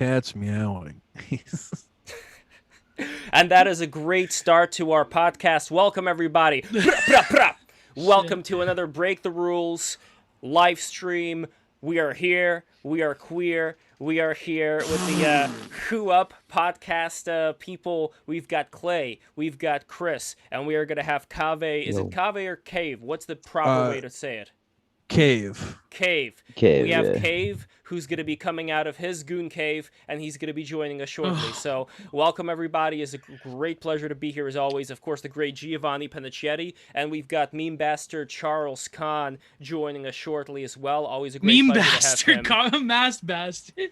Cat's meowing. And that is a great start to our podcast. Welcome, everybody. Welcome to another Break the Rules live stream. We are here. We are queer. We are here with the Who Up podcast people. We've got Clay. We've got Chris. And we are going to have Kave. Is it Kave or Cave? What's the proper way to say it? Cave. Cave. Cave. We have Yeah. Cave, who's going to be coming out of his goon cave, and he's going to be joining us shortly. So, welcome everybody. It's a great pleasure to be here as always. Of course, the great Giovanni Panicetti, and we've got meme bastard Charles Kahn joining us shortly as well. Always a great meme pleasure bastard, to have him. call him masked bastard.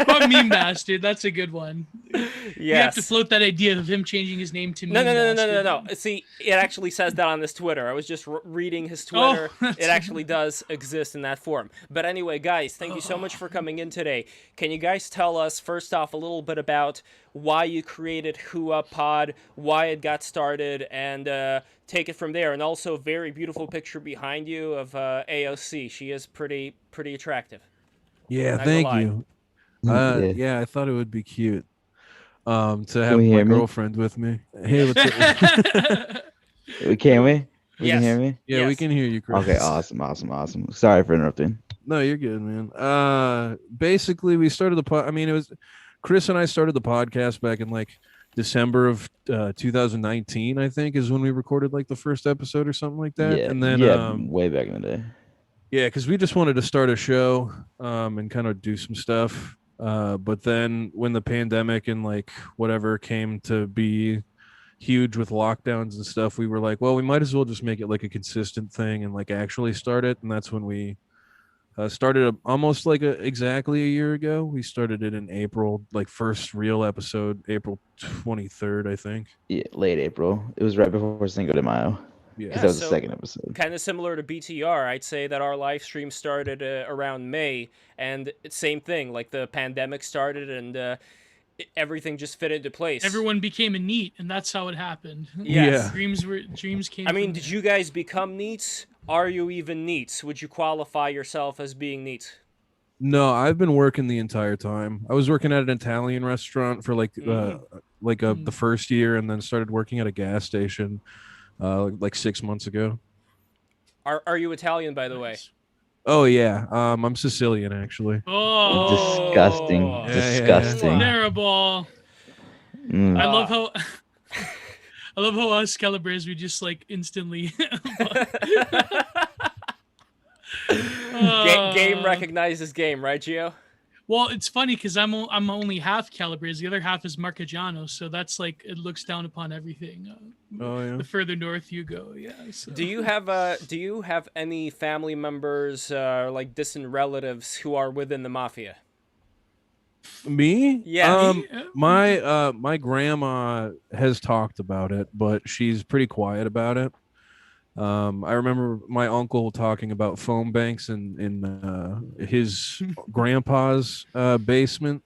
Call him meme bastard. That's a good one. You have to Yes. float that idea of him changing his name to meme No. bastard. See, it actually says that on his Twitter. I was just reading his Twitter. that's It actually does exist in that form. But anyway, guys, thank you so much for coming in today. Can you guys tell us, first off, a little bit about why you created Who Up Pod, why it got started, and take it from there? And also, a very beautiful picture behind you of AOC. She is pretty attractive. Yeah, Not thank gonna lie. you. Yeah. Yeah, I thought it would be cute to have we my hear me? girlfriend with me. Hey, what's up? Can we? You Yes. can hear me? Yeah, we Yes. can hear you, Chris. Okay, awesome. Sorry for interrupting. No, you're good, man. Basically, we started the pod. I mean, it was Chris and I started the podcast back in like December of 2019. I think is when we recorded like the first episode or something like that. Yeah, And then way back in the day. yeah, because we just wanted to start a show and kind of do some stuff. But then when the pandemic and like whatever came to be huge with lockdowns and stuff, we were like, well, we might as well just make it like a consistent thing and like actually start it. And that's when we started almost like exactly a year ago. We started it in April, like first real episode, April 23rd, I think. Yeah, late April. It was right before Cinco de Mayo. Yeah. Because that was so- the second episode. Kind of similar to BTR, I'd say that our live stream started around May, and it's same thing. Like the pandemic started, and everything just fit into place. Everyone became a neat, and that's how it happened. Yes. Yeah. Dreams came. I mean, from did there. you guys become neats? Are you even neats? Would you qualify yourself as being neat? No, I've been working the entire time. I was working at an Italian restaurant for like the first year, and then started working at a gas station like 6 months ago. Are you Italian, by the way? Nice. Oh yeah, I'm Sicilian actually. Oh, Disgusting. Yeah, Disgusting. Terrible. Mm. I love how. I love how us Calibres we just like instantly. Game recognizes game, right, Gio? Well, it's funny because I'm only half Calibres. The other half is Marchigiano, so that's like it looks down upon everything. Oh yeah. The further north you go, yeah. So. Do you have any family members, like distant relatives, who are within the mafia? Me? Yeah. My grandma has talked about it, but she's pretty quiet about it. I remember my uncle talking about phone banks in his grandpa's basement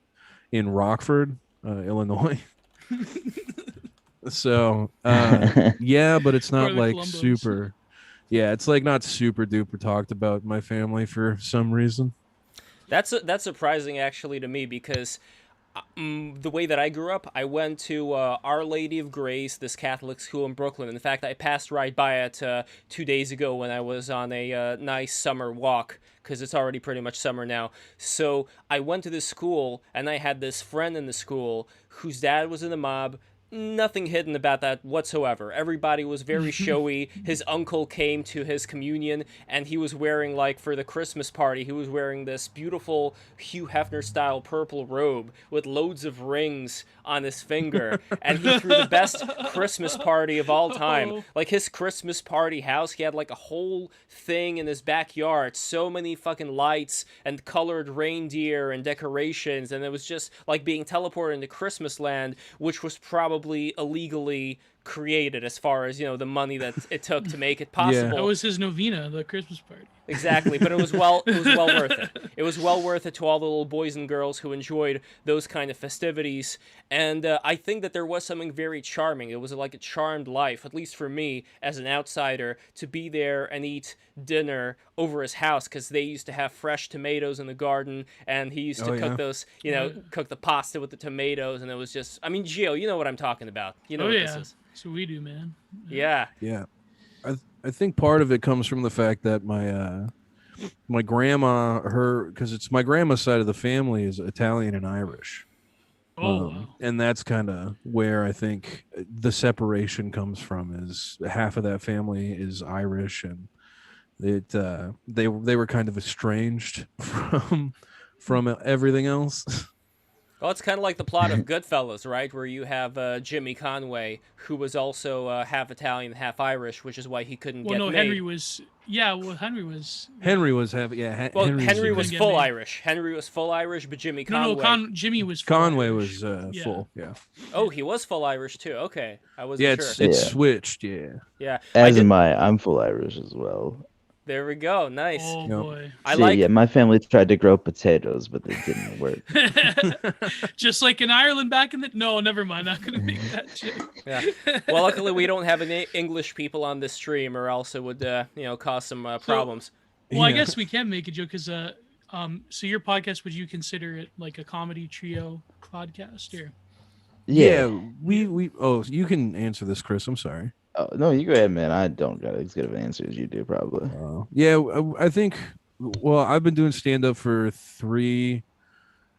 in Rockford, Illinois. So yeah, but it's not Or the like Columbus. super. Yeah, it's like not super duper talked about in my family for some reason. That's surprising actually to me because the way that I grew up, I went to Our Lady of Grace, this Catholic school in Brooklyn. In fact, I passed right by it 2 days ago when I was on a nice summer walk because it's already pretty much summer now. So I went to this school and I had this friend in the school whose dad was in the mob. Nothing hidden about that whatsoever. Everybody was very showy. His uncle came to his communion, and he was wearing, like, for the Christmas party, he was wearing this beautiful Hugh Hefner-style purple robe with loads of rings on his finger, and he threw the best Christmas party of all time. Like, his Christmas party house, he had, like, a whole thing in his backyard, so many fucking lights and colored reindeer and decorations, and it was just like being teleported into Christmas land, which was probably illegally created, as far as the money that it took to make it possible. That was his novena, the Christmas party. Exactly, but it was well worth it. It was well worth it to all the little boys and girls who enjoyed those kind of festivities, and I think that there was something very charming. It was like a charmed life, at least for me as an outsider, to be there and eat dinner over his house, because they used to have fresh tomatoes in the garden, and he used to cook those, cook the pasta with the tomatoes, and it was just, I mean, Gio, you know what I'm talking about. You know what this is. So we do, man. Yeah. I think part of it comes from the fact that my grandma, because it's my grandma's side of the family is Italian and Irish. Wow. And that's kind of where I think the separation comes from, is half of that family is Irish, and they were kind of estranged from everything else. Well, it's kind of like the plot of Goodfellas, right? Where you have Jimmy Conway, who was also half Italian, half Irish, which is why he couldn't get made. Henry was. Yeah, well, Henry was. Henry was half. Henry was full Irish. Henry was full Irish, but Jimmy Conway. Jimmy was. Full Conway Irish. was full. Yeah. Oh, he was full Irish too. Okay, I wasn't sure. It's switched. Yeah. Yeah. As am I. I'm full Irish as well. There we go. Nice. Oh boy. My family tried to grow potatoes, but they didn't work. Just like in Ireland back in the. No, never mind. Not gonna make that joke. Yeah. Well, luckily we don't have any English people on this stream, or else it would cause some problems. Well, I guess we can make a joke because so your podcast, would you consider it like a comedy trio podcast, or? Yeah. We you can answer this, Chris. I'm sorry. Oh, no, you go ahead, man. I don't got as good of an answer as you do, probably. I think. Well, I've been doing stand up for 3.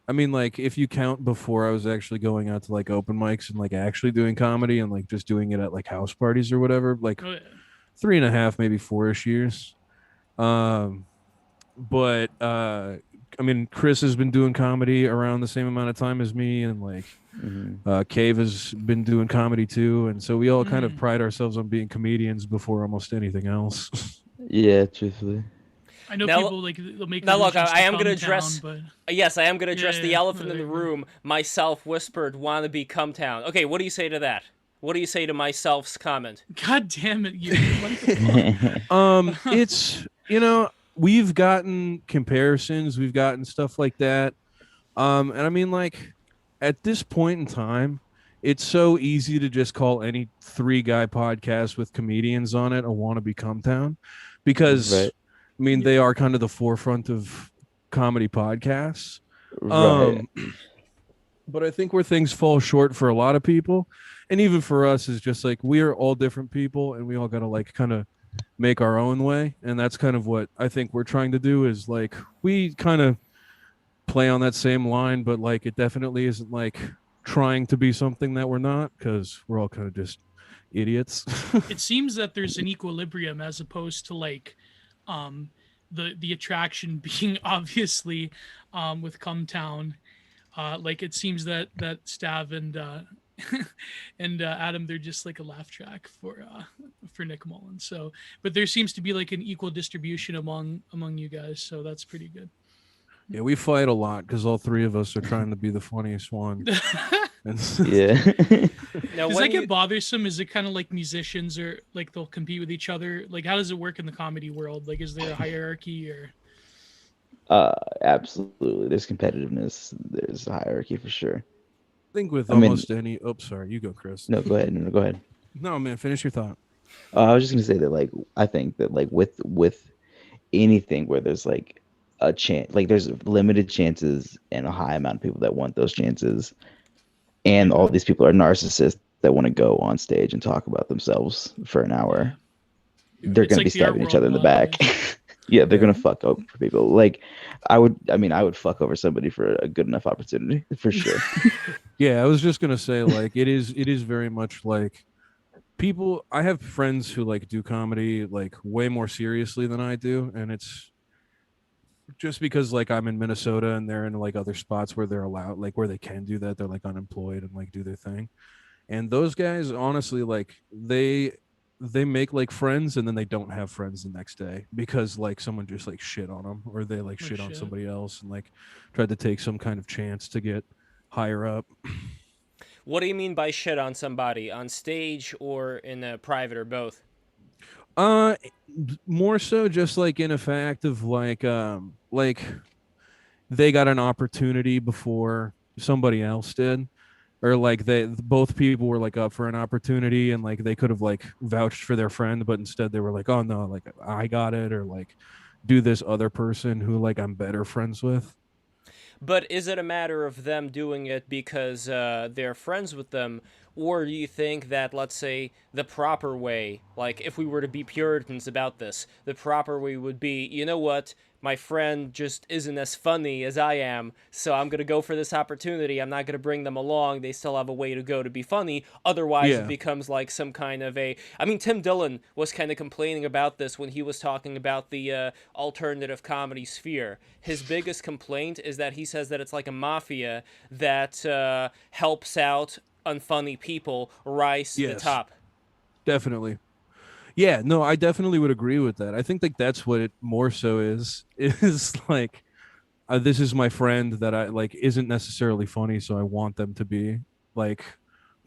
I mean, like, if you count before I was actually going out to like open mics and like actually doing comedy and like just doing it at like house parties or whatever, like 3.5, maybe 4-ish years. But I mean, Chris has been doing comedy around the same amount of time as me, and like Cave has been doing comedy too, and so we all kind of pride ourselves on being comedians before almost anything else. Yeah, truthfully. I know people like they'll make. Now look, I am going to address. But... Yes, I am going to address the elephant in the room. Myself whispered, "Wanna be come town." Okay, what do you say to that? What do you say to myself's comment? God damn it, you! It's we've gotten comparisons, we've gotten stuff like that, and I mean, like, at this point in time, it's so easy to just call any 3-guy podcast with comedians on it a wannabe come town, because I mean they are kind of the forefront of comedy podcasts. But I think where things fall short for a lot of people, and even for us, is just like we are all different people, and we all gotta like kind of make our own way, and that's kind of what I think we're trying to do. Is like we kind of play on that same line, but like it definitely isn't like trying to be something that we're not, because we're all kind of just idiots. It seems that there's an equilibrium as opposed to like the attraction being obviously with Come Town. Like it seems that Stav and and Adam, they're just like a laugh track for Nick Mullen. So, but there seems to be like an equal distribution among you guys, so that's pretty good. Yeah, we fight a lot because all 3 of us are trying to be the funniest one. Yeah. Now, does that get bothersome? Is it kind of like musicians, or like they'll compete with each other? Like, how does it work in the comedy world? Like, is there a hierarchy or? Absolutely. There's competitiveness. There's a hierarchy for sure. I think with almost any. Oh, sorry, you go, Chris. No, go ahead. No, go ahead. No, man, finish your thought. I was just gonna say that, like, I think that, like, with anything where there's like a chance, like there's limited chances and a high amount of people that want those chances, and all these people are narcissists that want to go on stage and talk about themselves for an hour. They're gonna be stabbing each other in the back. Yeah, they're gonna fuck over people. Like, I would fuck over somebody for a good enough opportunity, for sure. Yeah, I was just gonna say, like, it is very much like people. I have friends who like do comedy like way more seriously than I do, and it's just because like I'm in Minnesota and they're in like other spots where they're allowed, like where they can do that. They're like unemployed and like do their thing, and those guys honestly, like they make like friends and then they don't have friends the next day because like someone just like shit on them, or they like shit on somebody else and like tried to take some kind of chance to get higher up. What do you mean by shit on somebody? On stage or in a private or both? Uh, More so just like in a fact of like they got an opportunity before somebody else did, or like they both people were like up for an opportunity and like they could have like vouched for their friend, but instead they were like, oh no, like I got it, or like do this other person who like I'm better friends with. But is it a matter of them doing it because they're friends with them, or do you think that, let's say, the proper way, like if we were to be Puritans about this, the proper way would be, you know what, my friend just isn't as funny as I am, so I'm going to go for this opportunity. I'm not going to bring them along. They still have a way to go to be funny. Otherwise, it Yeah. becomes like some kind of a. I mean, Tim Dillon was kind of complaining about this when he was talking about the alternative comedy sphere. His biggest complaint is that he says that it's like a mafia that helps out unfunny people rise to the Yes, top. definitely. Yeah, no, I definitely would agree with that. I think like that's what it more so is like this is my friend that I like isn't necessarily funny, so I want them to be like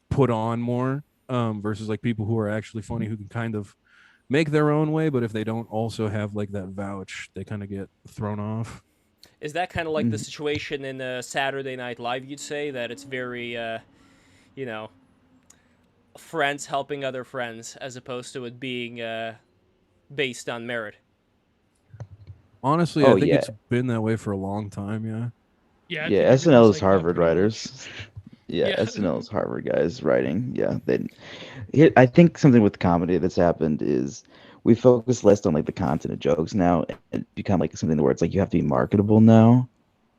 put on more versus like people who are actually funny who can kind of make their own way, but if they don't also have like that vouch, they kind of get thrown off. Is that kind of like the situation in Saturday Night Live? You'd say that it's very, you know, friends helping other friends as opposed to it being based on merit. Honestly, I Oh think yeah, it's been that way for a long time, yeah. Yeah, I yeah. think SNL everyone's is like that Harvard pretty much. writers. Yeah, Yeah. SNL is Harvard guys writing. Yeah, they. I think something with comedy that's happened is we focus less on like the content of jokes now and become like something where it's like you have to be marketable now.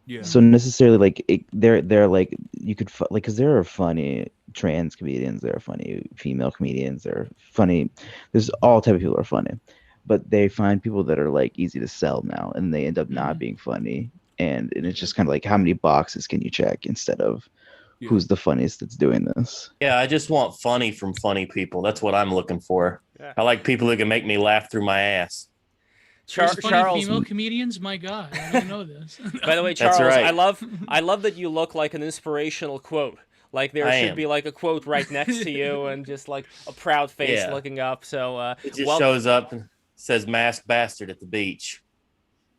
Yeah. So necessarily like they're like you could like because there are funny trans comedians, there are funny female comedians, there are funny. There's all type of people are funny, but they find people that are like easy to sell now, and they end up not Mhm. being funny. And it's just kind of like how many boxes can you check instead of Yeah. who's the funniest that's doing this. Yeah, I just want funny from funny people. That's what I'm looking for. Yeah. I like people who can make me laugh through my ass. There's funny Charles, female comedians. My God, I didn't know this. by the way, That's Charles, right. I love that you look like an inspirational quote. Like there I should am. be like a quote right next to you, and just like a proud face Yeah. looking up. So, It just well, shows up and says masked bastard at the beach.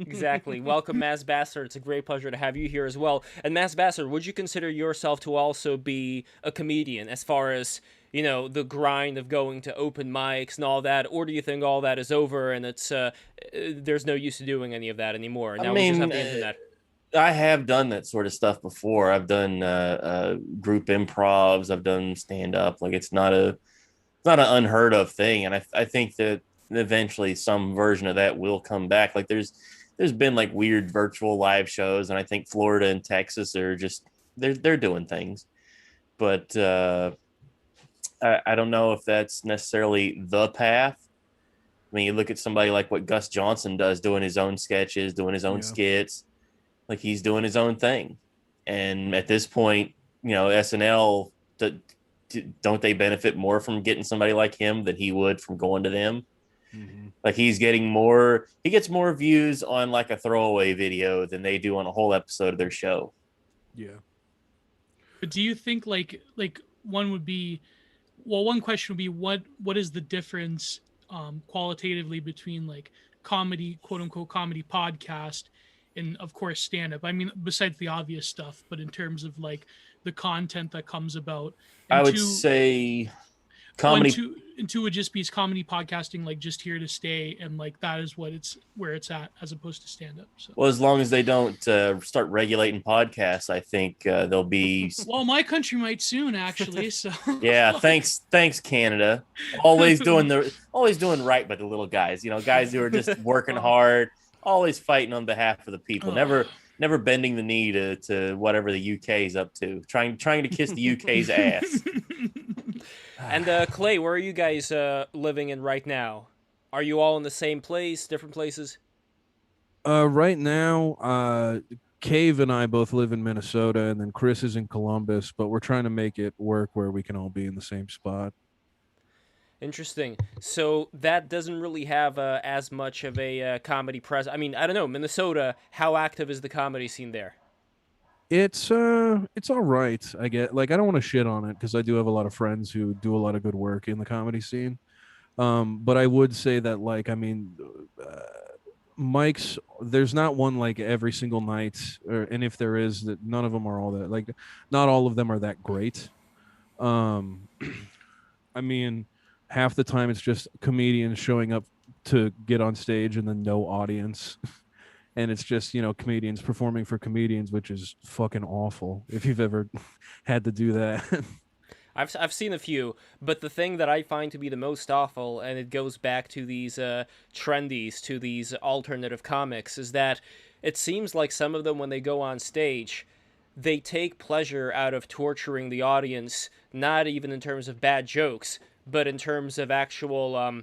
exactly. Welcome, Mass Bastard. It's a great pleasure to have you here as well. And Mass Bastard, would you consider yourself to also be a comedian as far as, you know, the grind of going to open mics and all that, or do you think all that is over and it's there's no use to doing any of that anymore? I Now we just have mean, the internet. I have done that sort of stuff before. I've done group improvs. I've done stand up. Like it's not an unheard of thing. And I think that eventually some version of that will come back. Like there's been like weird virtual live shows, and I think Florida and Texas are just they're doing things. But I don't know if that's necessarily the path. I mean, you look at somebody like what Gus Johnson does, doing his own sketches, doing his own Yeah. skits, like he's doing his own thing. And at this point, you know, SNL, don't they benefit more from getting somebody like him than he would from going to them? Mhm. Like he gets more views on like a throwaway video than they do on a whole episode of their show. Yeah. But do you think like one would be, well, one question would be what is the difference qualitatively between like comedy, quote unquote comedy podcast, and of course stand up? I mean, besides the obvious stuff, but in terms of like the content that comes about. And I would two, say one, comedy. two, and two would just be comedy podcasting, like just here to stay, and like that is where it's at, as opposed to stand up. So. Well, as long as they don't start regulating podcasts, I think they'll be. Well, my country might soon, actually. So Yeah, thanks, Canada. Always doing right by the little guys. You know, guys who are just working hard, always fighting on behalf of the people. Never bending the knee to whatever the UK is up to. Trying to kiss the UK's ass. And Clay, where are you guys living in right now? Are you all in the same place, different places? Right now, Cave and I both live in Minnesota, and then Chris is in Columbus, but we're trying to make it work where we can all be in the same spot. Interesting. So that doesn't really have as much of a comedy presence. I mean, I don't know, Minnesota. How active is the comedy scene there? It's all right. I get like I don't want to shit on it because I do have a lot of friends who do a lot of good work in the comedy scene. But I would say that like I mean, uh, Mike's there's not one like every single night, and if there is, that none of them are all that like, not all of them are that great. Um, I mean, half the time it's just comedians showing up to get on stage and then no audience. And it's just, comedians performing for comedians, which is fucking awful if you've ever had to do that. I've seen a few, but the thing that I find to be the most awful, and it goes back to these trendies, to these alternative comics, is that it seems like some of them, when they go on stage, they take pleasure out of torturing the audience, not even in terms of bad jokes, but in terms of actual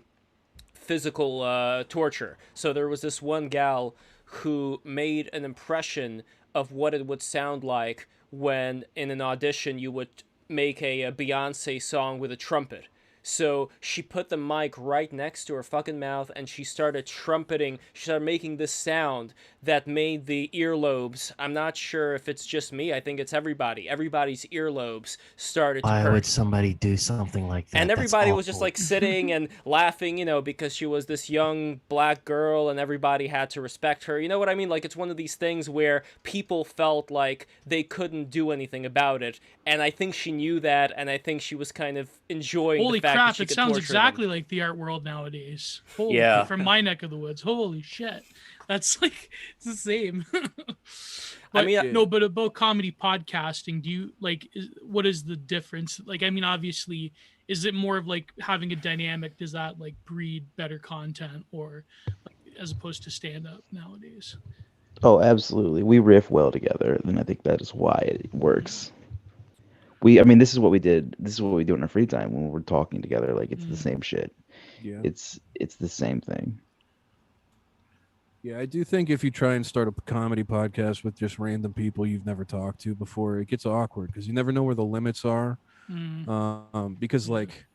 physical torture. So there was this one gal who made an impression of what it would sound like when in an audition you would make a Beyonce song with a trumpet. So she put the mic right next to her fucking mouth and she started trumpeting. She started making this sound that made the earlobes. I'm not sure if it's just me. I think it's everybody. Everybody's earlobes started to Why hurt. would somebody do something like that? And That's everybody was just awful. like sitting and laughing, because she was this young black girl and everybody had to respect her. You know what I mean? Like, it's one of these things where people felt like they couldn't do anything about it. And I think she knew that, and I think she was kind of enjoying Holy the fact crap! that she It could sounds torture exactly them. like the art world nowadays. Holy, Yeah. from my neck of the woods. Holy shit, that's like it's the same. I But mean, no, but about comedy podcasting, do you like? What is the difference? Like, I mean, obviously, is it more of like having a dynamic? Does that like breed better content, or like, as opposed to stand up nowadays? Oh, absolutely. We riff well together, and I think that is why it works. I mean, this is what we did. This is what we do in our free time when we're talking together. Like it's the same shit. Yeah. It's the same thing. Yeah, I do think if you try and start a comedy podcast with just random people you've never talked to before, it gets awkward because you never know where the limits are. Because like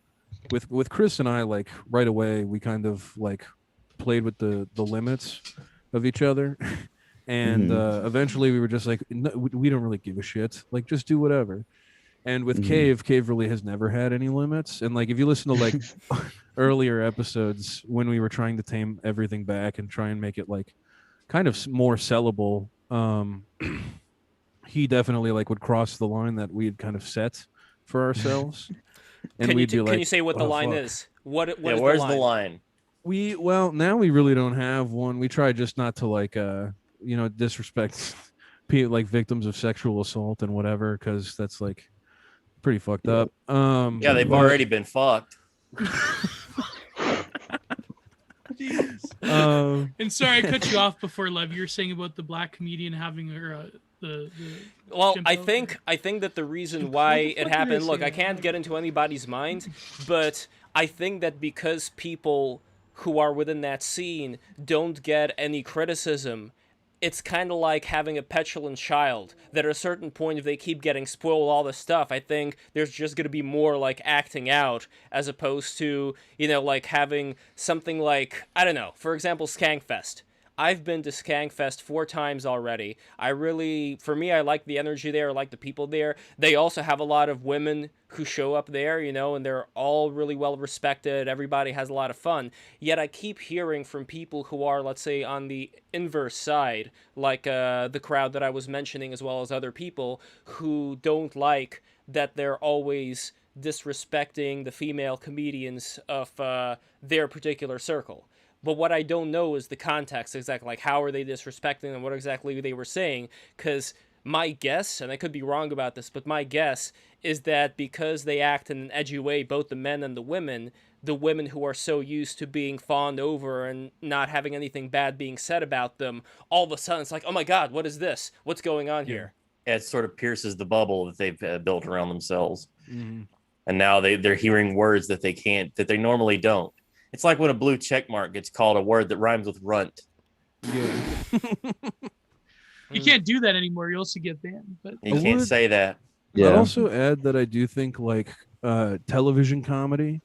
with Chris and I, like right away we kind of like played with the limits of each other, and eventually we were just like, no, we don't really give a shit. Like just do whatever. And with Cave really has never had any limits. And like if you listen to like earlier episodes when we were trying to tame everything back and try and make it like kind of more sellable, he definitely like would cross the line that we had kind of set for ourselves. And can we'd be like, you say what the "Oh, line fuck." is? What Yeah, is where's the line? Well, now we really don't have one. We try just not to like disrespect people like victims of sexual assault and whatever, because that's like pretty fucked up. Yeah, they've but- already been fucked. And sorry, I cut you off before, Lev. You were saying about the black comedian having her the Well, chimp I out? think that the reason why it fuck did I happened, look, say? I can't get into anybody's mind, but I think that because people who are within that scene don't get any criticism, it's kind of like having a petulant child that at a certain point, if they keep getting spoiled with all this stuff, I think there's just going to be more like acting out as opposed to, like having something like, I don't know, for example, Skankfest. I've been to Skankfest 4 times already. For me, I like the energy there. I like the people there. They also have a lot of women who show up there, and they're all really well respected. Everybody has a lot of fun. Yet I keep hearing from people who are, let's say, on the inverse side, like the crowd that I was mentioning, as well as other people who don't like that they're always disrespecting the female comedians of their particular circle. But what I don't know is the context exactly, like how are they disrespecting and what exactly they were saying, because my guess, and I could be wrong about this, but my guess is that because they act in an edgy way, both the men and the women who are so used to being fawned over and not having anything bad being said about them, all of a sudden it's like, oh my God, what is this? What's going on here? Yeah, it sort of pierces the bubble that they've built around themselves. Mhm. And now they're hearing words that they normally don't. It's like when a blue check mark gets called a word that rhymes with runt. Yeah. You can't do that anymore. You also get banned. But You I can't would- say that. I'd Yeah. also add that I do think like television comedy,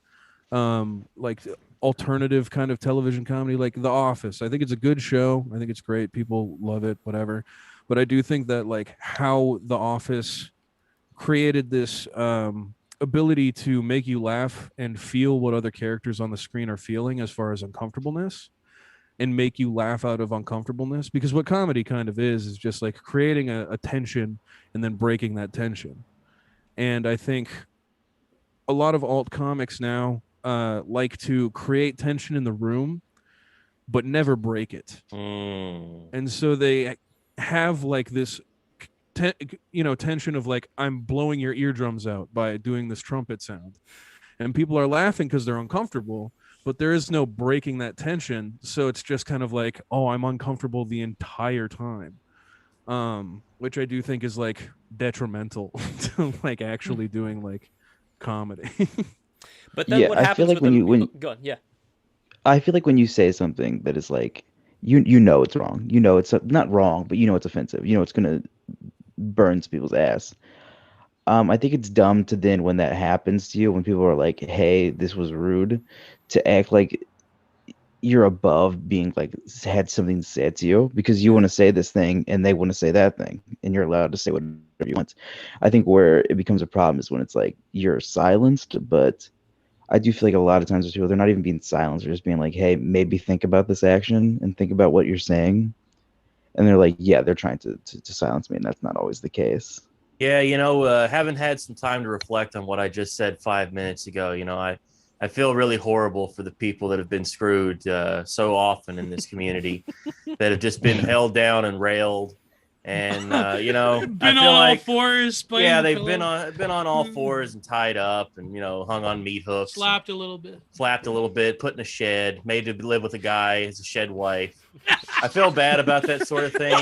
like alternative kind of television comedy, like The Office. I think it's a good show. I think it's great. People love it, whatever. but I do think that like how The Office created this ability to make you laugh and feel what other characters on the screen are feeling as far as uncomfortableness, and make you laugh out of uncomfortableness, because what comedy kind of is just like creating a tension and then breaking that tension. And I think a lot of alt comics now like to create tension in the room but never break it. And so they have like this tension of like, I'm blowing your eardrums out by doing this trumpet sound, and people are laughing because they're uncomfortable, but there is no breaking that tension. So it's just kind of like, oh, I'm uncomfortable the entire time, which I do think is like detrimental to like actually doing like comedy. But then Yeah, what I feel happens like with when the you when go on, yeah. I feel like when you say something that is like you know it's wrong. You know it's not wrong, but you know it's offensive. You know it's gonna burn people's ass. I think it's dumb to then when that happens to you, when people are like, "Hey, this was rude," to act like you're above being like had something said to you because you want to say this thing and they want to say that thing and you're allowed to say whatever you want. I think where it becomes a problem is when it's like you're silenced, but I do feel like a lot of times with people, they're not even being silenced. They're just being like, hey, maybe think about this action and think about what you're saying. And they're like, yeah, they're trying to silence me. And that's not always the case. Yeah, having had some time to reflect on what I just said 5 minutes ago, I feel really horrible for the people that have been screwed so often in this community that have just been held down and railed. And I Been feel on all like, fours, biting yeah, the they've pillow. been on all fours and tied up and hung on meat hooks, Slapped a little bit. flapped a little bit, put in a shed, made to live with a guy as a shed wife. I feel bad about that sort of thing.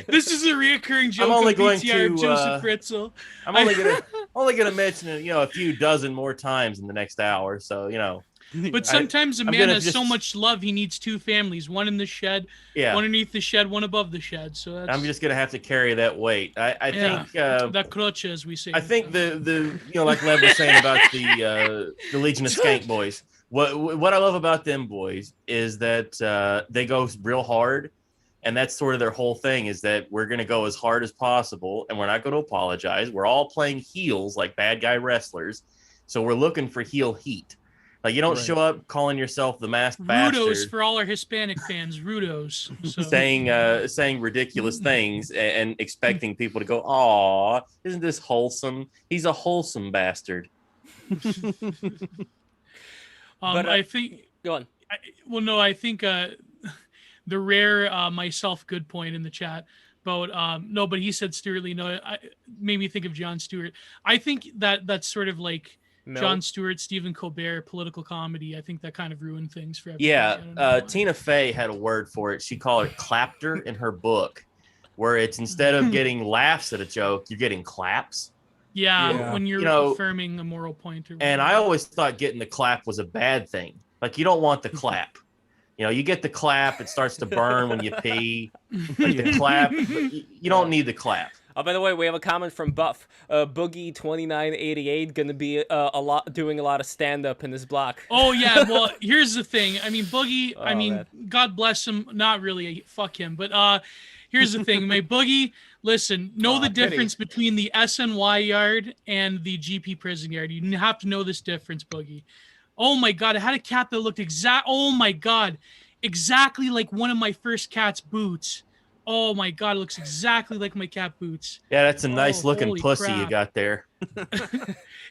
This is a reoccurring joke I'm only of going BTR to Joseph Fritzl. I'm only gonna mention it, a few dozen more times in the next hour. So But sometimes a I'm man gonna has so just- much love, he needs two families, one in the shed, yeah, one underneath the shed, one above the shed. So that's I'm just gonna have to carry that weight. I think that croce, as we say. I think the like Lev was saying about the Legion of Skank Boys. What I love about them boys is that they go real hard, and that's sort of their whole thing is that we're gonna go as hard as possible, and we're not going to apologize. We're all playing heels like bad guy wrestlers, so we're looking for heel heat. Like you don't show up calling yourself the masked Rudos bastard, for all our Hispanic fans. Rudos. So. saying ridiculous things and expecting people to go, "Aw, isn't this wholesome? He's a wholesome bastard." But, I think. Go on. I think the rare myself good point in the chat about no, but he said Stuart Lee. No, made me think of Jon Stewart. I think that's sort of like. Jon Stewart, Stephen Colbert, political comedy. I think that kind of ruined things for everybody. Yeah, Tina Fey had a word for it. She called it clapter in her book, where it's instead of getting laughs at a joke, you're getting claps. Yeah, when you're affirming a moral point. And I always thought getting the clap was a bad thing. Like you don't want the clap. You get the clap, it starts to burn when you pee. Like the clap, you don't need the clap. Oh, by the way, we have a comment from Buff. Boogie2988 gonna be doing a lot of stand up in this block. Oh yeah, well here's the thing. I mean Boogie. Man. God bless him. Not really. Fuck him. But here's the thing. My Boogie. Listen. Know the difference between the SNY yard and the GP prison yard. You have to know this difference, Boogie. Oh my God! I had a cat that looked exactly like one of my first cat's boots. Oh my God, it looks exactly like my cat boots. Yeah, that's a nice looking pussy crap. you got there.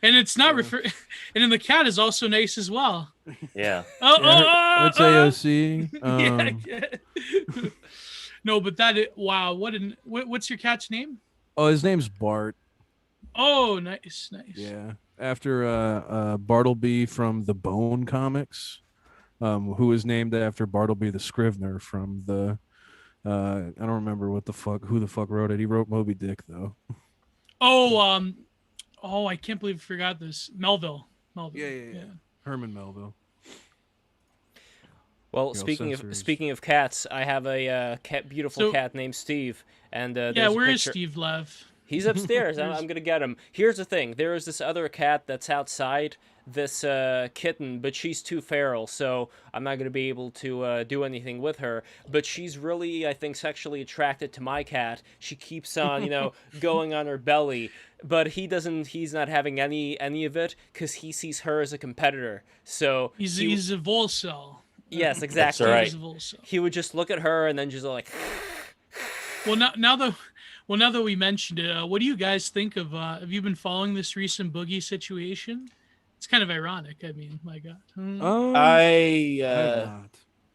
And it's not and then the cat is also nice as well. Yeah. That's AOC. Yeah. No, but wow, what's your cat's name? Oh, his name's Bart. Oh, nice. Yeah. After Bartleby from the Bone comics, who was named after Bartleby the Scrivener from the I don't remember who the fuck wrote it. He wrote Moby Dick though. I can't believe I forgot this. Melville. Yeah. Herman Melville. Well, speaking of cats, I have a beautiful cat named Steve, and where is Steve Lev? He's upstairs. I'm gonna get him. Here's the thing. There is this other cat that's outside. This kitten, but she's too feral, so I'm not gonna be able to do anything with her. But she's really, I think, sexually attracted to my cat. She keeps on, going on her belly. But he doesn't. He's not having any of it because he sees her as a competitor. So he's a Volcel. Yes, exactly. That's right. He would just look at her and then just like. Well, now that we mentioned it, what do you guys think of? Have you been following this recent Boogie situation? It's kind of ironic. I mean, my God.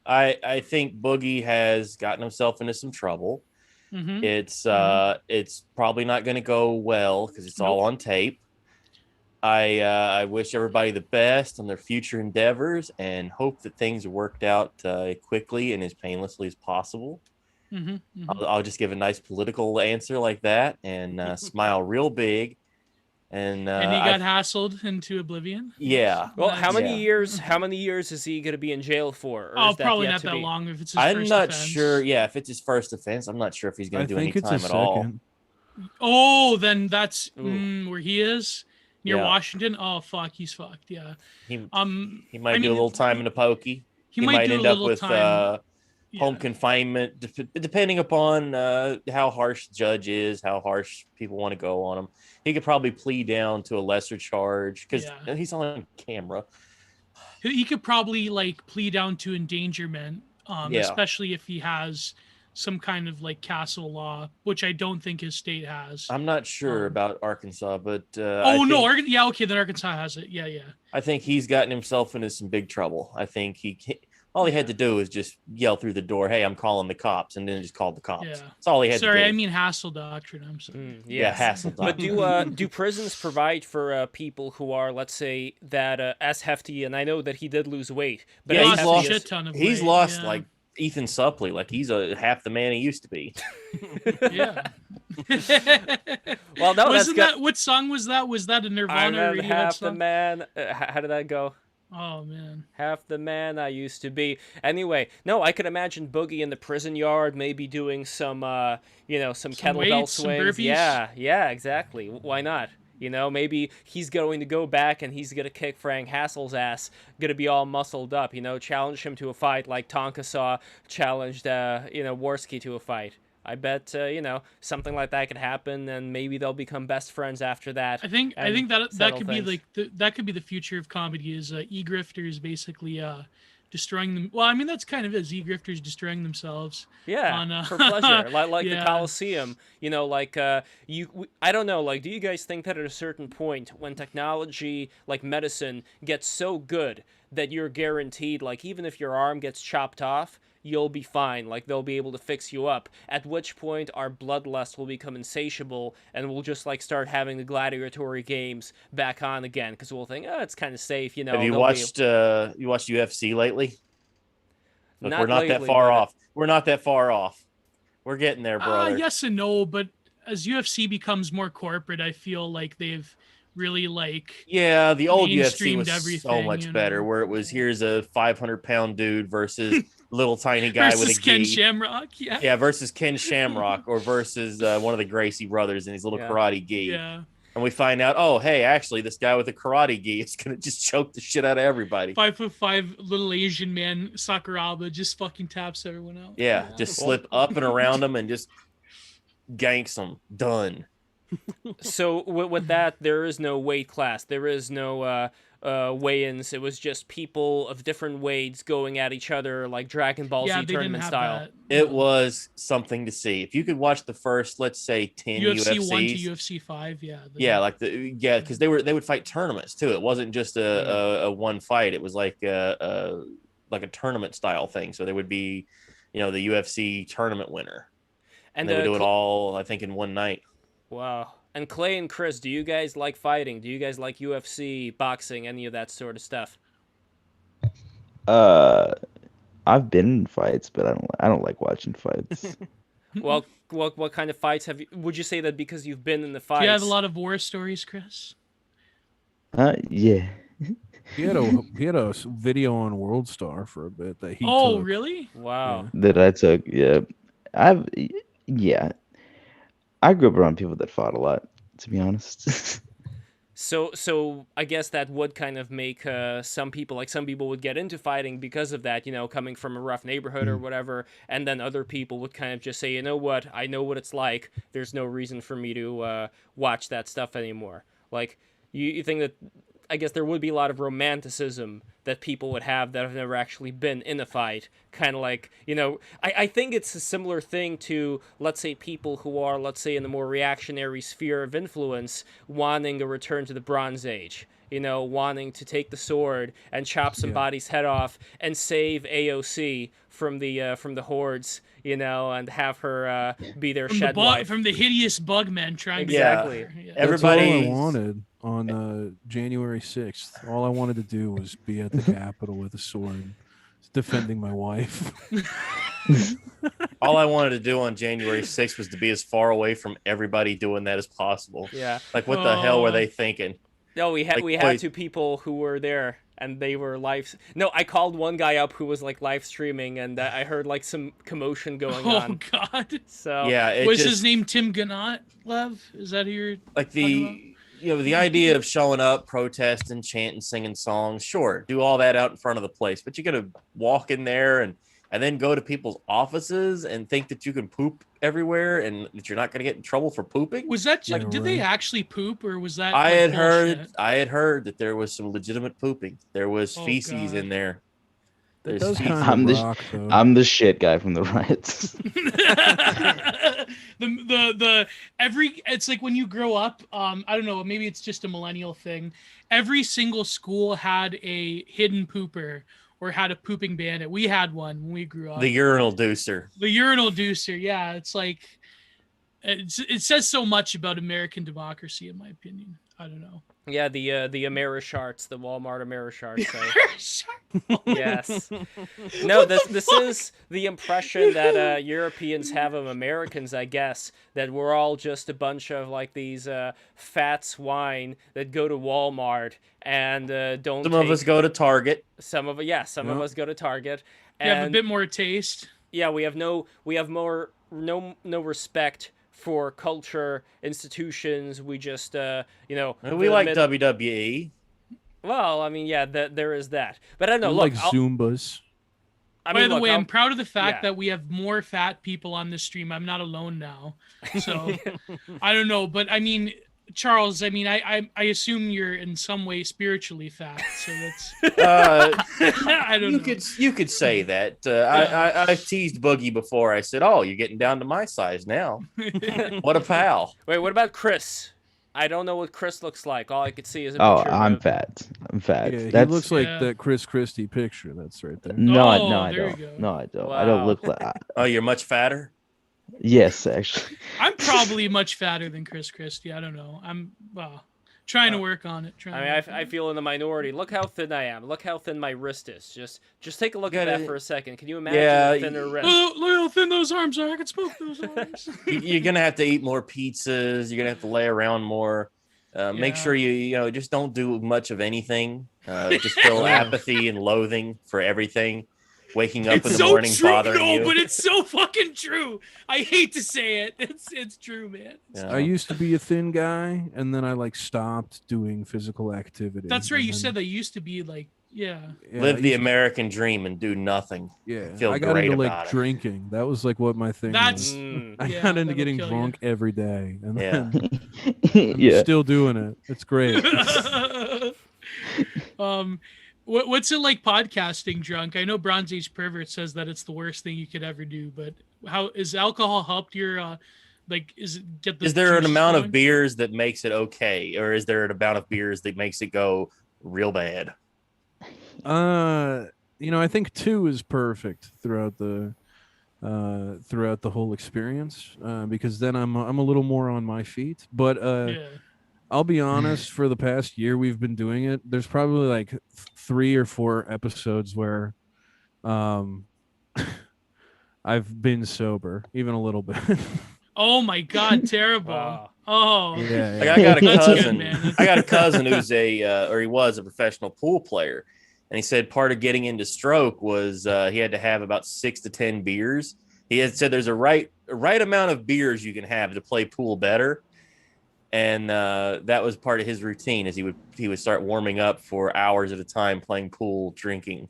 I think Boogie has gotten himself into some trouble. Mm-hmm. It's probably not going to go well because it's all on tape. I wish everybody the best on their future endeavors and hope that things are worked out quickly and as painlessly as possible. Mm-hmm. Mm-hmm. I'll just give a nice political answer like that and smile real big. And he got hassled into oblivion. Yeah. Well, how many years? How many years is he going to be in jail for? Oh, probably not that long if it's his I'm first not offense. sure. Yeah, if it's his first offense, I'm not sure if he's going to do any time at all. Oh, then that's where he is near Washington. Oh, fuck, he's fucked. Yeah. He might do a little time in the pokey. He might end up with home confinement, depending upon how harsh the judge is, how harsh people want to go on him. He could probably plead down to a lesser charge because he's on camera. He could probably plead down to endangerment, especially if he has some kind of castle law, which I don't think his state has. I'm not sure about Arkansas, but then Arkansas has it. Yeah. I think he's gotten himself into some big trouble. I think all he had to do is just yell through the door, "Hey, I'm calling the cops," and then just called the cops. Yeah. That's all he had to do. Sorry, I mean hassle doctrine. I'm sorry. Yeah, hassle doctrine. But do prisons provide for people who are, let's say, that as hefty? And I know that he did lose weight, but he's lost a shit ton of weight. He's lost Ethan Suplee. He's half the man he used to be. Yeah. Well, no, what song was that? Was that a Nirvana? I'm half the man. How did that go? Oh man, half the man I used to be. Anyway, no, I could imagine Boogie in the prison yard, maybe doing some kettlebell swings. Yeah, exactly. Why not? Maybe he's going to go back and he's gonna kick Frank Hassel's ass. Gonna be all muscled up. Challenge him to a fight like Tonka Saw challenged Worski to a fight. I bet something like that could happen, and maybe they'll become best friends after that. I think that could be that could be the future of comedy is e-grifters basically destroying them. Well, I mean that's kind of it, e-grifters destroying themselves. Yeah, for pleasure, like the Coliseum. I don't know. Do you guys think that at a certain point when technology like medicine gets so good that you're guaranteed, even if your arm gets chopped off, you'll be fine. They'll be able to fix you up. At which point our bloodlust will become insatiable and we'll just start having the gladiatory games back on again because we'll think, it's kind of safe, Have you watched UFC lately? Look, we're not lately, that far off. We're not that far off. We're getting there, brother. Yes and no, but as UFC becomes more corporate, I feel like they've really the old UFC was everything, so much better, where it was here's a 500-pound dude versus little tiny guy with a gi. Ken Shamrock, versus Ken Shamrock or versus one of the Gracie brothers in his little karate gi. Yeah. And we find out, oh, hey, actually, this guy with a karate gi is gonna just choke the shit out of everybody. 5'5" little Asian man, Sakuraba, just fucking taps everyone out. Yeah, just slip up and around them and just ganks them. Done. So with that, there is no weight class. There is no weigh-ins. It was just people of different weights going at each other like Dragon Ball Z tournament style. It was something to see. If you could watch the first, let's say, 10 UFC UFCs, 1 to UFC 5, because they would fight tournaments too. It wasn't just a one fight. It was like a tournament style thing. So there would be, the UFC tournament winner, and they would do it all, I think, in one night. Wow. And Clay and Chris, do you guys like fighting? Do you guys like UFC, boxing, any of that sort of stuff? I've been in fights, but I don't like watching fights. Well, what kind of fights have you? Would you say that because you've been in the fights? Do you have a lot of war stories, Chris? Yeah. He had a video on World Star for a bit that he took. Oh, really? Wow. That I took. Yeah. I grew up around people that fought a lot, to be honest. So I guess that would kind of make some people would get into fighting because of that, coming from a rough neighborhood or whatever, and then other people would kind of just say, you know what, I know what it's like. There's no reason for me to watch that stuff anymore. Like, you think that, I guess there would be a lot of romanticism that people would have that have never actually been in a fight. Kind of like, I think it's a similar thing to, let's say, people who are, let's say, in the more reactionary sphere of influence, wanting a return to the Bronze Age. Wanting to take the sword and chop somebody's head off and save AOC from the hordes, and have her be their shed wife. From the hideous bugmen trying exactly. to That's Everybody all I wanted on January 6th. All I wanted to do was be at the Capitol with a sword, defending my wife. All I wanted to do on January 6th was to be as far away from everybody doing that as possible. Yeah. Like, what the hell were they thinking? No, we had two people who were there, and they were live. No, I called one guy up who was like live streaming, and I heard like some commotion going on. Oh God! So yeah, was his name Tim Gannat? Lev? Is that who you're like the idea of showing up, protesting, chanting, singing songs? Sure, do all that out in front of the place, but you got to walk in there and then go to people's offices and think that you can poop everywhere and that you're not going to get in trouble for pooping. Was that just, did they actually poop, or was that? I like, had heard that there was some legitimate pooping. There was feces in there. It does feces. kind of rock, though. I'm the shit guy from the riots. It's like when you grow up, I don't know, maybe it's just a millennial thing. Every single school had a hidden pooper or had a pooping bandit. We had one when we grew up. The urinal deucer. The urinal deucer, yeah. It's like it says so much about American democracy, in my opinion. I don't know. Yeah, the Amerisharts, the Walmart Amerisharts. Yes. No, this is the impression that Europeans have of Americans, I guess, that we're all just a bunch of like these fat swine that go to Walmart and don't. Some of us go to Target. Some of us go to Target. And you have a bit more taste. Yeah, we have no respect for culture, institutions. We just, we like WWE. Well, I mean, yeah, there is that. But I don't know. Look, like Zumbas. By the way, I'm proud of the fact that we have more fat people on this stream. I'm not alone now. So, I don't know. But, I mean, Charles, I mean, I assume you're in some way spiritually fat. So that's... I don't know. You could say that. I've teased Boogie before. I said, oh, you're getting down to my size now. What a pal. Wait, what about Chris? I don't know what Chris looks like. All I could see is a picture. Oh, I'm fat. Yeah, he looks like that Chris Christie picture. That's right there. No, I don't. No, I don't. Wow. I don't look like. Oh, you're much fatter? Yes, actually. I'm probably much fatter than Chris Christie. I don't know. I'm trying to work on it. I feel in the minority. Look how thin I am. Look how thin my wrist is. Just take a look at that for a second. Can you imagine a thinner wrist? Look how thin those arms are. I can smoke those arms. You're gonna have to eat more pizzas. You're gonna have to lay around more. Make sure you just don't do much of anything. Just feel apathy and loathing for everything. Waking up in the morning bothering you. No, but it's so fucking true. I hate to say it. It's true, man. Yeah. I used to be a thin guy, and then I stopped doing physical activity. That's right. You said that used to be live the American dream and do nothing. Yeah, feel I got great into about it. drinking. That was what my thing was. I got into getting drunk every day, and then I'm still doing it. It's great. What's it like podcasting drunk? I know Bronze Age Pervert says that it's the worst thing you could ever do, but how is alcohol helped your is there an amount of beers that makes it okay, or is there an amount of beers that makes it go real bad? I think 2 is perfect throughout the whole experience, because then I'm a little more on my feet, but I'll be honest, for the past year we've been doing it, there's probably 3 or 4 episodes where I've been sober, even a little bit. Oh my God, terrible. Wow. Oh. Yeah. I got a cousin. Good, I got a cousin who's he was a professional pool player. And he said part of getting into stroke was he had to have about 6 to 10 beers He had said there's a right amount of beers you can have to play pool better. And that was part of his routine, is he would start warming up for hours at a time playing pool, drinking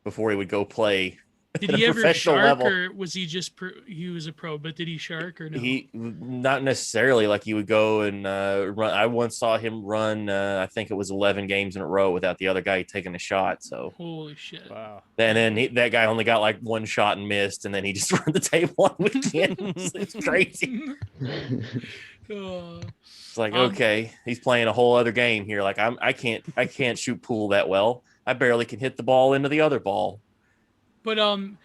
before he would go play. Did he ever shark, or was he just he was a pro? But did he shark or no? He not necessarily. Like he would go and run. I once saw him run. I think it was 11 games in a row without the other guy taking a shot. So holy shit! Wow. And then that guy only got like one shot and missed, and then he just run the table on weekends. It's crazy. It's like, okay, he's playing a whole other game here. Like I can't shoot pool that well. I barely can hit the ball into the other ball. But I'm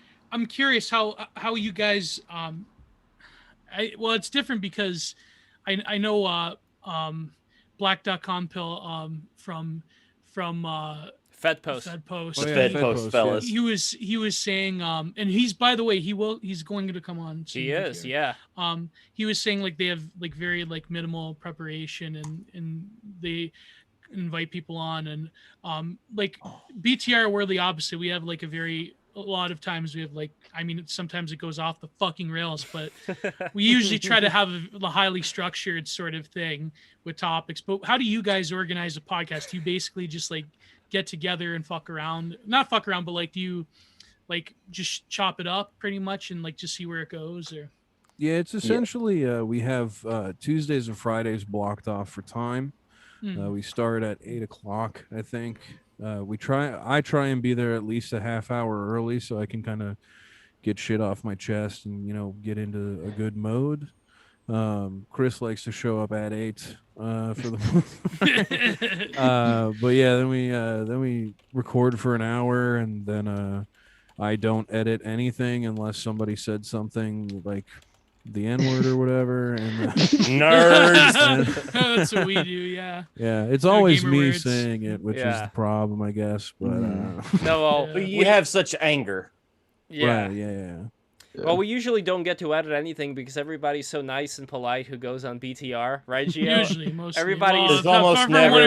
curious how you guys well, it's different because I know Black.com pill from Fed Post. The Fed Post fellas. He was saying and he's, by the way, he's going to come on soon. He is, yeah. He was saying like they have like very like minimal preparation and they invite people on, and like BTR, we're the opposite. We have like a lot of times we have like, I mean, sometimes it goes off the fucking rails, but we usually try to have a highly structured sort of thing with topics. But how do you guys organize a podcast? Do you basically just like get together and not fuck around, but like, do you like just chop it up pretty much and like just see where it goes? Or yeah, it's essentially we have Tuesdays and Fridays blocked off for time. We start at 8:00, I think. I try and be there at least a half hour early so I can kind of get shit off my chest and, you know, get into a good mode. Chris likes to show up at 8 for the but yeah, then we record for an hour, and then I don't edit anything unless somebody said something like the N-word or whatever, and nerds. That's what we do. Yeah, it's always me words. saying it, which is the problem, I guess. But no, well, you have such anger. Yeah. Right, yeah. Well, we usually don't get to edit anything because everybody's so nice and polite who goes on BTR, right, Gio? Usually, mostly. There's almost never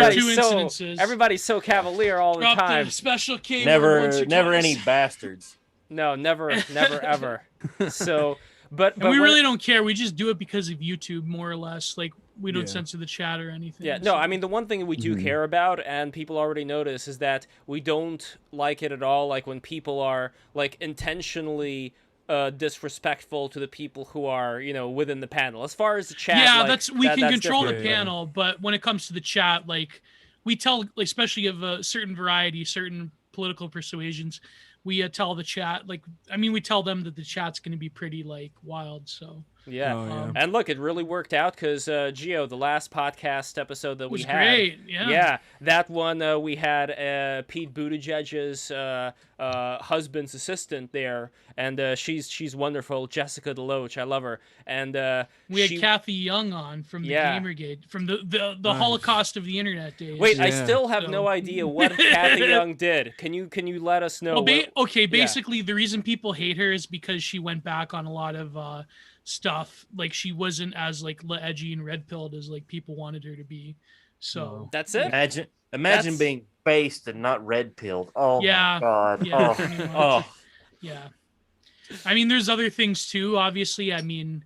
everybody's so cavalier all the time. Special came never any bastards. No, never ever. So. But we really don't care. We just do it because of YouTube, more or less. Like, we don't censor the chat or anything. Yeah, no, I mean, the one thing we do care about, and people already notice, is that we don't like it at all, like, when people are, like, intentionally disrespectful to the people who are, you know, within the panel. As far as the chat, we can control the panel, but when it comes to the chat, like, we tell, like, especially of a certain variety, certain political persuasions, we tell the chat, like, I mean, we tell them that the chat's going to be pretty, like, wild, so. Yeah. And look, it really worked out because, Gio, the last podcast episode that we had. Was great, yeah. Yeah, that one we had Pete Buttigieg's husband's assistant there, and she's wonderful, Jessica DeLoach. I love her. And we had Kathy Young on from the Gamergate, from the Holocaust of the internet days. Wait, I still have no idea what Kathy Young did. Can you let us know? Well, basically the reason people hate her is because she went back on a lot of stuff. Like, she wasn't as like edgy and red pilled as like people wanted her to be. So that's it. Imagine being based and not red pilled. Oh my god. Yeah. Yeah. I mean, there's other things too. Obviously, I mean,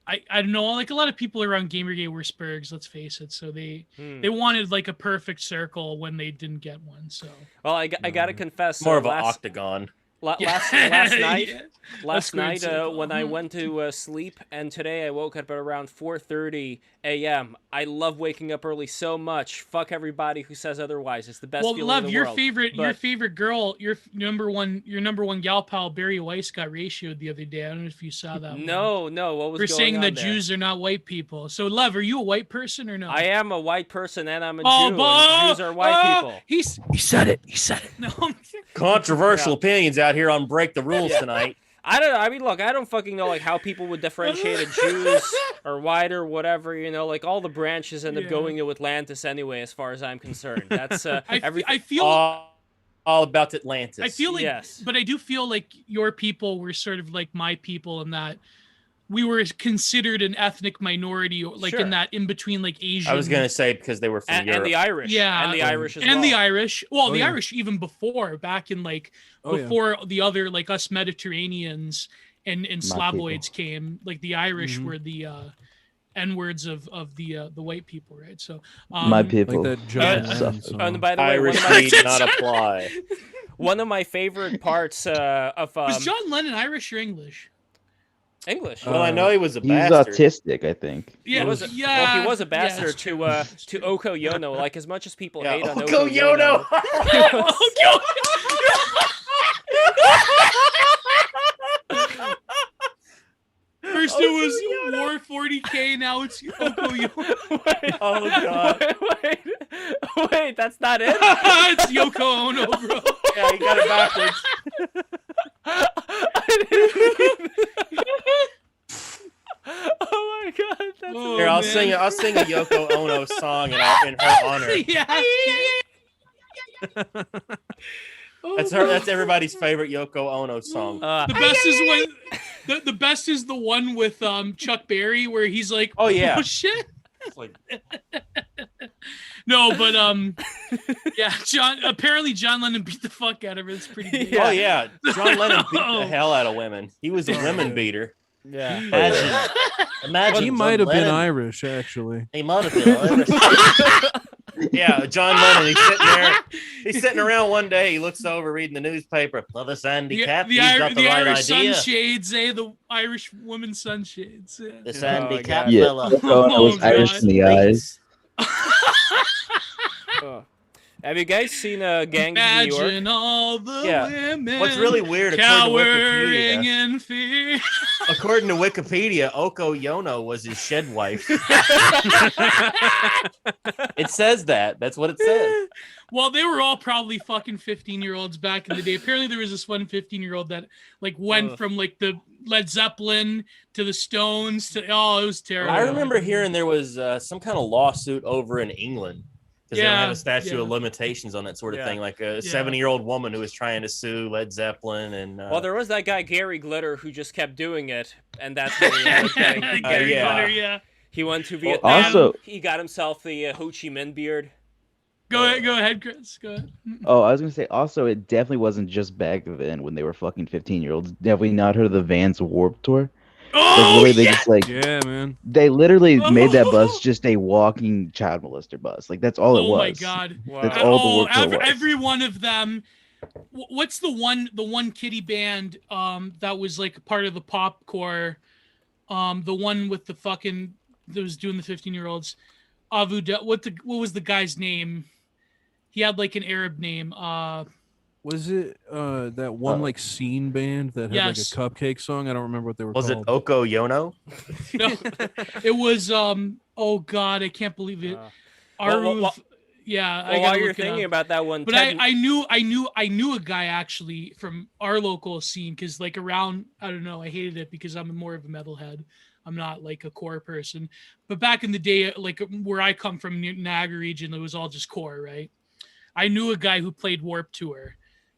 I don't know. Like, a lot of people around Gamergate were Spurgs. Let's face it. So they wanted like a perfect circle when they didn't get one. So well, I gotta confess, more of an octagon. Last night when I went to sleep, and today I woke up at around 4:30 a.m. I love waking up early so much. Fuck everybody who says otherwise. It's the best feeling in the world. Your favorite girl, your number one gal pal, Barry Weiss, got ratioed the other day. I don't know if you saw that. No. What was going on? We're saying that there? Jews are not white people. So, Love, are you a white person or no? I am a white person, and I'm a Jew. And Jews are white people. He said it. No. Controversial opinions out here on Break the Rules tonight. I don't know. I mean, look, I don't fucking know like how people would differentiate a Jews or white or whatever. You know, like all the branches end up going to Atlantis anyway, as far as I'm concerned. That's I feel all about Atlantis. I feel like, yes. But I do feel like your people were sort of like my people in that we were considered an ethnic minority, like in that in between, like Asian. I was gonna say because they were from Europe. And the Irish, and the Irish as well. And the Irish. Well, the Irish even before, back in like before the other like us Mediterraneans and My people. Slavoids came. Like the Irish Mhm. were the N-words of the white people, right? So My Like people that John have Lennon suffered. And song. by the way, Irish one of my need not apply. one of my favorite parts of was John Lennon Irish or English? English. Well, I know he was a He's bastard. autistic, I think. Yeah, He was a, yeah. well, he was a yeah, bastard that's true, to that's to true. Oko Yono. Like as much as people Yeah, hate on Oko Oko Yono. First it was War 40K, now it's Oko Yono. Wait, Oh, God. wait, that's not it. It's Yoko Ono, bro. Yeah, he got it backwards. Oh my god, that's Oh, Here, I'll man. sing a Yoko Ono song in her honor. Yeah. That's her. That's everybody's favorite Yoko Ono song. The best is when the best is the one with Chuck Berry where he's like, Oh, yeah. oh shit. It's like, No, but yeah, apparently John Lennon beat the fuck out of it. It's pretty good. Yeah. oh yeah, John Lennon beat the hell out of women. He was a women beater. yeah. Imagine He might have been Irish, actually. He might have been Irish. Yeah, John Lennon. He's sitting around one day. He looks over, reading the newspaper. Well, this handicap, he's got the right Irish idea. sunshades, the Irish woman sunshades. Yeah. This Oh, handicap God. Yeah, fella. Yoko Ono was Oh, Irish God. in the eyes. Oh. Have you guys seen Gangs of New York? Imagine all the Yeah. women What's really weird, cowering Wikipedia, in fear. according to Wikipedia, Oko Yono was his shed wife. It says that. That's what it says. Well, they were all probably fucking 15-year-olds back in the day. Apparently, there was this one 15-year-old that like went from like the Led Zeppelin to the Stones to it was terrible. I remember hearing there was some kind of lawsuit over in England because they don't have a statute of limitations on that sort of thing. Like a 70-year-old woman who was trying to sue Led Zeppelin and. Well, there was that guy Gary Glitter who just kept doing it, and that's what he ended up getting. Gary yeah. Glitter, yeah. He went to Vietnam. Also- he got himself the Ho Chi Minh beard. Go ahead, Chris. Go ahead. Oh, I was gonna say also it definitely wasn't just back then when they were fucking 15-year-olds. Definitely not heard of the Vans Warped Tour. Oh, Like, literally, they yeah. just like Yeah, man. they literally made that bus just a walking child molester bus. Like that's all it Oh was. my god. Wow. That's all the Warped Tour was. Every one of them. What's the one kiddie band that was like part of the popcore, the one with the fucking that was doing the 15-year-olds. What was the guy's name? He had like an Arab name. Was it that one like scene band that had Yes. like a cupcake song? I don't remember what they were Was it called. Oko Yono? No, it was oh god, I can't believe it. Well, yeah, I Well, gotta while you're look it thinking up. about that one, But Ted, I knew a guy actually from our local scene because like around I don't know, I hated it because I'm more of a metalhead. I'm not like a core person. But back in the day, like where I come from, Niagara region, it was all just core, right? I knew a guy who played Warped Tour,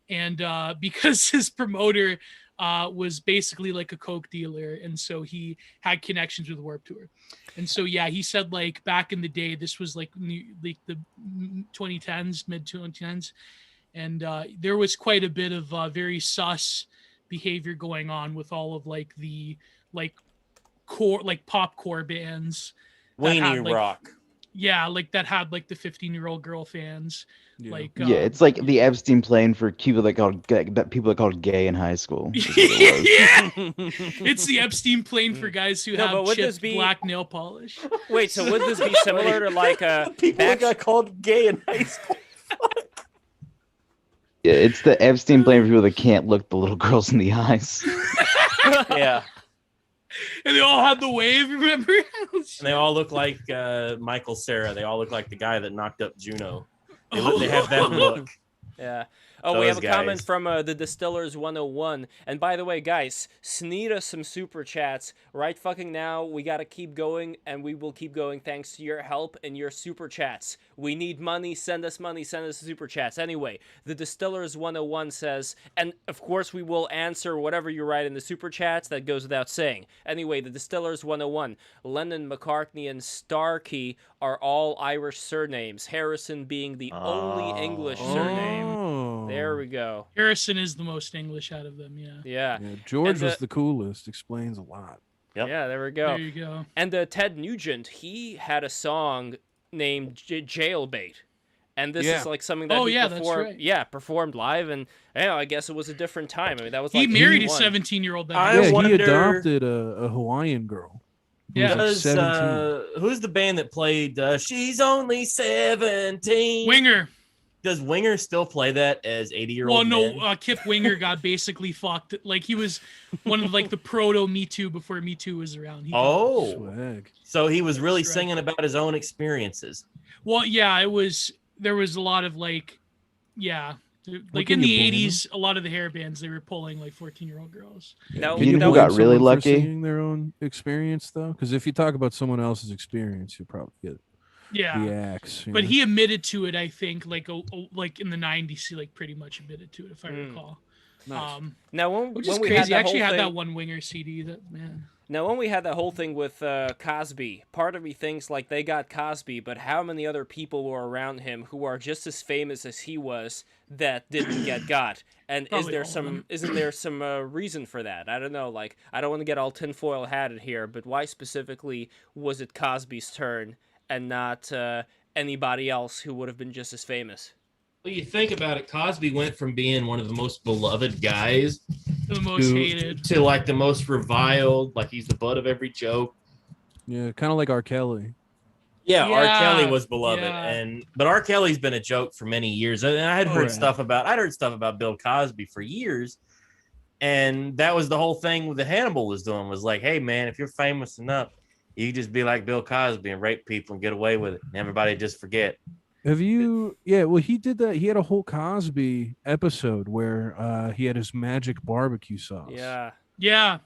and because his promoter was basically like a coke dealer, and so he had connections with Warped Tour, and so yeah, he said like back in the day, this was like the 2010s, mid 2010s, and there was quite a bit of very sus behavior going on with all of like the like core like pop core bands. that Weenie had, like, Rock. Yeah, like that had like the 15-year-old girl fans. Yeah. Like Yeah, it's like the Epstein plane for people that called gay in high school. is what it was. It's the Epstein plane for guys who No, but have would this chipped be- black nail polish. wait, so would this be similar to like People that got called gay in high school. Yeah, it's the Epstein plane for people that can't look the little girls in the eyes. Yeah, And they all had the wave, remember? and they all look like Michael Cera. They all look like the guy that knocked up Juno. They have that look. Yeah. Oh, we Those have a comment guys. from the Distillers 101. And by the way, guys, sneed us some super chats. Right fucking now, we got to keep going, and we will keep going thanks to your help and your super chats. We need money. Send us money. Send us super chats. Anyway, the Distillers 101 says, and of course we will answer whatever you write in the super chats. That goes without saying. Anyway, the Distillers 101. Lennon, McCartney, and Starkey are all Irish surnames. Harrison being the only English surname. Oh. There we go. Harrison is the most English out of them. Yeah. Yeah. Yeah, George And was the coolest. Explains a lot. Yep. Yeah, there we go. There you go. And Ted Nugent, he had a song named Jailbait. And this is like something that he performed, performed live, and I guess it was a different time. I mean, that was like he married a 81. 17-year-old. He adopted a Hawaiian girl. Yeah. Does, who's the band that played She's Only 17? Winger. Does Winger still play that as 80-year-old? Well, no, Kip Winger got basically fucked. Like, he was one of like the proto Me Too before Me Too was around. Swag. So he was really singing about his own experiences. Well, yeah, there was a lot of like in the 80s, a lot of the hair bands, they were pulling like 14-year-old girls. No, You know who got really for lucky? singing their own experience, though, because if you talk about someone else's experience, you probably get the axe. But he admitted to it, I think, like in the 90s, he like pretty much admitted to it, if I recall. Nice. Now, Which is crazy. I actually had that one Winger CD. Now, when we had that whole thing with Cosby, part of me thinks like they got Cosby, but how many other people were around him who are just as famous as he was that didn't get got? And isn't there some reason for that? I don't know. Like, I don't want to get all tinfoil hatted here, but why specifically was it Cosby's turn and not anybody else who would have been just as famous? Well, you think about it, Cosby went from being one of the most beloved guys the most hated to like the most reviled, like he's the butt of every joke. Yeah, kind of like R. Kelly. Yeah, R. Kelly was beloved, but R. Kelly's been a joke for many years. And I had heard stuff about Bill Cosby for years, and that was the whole thing with the Hannibal was doing was like, hey man, if you're famous enough, you just be like Bill Cosby and rape people and get away with it, and everybody just forget. Have you? Yeah, well, he did that. He had a whole Cosby episode where he had his magic barbecue sauce. Yeah.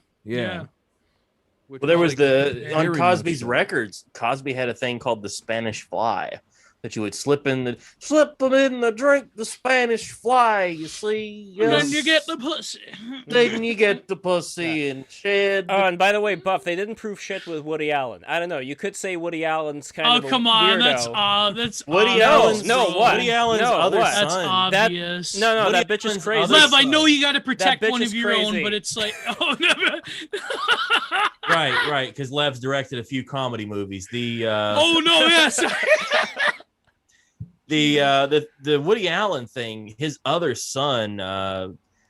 Well, there was on Cosby's records. Cosby had a thing called the Spanish Fly that you would slip them in the drink, the Spanish Fly. You see, and then you get the pussy. Then you get the pussy and shed. Oh, and by the way, Buff, they didn't prove shit with Woody Allen. I don't know. You could say Woody Allen's kind of. Oh, come on, weirdo. that's Woody Allen's. Woody Allen's other son. That's obvious. No, that bitch is crazy. Lev, I know you got to protect one of your own, but it's like, oh no. Right, because Lev's directed a few comedy movies. The Woody Allen thing, his other son,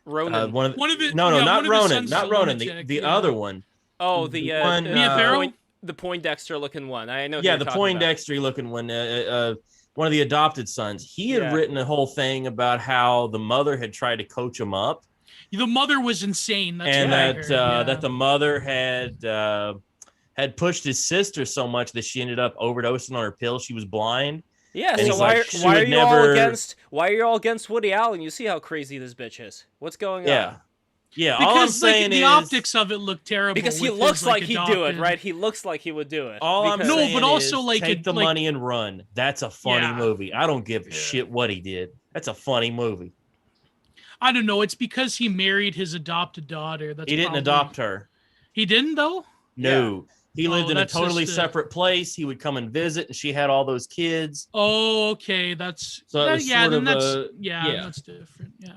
Ronan. not Ronan, the other one. Oh, the one, Mia Farrow? The Poindexter looking one. I know. Yeah, the Poindexter looking one. One of the adopted sons. He had written a whole thing about how the mother had tried to coach him up. The mother was insane. That the mother had pushed his sister so much that she ended up overdosing on her pills. She was blind. Yeah, so why are you all against Woody Allen? You see how crazy this bitch is. What's going on? Yeah, because all I'm saying the optics of it look terrible. Because he looks like he'd do it, right? He looks like he would do it. Take the money and run. That's a funny movie. I don't give a shit what he did. That's a funny movie. I don't know. It's because he married his adopted daughter. He didn't adopt her. He didn't, though? No. He lived in a totally separate place. He would come and visit, and she had all those kids. Oh, okay. That's different.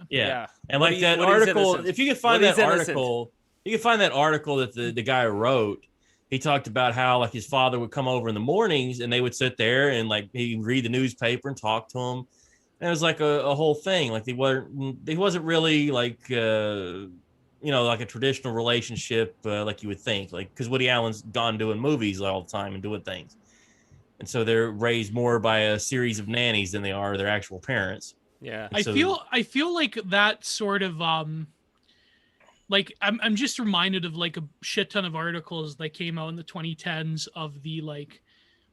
Yeah. And like that article, if you could find that article, that the guy wrote. He talked about how like his father would come over in the mornings, and they would sit there and like he'd read the newspaper and talk to him. And it was like a whole thing. Like he wasn't really like like a traditional relationship like you would think, like because Woody Allen's gone doing movies all the time and doing things, and so they're raised more by a series of nannies than they are their actual parents. Yeah, I feel like that sort of like I'm just reminded of like a shit ton of articles that came out in the 2010s of the like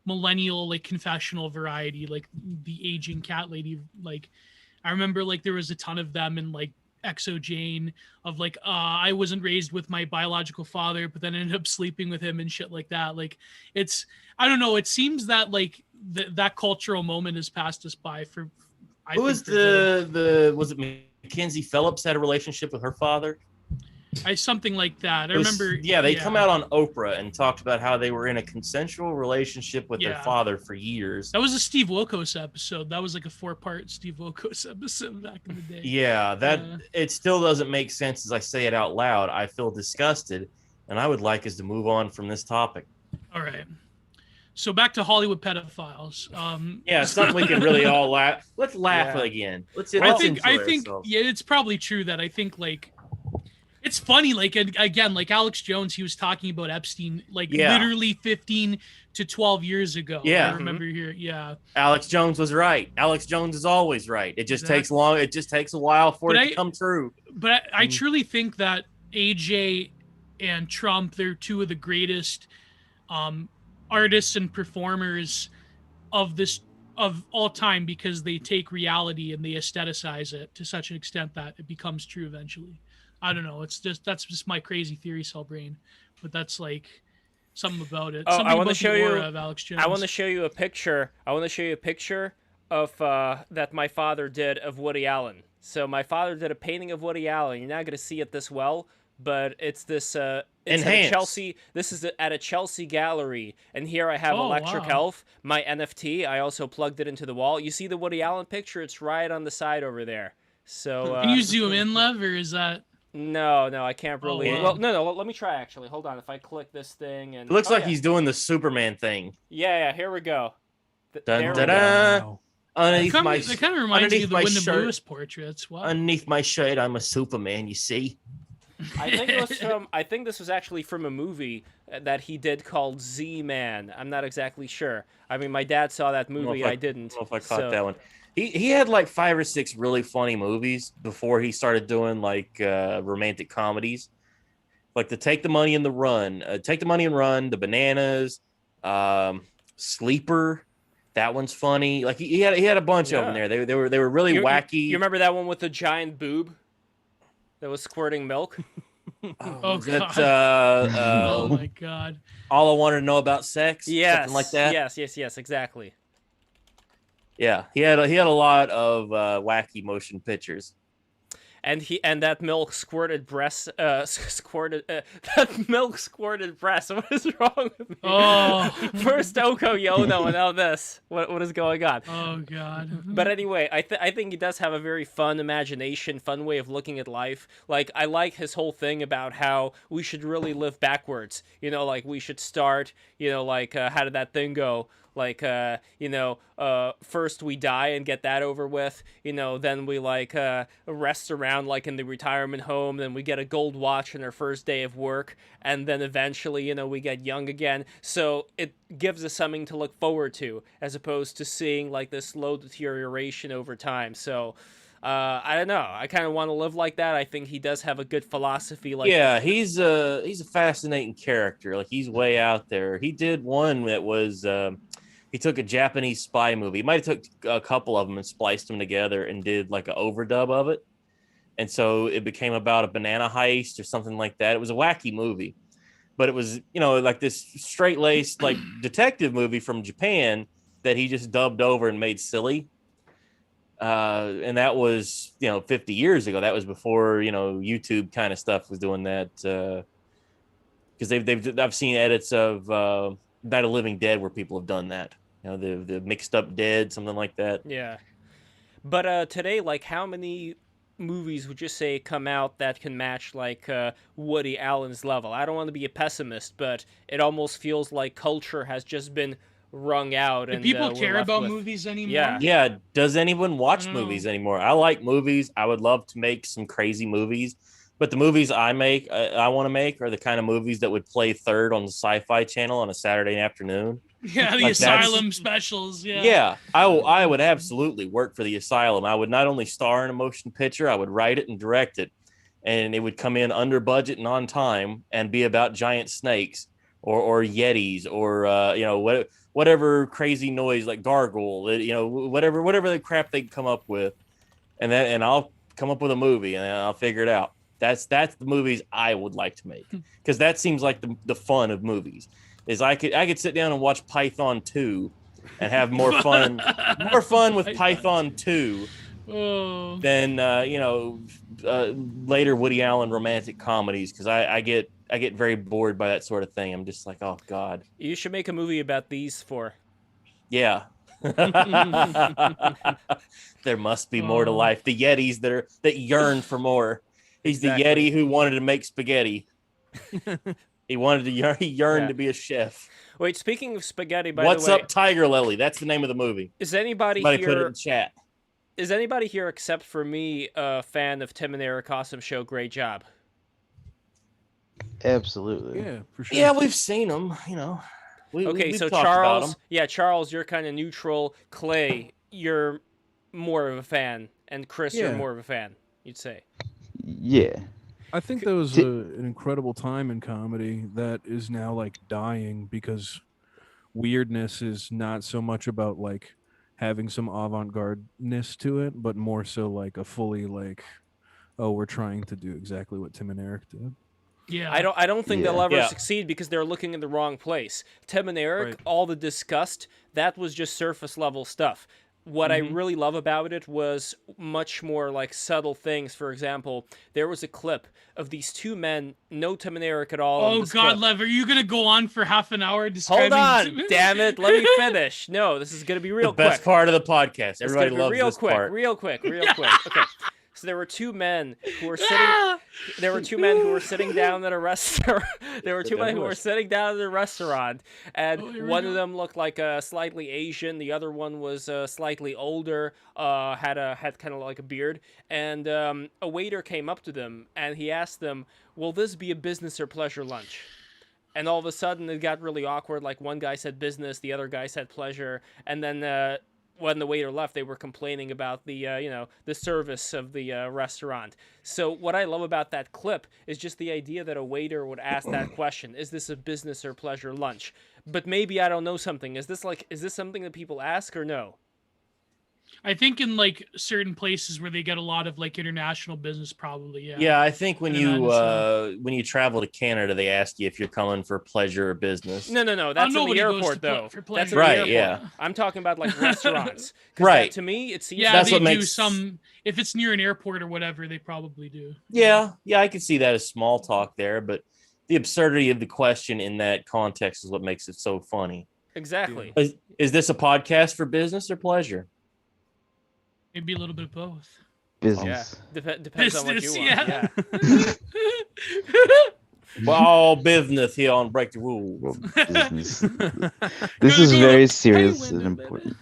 millennial like confessional variety, like the aging cat lady. Like I remember like there was a ton of them in like Exo Jane of like I wasn't raised with my biological father but then ended up sleeping with him and shit like that. Like it's I don't know, it seems that like that cultural moment has passed us by for was it Mackenzie Phillips had a relationship with her father? Something like that. I It was- remember. Yeah, they come out on Oprah and talked about how they were in a consensual relationship with their Yeah. father for years. That was a Steve Wilkos episode. That was like a 4-part Steve Wilkos episode back in the day. Yeah, it still doesn't make sense as I say it out loud. I feel disgusted, and I would like us to move on from this topic. All right. So back to Hollywood pedophiles. Yeah, something we can really all laugh. Let's laugh Yeah. again. Let's I enjoy think, ourselves. yeah, it's probably true that I think like it's funny. Like again, like Alex Jones, he was talking about Epstein, like literally 15 to 12 years ago. Yeah. I remember here. Yeah. Alex Jones was right. Alex Jones is always right. It just Exactly. takes long. It just takes a while for But it to come true. But I truly think that AJ and Trump, they're two of the greatest artists and performers of all time, because they take reality and they aestheticize it to such an extent that it becomes true eventually. I don't know. That's just my crazy theory cell brain, but that's like something about it. Oh, Something I want to about show the you. aura of Alex Jones. I want to show you a picture. Of that my father did of Woody Allen. So my father did a painting of Woody Allen. You're not going to see it this well, but it's this. It's at a Chelsea. This is at a Chelsea gallery, and here I have Electric Health, my NFT. I also plugged it into the wall. You see the Woody Allen picture? It's right on the side over there. So Can you zoom in, Lev, or is that? No, I can't really. wow. Well, no. Let me try actually. Hold on. If I click this thing and It looks like he's doing the Superman thing. Yeah. Here we go. Dun, There we dun, go. dun. Wow. Underneath That my kind of reminds me of the my Wyndham shirt. Lewis portraits. Wow. underneath my shirt, I'm a Superman. You see? I think it was from. I think this was actually from a movie that he did called Z-Man. I'm not exactly sure. I mean, my dad saw that movie. I didn't. I don't know if I caught that one. He had like 5 or 6 really funny movies before he started doing like romantic comedies, like the Take the Money and Run, The Bananas, Sleeper. That one's funny. Like he had a bunch of them there. They were really wacky. You remember that one with the giant boob that was squirting milk? Oh, that, God. Oh my God. All I Wanted to Know About Sex. Yes, Something like that. Yes, exactly. Yeah, he had a lot of wacky motion pictures. And that milk squirted breast. That milk squirted breast. What is wrong with me? Oh. First Oko Yono, and now this. What is going on? Oh God. But anyway, I think he does have a very fun imagination, fun way of looking at life. Like, I like his whole thing about how we should really live backwards. You know, like we should start. You know, like how did that thing go? Like, first we die and get that over with, then we like rest around like in the retirement home, then we get a gold watch on our first day of work, and then eventually, we get young again. So it gives us something to look forward to, as opposed to seeing like this slow deterioration over time. So I don't know. I kind of want to live like that. I think he does have a good philosophy. Like, yeah, he's a fascinating character. Like he's way out there. He did one that was he took a Japanese spy movie. He might have took a couple of them and spliced them together and did like an overdub of it. And so it became about a banana heist or something like that. It was a wacky movie, but it was, like this straight-laced like detective movie from Japan that he just dubbed over and made silly. And that was, 50 years ago. That was before, YouTube kind of stuff was doing that. Because I've seen edits of Night of Living Dead where people have done that. The mixed up dead, something like that. Yeah. But today, like, how many movies would you say come out that can match like Woody Allen's level? I don't want to be a pessimist, but it almost feels like culture has just been wrung out. Do and people we're care left about with... movies anymore? Yeah. Yeah. Does anyone watch I don't know. movies anymore? I like movies. I would love to make some crazy movies, but the movies I want to make are the kind of movies that would play third on the Sci-Fi Channel on a Saturday afternoon. Yeah, the Like Asylum specials. Yeah. Yeah, I would absolutely work for the Asylum. I would not only star in a motion picture, I would write it and direct it, and it would come in under budget and on time, and be about giant snakes or yetis or whatever crazy noise like gargoyle, whatever the crap they come up with, and I'll come up with a movie and I'll figure it out. That's the movies I would like to make, because that seems like the fun of movies. Is I could sit down and watch Python 2 and have more fun with Python 2 Oh. than later Woody Allen romantic comedies, because I get very bored by that sort of thing. I'm just like, oh God, You should make a movie about these four. yeah. There must be more to Oh. life. The Yetis that yearn for more. He's Exactly. the Yeti who wanted to make spaghetti. He wanted to he yearned to be a chef. Wait, speaking of spaghetti, by What's the way, up, Tiger Lily? That's the name of the movie. is anybody Somebody put it here? in chat. Is anybody here except for me a fan of Tim and Eric Awesome Show? Great job. Absolutely. Yeah, for sure. Yeah, we've seen them. We've So talked about 'em. Charles, you're kind of neutral. Clay, you're more of a fan, and Chris, you're Yeah. more of a fan. You'd say. Yeah. I think that was an incredible time in comedy that is now like dying because weirdness is not so much about like having some avant-garde-ness to it, but more so like a fully like, oh, we're trying to do exactly what Tim and Eric did. Yeah. I don't think they'll Yeah. ever Yeah. succeed because they're looking in the wrong place. Tim and Eric, Right. all the disgust, that was just surface level stuff. What I really love about it was much more like subtle things. For example, there was a clip of these two men, no Tim and Eric at all. in Oh this God, clip. Lev, are you gonna go on for half an hour describing? Hold on, damn it! Let me finish. No, this is gonna be real The best quick. part of the podcast. It's Everybody gonna be loves real this quick, part. real quick. Okay. So there were two men who were sitting. There were two men who were sitting down at a restaurant. There were two men who were sitting down at a restaurant, and Oh, here we one of go. them looked like slightly Asian. The other one was slightly older. Had kind of like a beard. And a waiter came up to them and he asked them, "Will this be a business or pleasure lunch?" And all of a sudden it got really awkward. Like one guy said business, the other guy said pleasure, and then when the waiter left, they were complaining about the the service of the restaurant. So what I love about that clip is just the idea that a waiter would ask that question: "Is this a business or pleasure lunch?" But maybe I don't know something. Is this something that people ask or no? I think in like certain places where they get a lot of like international business, probably. Yeah. Yeah, I think when I'd imagine so. you travel to Canada, they ask you if you're coming for pleasure or business. No. That's in the nobody goes airport to though. for That's pleasure. in the Right, airport. yeah. I'm talking about like restaurants. 'Cause Right. to me, it seems Yeah, That's they what do makes- some. If it's near an airport or whatever, they probably do. Yeah, I can see that as small talk there, but the absurdity of the question in that context is what makes it so funny. exactly. Is this a podcast for business or pleasure? Maybe a little bit of both. Business. Depends on what you Business, want. yeah. Well, business here on Break the Rules. Business. This Gonna is go very to serious pay and window, important.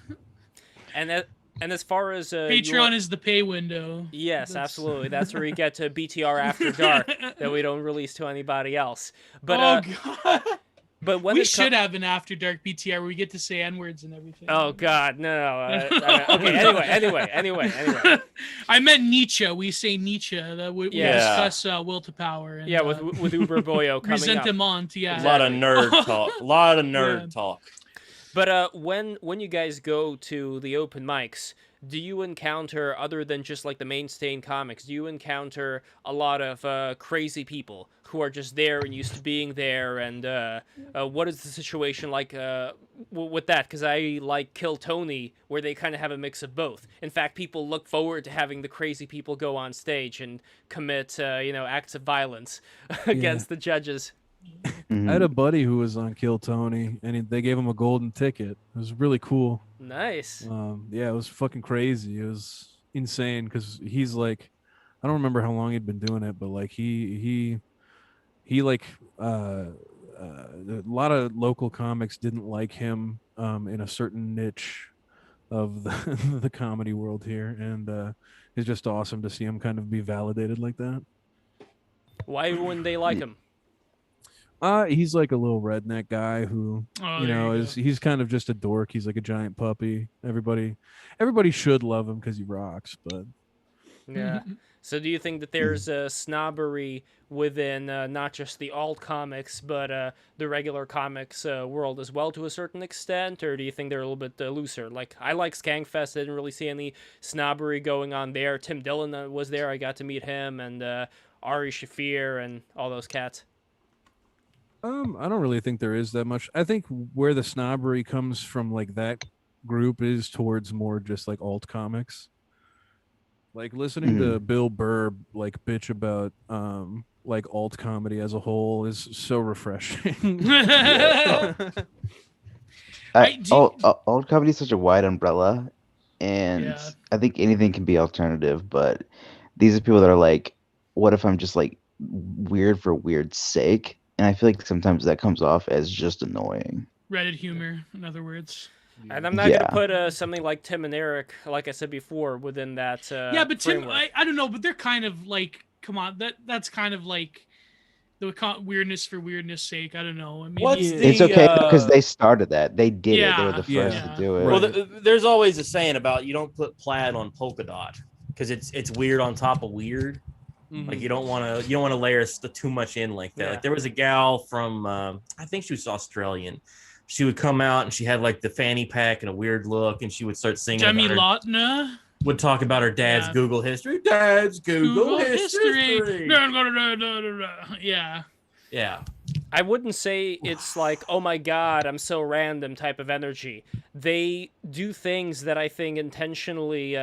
And as far as Patreon is the pay window. yes, That's- absolutely. That's where you get to BTR After Dark that we don't release to anybody else. But Oh God. but when We it should have an After Dark BTR where we get to say N-words and everything. Oh God, no. Okay. Anyway. I meant Nietzsche. We say Nietzsche. That we Yeah. discuss will to power. And, Yeah, with Uber Boyo coming up. resentment. Yeah. A lot of nerd talk. A lot of nerd Yeah. talk. But when you guys go to the open mics, do you encounter, other than just like the mainstay comics, do you encounter a lot of crazy people who are just there and used to being there? And what is the situation like with that? Because I like Kill Tony, where they kind of have a mix of both. In fact, people look forward to having the crazy people go on stage and commit acts of violence against the judges. Mhm. I had a buddy who was on Kill Tony, and they gave him a golden ticket. It was really cool. Nice. Yeah, it was fucking crazy. It was insane because he's like, I don't remember how long he'd been doing it, but like he like a lot of local comics didn't like him in a certain niche of the comedy world here, and it's just awesome to see him kind of be validated like that. Why wouldn't they like him? He's like a little redneck guy who, Oh, you there know, you is he's kind of just a dork. He's like a giant puppy. Everybody should love him because he rocks. But Yeah. So do you think that there's a snobbery within not just the alt comics, but the regular comics world as well to a certain extent? Or do you think they're a little bit looser? Like, I like Skankfest. I didn't really see any snobbery going on there. Tim Dillon was there. I got to meet him, and Ari Shafir and all those cats. I don't really think there is that much. I think where the snobbery comes from, like that group, is towards more just like alt comics. Like listening to Bill Burr like bitch about like alt comedy as a whole is so refreshing. Yeah. Old comedy is such a wide umbrella, and Yeah. I think anything can be alternative. But these are people that are like, what if I'm just like weird for weird's sake? And I feel like sometimes that comes off as just annoying. Reddit humor, in other words. And I'm not gonna put something like Tim and Eric, like I said before, within that. Yeah, but Tim, framework. I don't know, but they're kind of like, come on, that's kind of like the weirdness for weirdness sake. I don't know. I mean, it's okay because they started that. They did it. They were the first to do it. Well, there's always a saying about you don't put plaid on polka dot because it's weird on top of weird. Mm-hmm. Like you don't want to layer too much in like that. Yeah. Like there was a gal from I think she was Australian. She would come out and she had like the fanny pack and a weird look, and she would start singing. Demi Lotina would talk about her dad's Google history. Dad's Google history. Yeah. Yeah. I wouldn't say it's like, oh my God, I'm so random type of energy. They do things that I think intentionally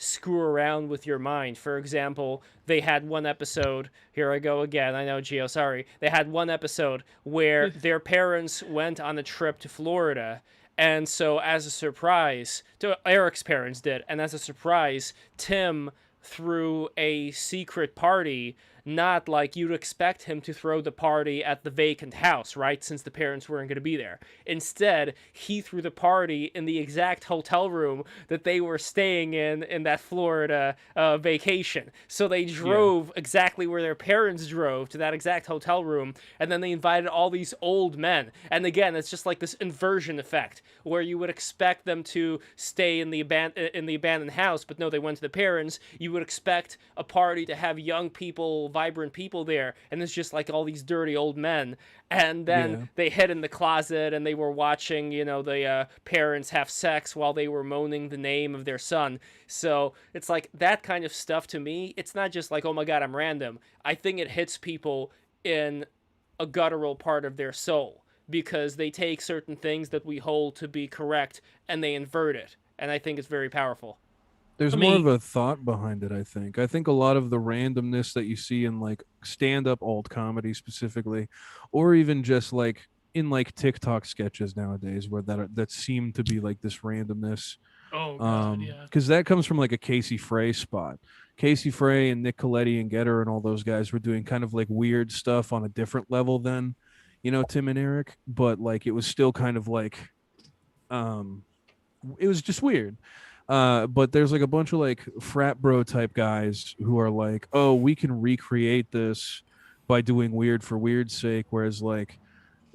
screw around with your mind. For example, they had one episode, here I go again, I know, Gio, sorry. They had one episode where their parents went on a trip to Florida, and so as a surprise, Eric's parents did, and as a surprise, Tim threw a secret party, not like you'd expect him to throw the party at the vacant house, right? Since the parents weren't going to be there. Instead, he threw the party in the exact hotel room that they were staying in that Florida vacation. So they drove exactly where their parents drove, to that exact hotel room, and then they invited all these old men. And again, it's just like this inversion effect, where you would expect them to stay in the abandoned house, but no, they went to the parents. You would expect a party to have young people, vibrant people there, and it's just like all these dirty old men. And then they hid in the closet and they were watching, the parents have sex while they were moaning the name of their son. So it's like that kind of stuff to me. It's not just like, oh my God, I'm random. I think it hits people in a guttural part of their soul, because they take certain things that we hold to be correct and they invert it. And I think it's very powerful. There's more of a thought behind it, I think. I think a lot of the randomness that you see in like stand-up alt comedy specifically, or even just like in like TikTok sketches nowadays, where that seem to be like this randomness. Oh God, yeah. Because that comes from like a Casey Frey spot. Casey Frey and Nick Coletti and Getter and all those guys were doing kind of like weird stuff on a different level than, Tim and Eric, but like it was still kind of like, it was just weird. But there's like a bunch of like frat bro type guys who are like, oh, we can recreate this by doing weird for weird's sake. Whereas like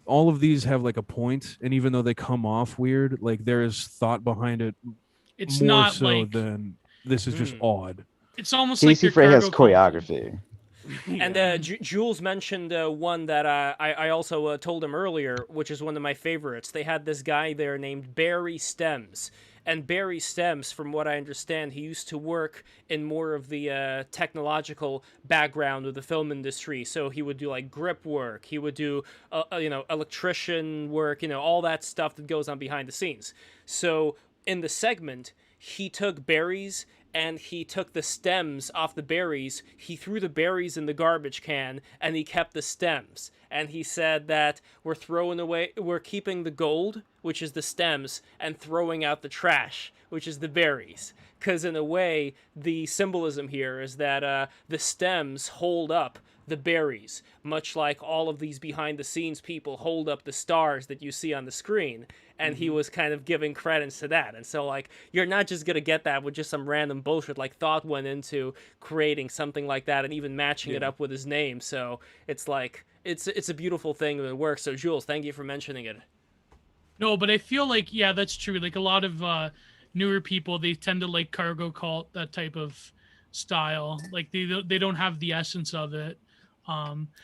all of these have like a point, and even though they come off weird, like there is thought behind it. It's more not so like than this is just odd. It's almost Casey like Frey has choreography. And Jules mentioned one that I also told him earlier, which is one of my favorites. They had this guy there named Barry Stems. And Barry Stems, from what I understand, he used to work in more of the technological background of the film industry. So he would do like grip work, he would do electrician work, all that stuff that goes on behind the scenes. So in the segment, he took berries and he took the stems off the berries. He threw the berries in the garbage can and he kept the stems. And he said that we're keeping the gold, which is the stems, and throwing out the trash, which is the berries. Because in a way, the symbolism here is that the stems hold up the berries, much like all of these behind-the-scenes people hold up the stars that you see on the screen. And he was kind of giving credence to that. And so, like, you're not just going to get that with just some random bullshit. Like, thought went into creating something like that and even matching it up with his name. So it's like, it's a beautiful thing and it works. So, Jules, thank you for mentioning it. No, but I feel like, that's true. Like, a lot of newer people, they tend to like cargo cult, that type of style. Like, they don't have the essence of it.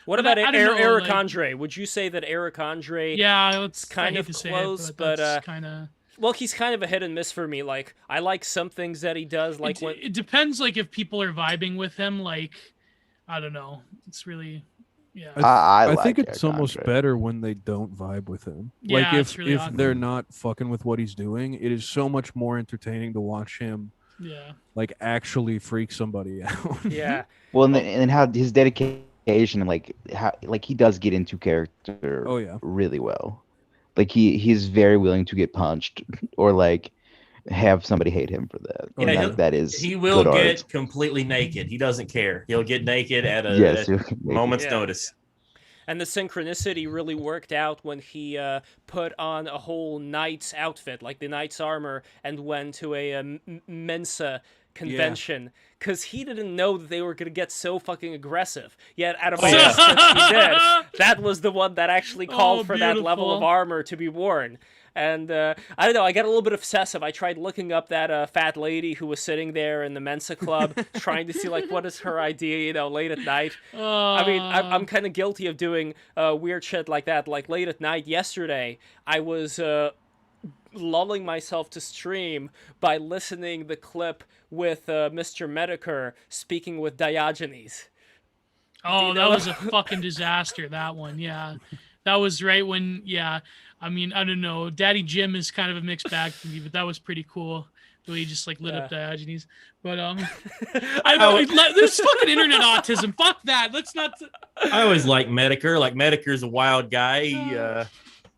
What about Eric Andre? Would you say that Eric Andre? Yeah, it's kind of close, but kind of. Well, he's kind of a hit and miss for me. Like, I like some things that he does. Like it depends. Like if people are vibing with him, like I don't know. It's really I think it's almost better when they don't vibe with him. Yeah, like if they're not fucking with what he's doing, it is so much more entertaining to watch him Yeah. like actually freak somebody out. Yeah. Well, and how his dedication and like how like he does get into character Oh yeah. really well. Like he's very willing to get punched or like have somebody hate him for that. Oh, And Yeah, like that is he will good get art. completely naked. He doesn't care. He'll get naked at Yes, a moment's Yeah. notice. And the synchronicity really worked out when he put on a whole knight's outfit, like the knight's armor, and went to a Mensa convention. Because he didn't know that they were going to get so fucking aggressive. Yet, out of all the scripts he did, that was the one that actually called for that level of beautiful. armor to be worn. And I don't know, I got a little bit obsessive. I tried looking up that fat lady who was sitting there in the Mensa club, trying to see, like, what is her idea, you know, late at night. I mean, I'm kind of guilty of doing weird shit like that. Like, late at night yesterday, I was lulling myself to stream by listening the clip with Mr. Medicare speaking with Diogenes. Oh, you that know? was a fucking disaster. That one, yeah, that was right when, yeah. I mean, I don't know. Daddy Jim is kind of a mixed bag for me, but that was pretty cool. The way he just like lit up Diogenes. But there's fucking internet autism. Fuck that. Let's not. I always like Medicare. Like Medicare's a wild guy. He,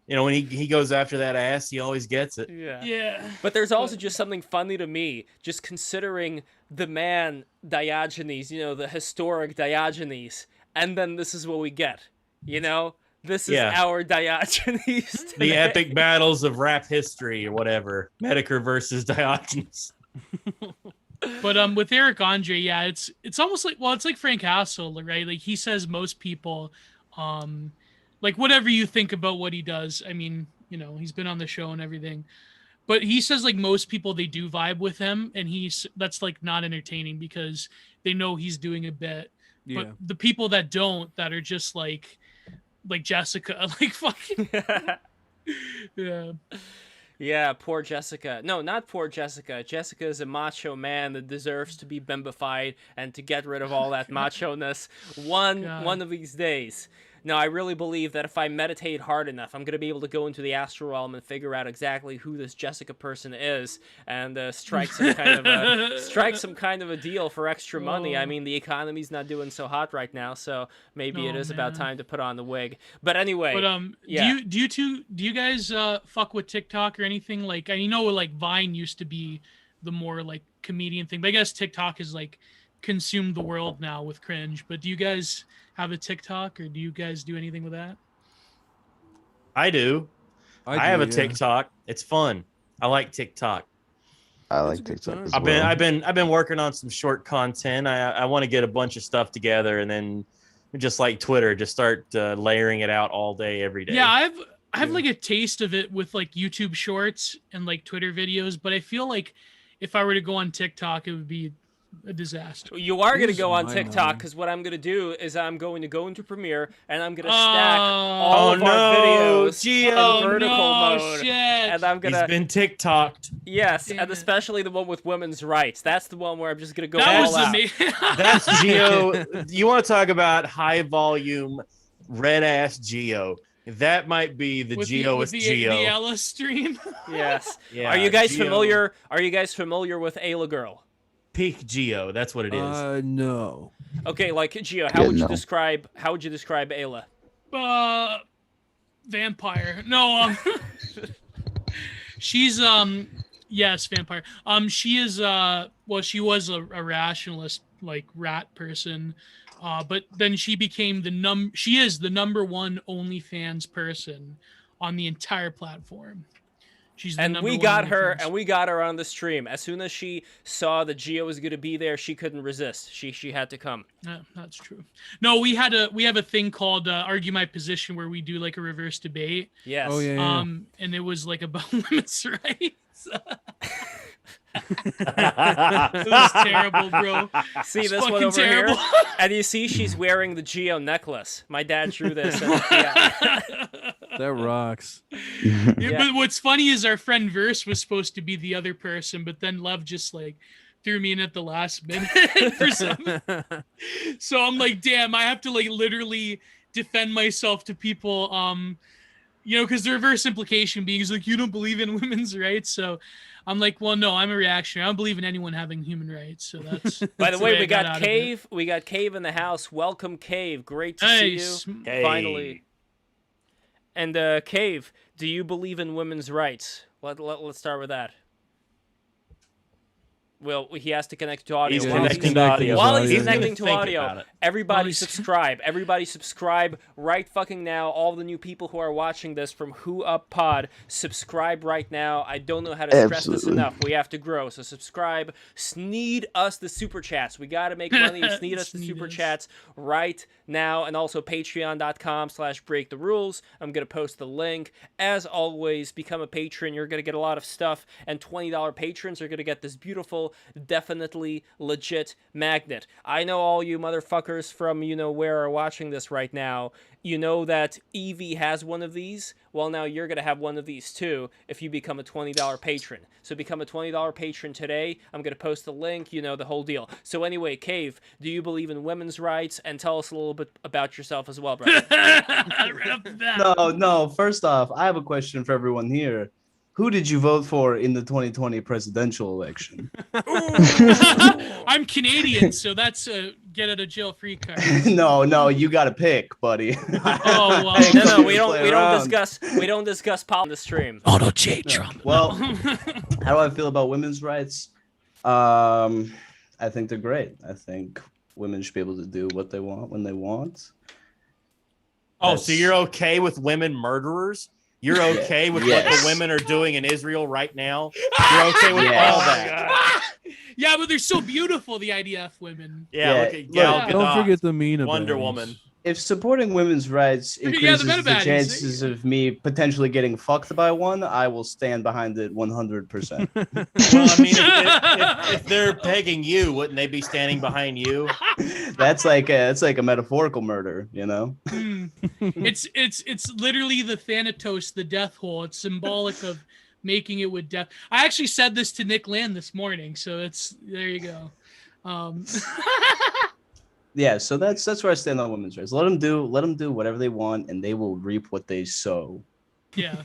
you know, when he goes after that ass, he always gets it. Yeah. But there's also just something funny to me, just considering the man Diogenes, you know, the historic Diogenes, and then this is what we get, you know? This is our Diogenes today. The epic battles of rap history or whatever. Medicare versus Diogenes. But with Eric Andre, yeah, it's almost like, well, it's like Frank Hassel, right? Like he says most people, like whatever you think about what he does, I mean, you know, he's been on the show and everything, but he says like most people, they do vibe with him, and that's like not entertaining because they know he's doing a bit. Yeah. But the people that don't, that are just like Jessica, like fucking yeah. Yeah, poor Jessica. No, not poor Jessica. Jessica is a macho man that deserves to be bimbified and to get rid of all that macho-ness one of these days. No, I really believe that if I meditate hard enough, I'm going to be able to go into the astral realm and figure out exactly who this Jessica person is and strike some kind of a deal for extra money. I mean, the economy's not doing so hot right now, so maybe it is about time to put on the wig. But anyway, yeah. Do you guys fuck with TikTok or anything? Like, I know like Vine used to be the more like comedian thing, but I guess TikTok is like consumed the world now with cringe. But do you guys have a TikTok, or do you guys do anything with that? I do. I have a TikTok. It's fun. I like TikTok. I like TikTok as I've well. been working on some short content. I want to get a bunch of stuff together, and then just like Twitter, just start layering it out all day, every day. Yeah, I have like a taste of it with like YouTube Shorts and like Twitter videos, but I feel like if I were to go on TikTok, it would be a disaster. You are going to go on TikTok, because what I'm going to do is I'm going to go into Premiere and I'm going to stack all of our videos in vertical mode. Shit. And I'm going to... He's been TikToked. Yes, Damn and it. especially the one with women's rights. That's the one where I'm just going to go That all was out. amazing. That's Geo. You want to talk about high volume, red ass Geo? That might be the Geo with Geo. The Ella stream. Yes. Yeah, Are you guys Geo. familiar? Are you guys familiar with Ayla Girl? Peak Geo. That's what it is. No. Okay, like Geo, how would you describe Ayla? Vampire. No, she's yes, vampire. She is well, she was a rationalist, like rat person. But then she became she is the number one OnlyFans person on the entire platform. She's the we got her on the stream. As soon as she saw that Geo was going to be there, she couldn't resist. She had to come. Yeah, that's true. No, we have a thing called Argue My Position, where we do like a reverse debate. Yes. Oh yeah. And it was like about women's rights. It was terrible, bro. See this one over terrible. here? And you see she's wearing the Geo necklace. My dad drew this. And, yeah. That rocks. Yeah. But what's funny is our friend Verse was supposed to be the other person, but then Love just like threw me in at the last minute for some. So I'm like, damn, I have to like literally defend myself to people because the reverse implication being is like, you don't believe in women's rights. So I'm like, well, no, I'm a reactionary. I don't believe in anyone having human rights. So that's. By the way, we got out of Cave. We got Cave in the house. Welcome, Cave. Great to see you. Hey. Finally. And Cave, do you believe in women's rights? Let's start with that. Well, he has to connect to audio. He's While connecting to audio. While he's He's connecting to gonna think audio, about it. everybody Well, subscribe. Everybody subscribe right fucking now. All the new people who are watching this from Who Up Pod, subscribe right now. I don't know how to stress this Absolutely. enough. We have to grow, so subscribe. Sneed us the super chats. We got to make money. Sneed us the Sneed super us. chats right now, and also patreon.com/breaktherules. I'm going to post the link. As always, become a patron. You're going to get a lot of stuff, and $20 patrons are going to get this beautiful, definitely legit magnet. I know all you motherfuckers from where are watching this right now. You know that Evie has one of these. Well, now you're going to have one of these too if you become a $20 patron. So become a $20 patron today. I'm going to post the link, the whole deal. So anyway, Cave, do you believe in women's rights? And tell us a little bit about yourself as well, brother. Right off the bat. No. First off, I have a question for everyone here. Who did you vote for in the 2020 presidential election? I'm Canadian, so that's a get out of jail free card. No, you got to pick, buddy. Oh, well. No, we don't Play discuss politics on the stream. Auto J Trump. Well, how do I feel about women's rights? I think they're great. I think women should be able to do what they want when they want. Oh, so you're okay with women murderers? You're okay with what the women are doing in Israel right now? You're okay with all that? Yeah, but they're so beautiful, the IDF women. Yeah, look at look, Gal Gadot, Don't forget the mean Wonder abilities. Woman. If supporting women's rights Yeah, the increases meta the baddies, chances of me potentially getting fucked by one, I will stand behind it 100%. Well, I mean, if they're pegging you, wouldn't they be standing behind you? That's like a metaphorical murder, you know? It's literally the Thanatos, the death hole. It's symbolic of making it with death. I actually said this to Nick Land this morning, so there you go. Yeah, so that's where I stand on women's rights. Let them do whatever they want, and they will reap what they sow. Yeah.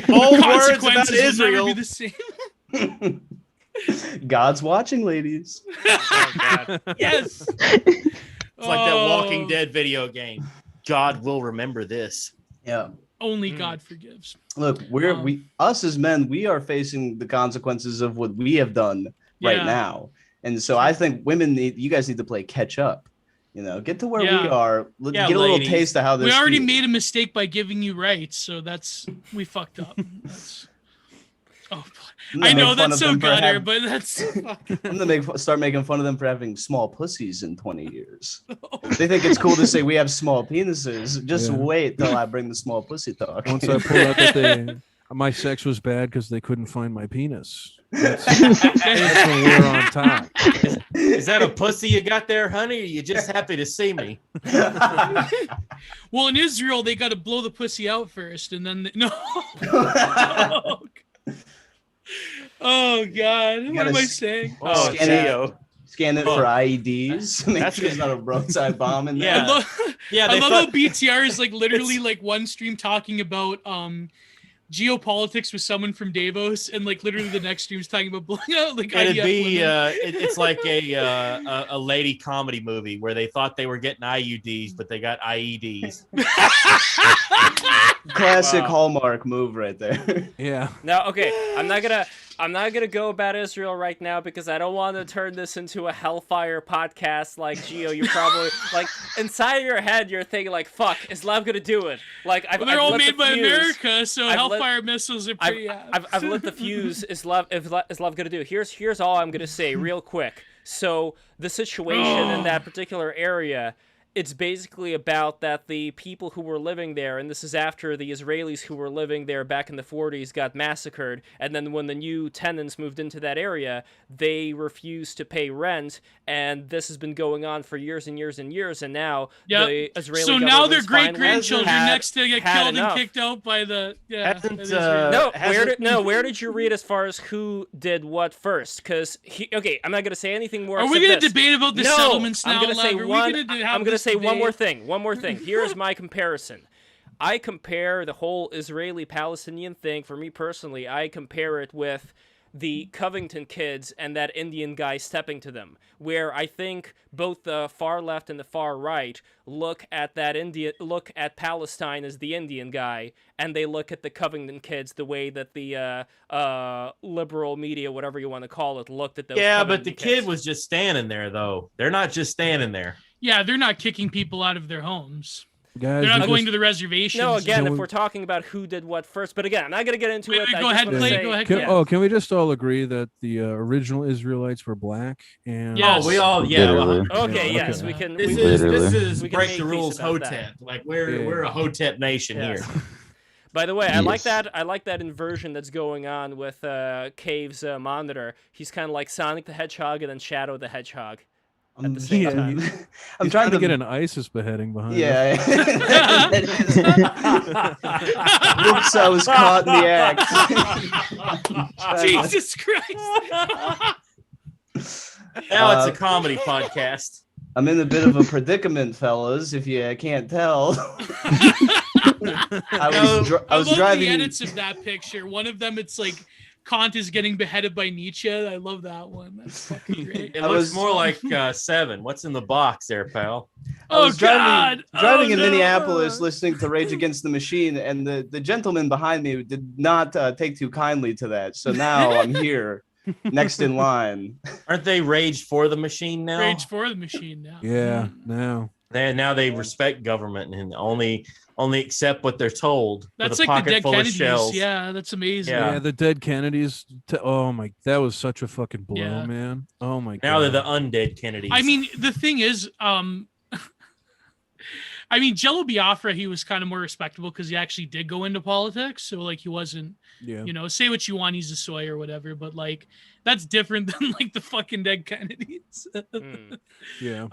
Bold words about Consequences will never be Israel. the same. God's watching, ladies. Yes. It's like that Walking Dead video game. God will remember this. Yeah. Only God forgives. Look, us as men, we are facing the consequences of what we have done right Yeah. now. And so I think you guys need to play catch up. Get to where we are. Yeah, get a little ladies. taste of how this We already feels. made a mistake by giving you rights, so we fucked up. Oh, I'm I gonna know make fun that's of so them for gutter, but that's. I'm gonna start making fun of them for having small pussies in 20 years. They think it's cool to say we have small penises. Just Yeah. wait till I bring the small pussy talk. Once I pulled out that my sex was bad because they couldn't find my penis. That's when we're on top. Is that a pussy you got there, honey? Or you just happy to see me? Well, in Israel, they got to blow the pussy out first, and then no. Oh God! What gotta am I saying? Oh, Scan it. Gio. Scan it for IEDs. Make That's sure there's not a roadside bomb in there. Yeah. Yeah, I they love thought- how BTR is like literally like one stream talking about geopolitics with someone from Davos, and like literally the next stream is talking about blowing out like It'd IDF be women. it's like a lady comedy movie where they thought they were getting IUDs, but they got IEDs. Classic Wow. Hallmark move right there. Yeah. Now, okay, I'm not gonna go about Israel right now because I don't want to turn this into a hellfire podcast. Like Gio, you probably like inside your head you're thinking like, "Fuck, is Love gonna do it?" Like Well, they're all lit made the by fuse. America, so I've lit- Hellfire missiles are pretty. I've lit the fuse. Is Love gonna do? Here's all I'm gonna say real quick. So the situation in that particular area, it's basically about that the people who were living there, and this is after the Israelis who were living there back in the 40s got massacred, and then when the new tenants moved into that area, they refused to pay rent, and this has been going on for years and years and years, and now the Israeli So now their government's great finally grandchildren had- next to get had killed enough. and kicked out by the Hasn't, by Israel. No, hasn't- where did you read as far as who did what first? Because okay, I'm not gonna say anything more. Are we except going to this. debate about the No, settlements now? I'm gonna say Lev? Are we one. gonna have I'm gonna this say one debate? more thing. One more thing. Here is my comparison. I compare the whole Israeli-Palestinian thing, for me personally, I compare it with the Covington kids and that Indian guy stepping to them, where I think both the far left and the far right look at Palestine as the Indian guy, and they look at the Covington kids the way that the liberal media, whatever you want to call it, looked at those. Yeah, Covington but the kids. kid was just standing there, though. They're not just standing there. Yeah, they're not kicking people out of their homes. Guys, They're not you going just- to the reservations. No, again, Can if we- we're talking about who did what first, but again, I'm not going to get into Wait, it. wait, I go just ahead, wanna Clay, say- go ahead, Can, yeah. Oh, can we just all agree that the original Israelites were black? And Yes. Oh, we all, yeah. Literally. Okay, Yeah, yes, okay. we can. This we- is Literally. We can break make the peace rules about that. Hotep. Like we're a Hotep nation Yeah. here. By the way, I like Yes. that. I like that inversion that's going on with Cave's monitor. He's kind of like Sonic the Hedgehog and then Shadow the Hedgehog at the same Yeah, time. I'm He's trying to get an ISIS beheading behind us. Yeah. Whoops, I was caught in the act. Jesus Christ. Now it's a comedy podcast. I'm in a bit of a predicament, fellas, if you can't tell. I was I was love driving. the edits of that picture. One of them, it's like Kant is getting beheaded by Nietzsche. I love that one. That's fucking great. It I looks was- more like Seven. What's in the box there, pal? I was driving Oh, in no. Minneapolis listening to Rage Against the Machine, and the gentleman behind me did not take too kindly to that. So now I'm here, next in line. Aren't they Rage for the Machine now? Rage for the Machine now. Yeah, Mm. now. Now they respect government and only accept what they're told. That's with a like the pocket dead full of Kennedys. shells. Yeah, that's amazing. Yeah. Yeah, the dead Kennedys. Oh my, that was such a fucking blow, Yeah. man. Oh my god. Now they're the undead Kennedys. I mean, the thing is, I mean, Jello Biafra, he was kind of more respectable because he actually did go into politics. So like he wasn't, yeah. you know, say what you want, he's a soy or whatever, but like that's different than like the fucking dead Kennedys. Hmm. Yeah.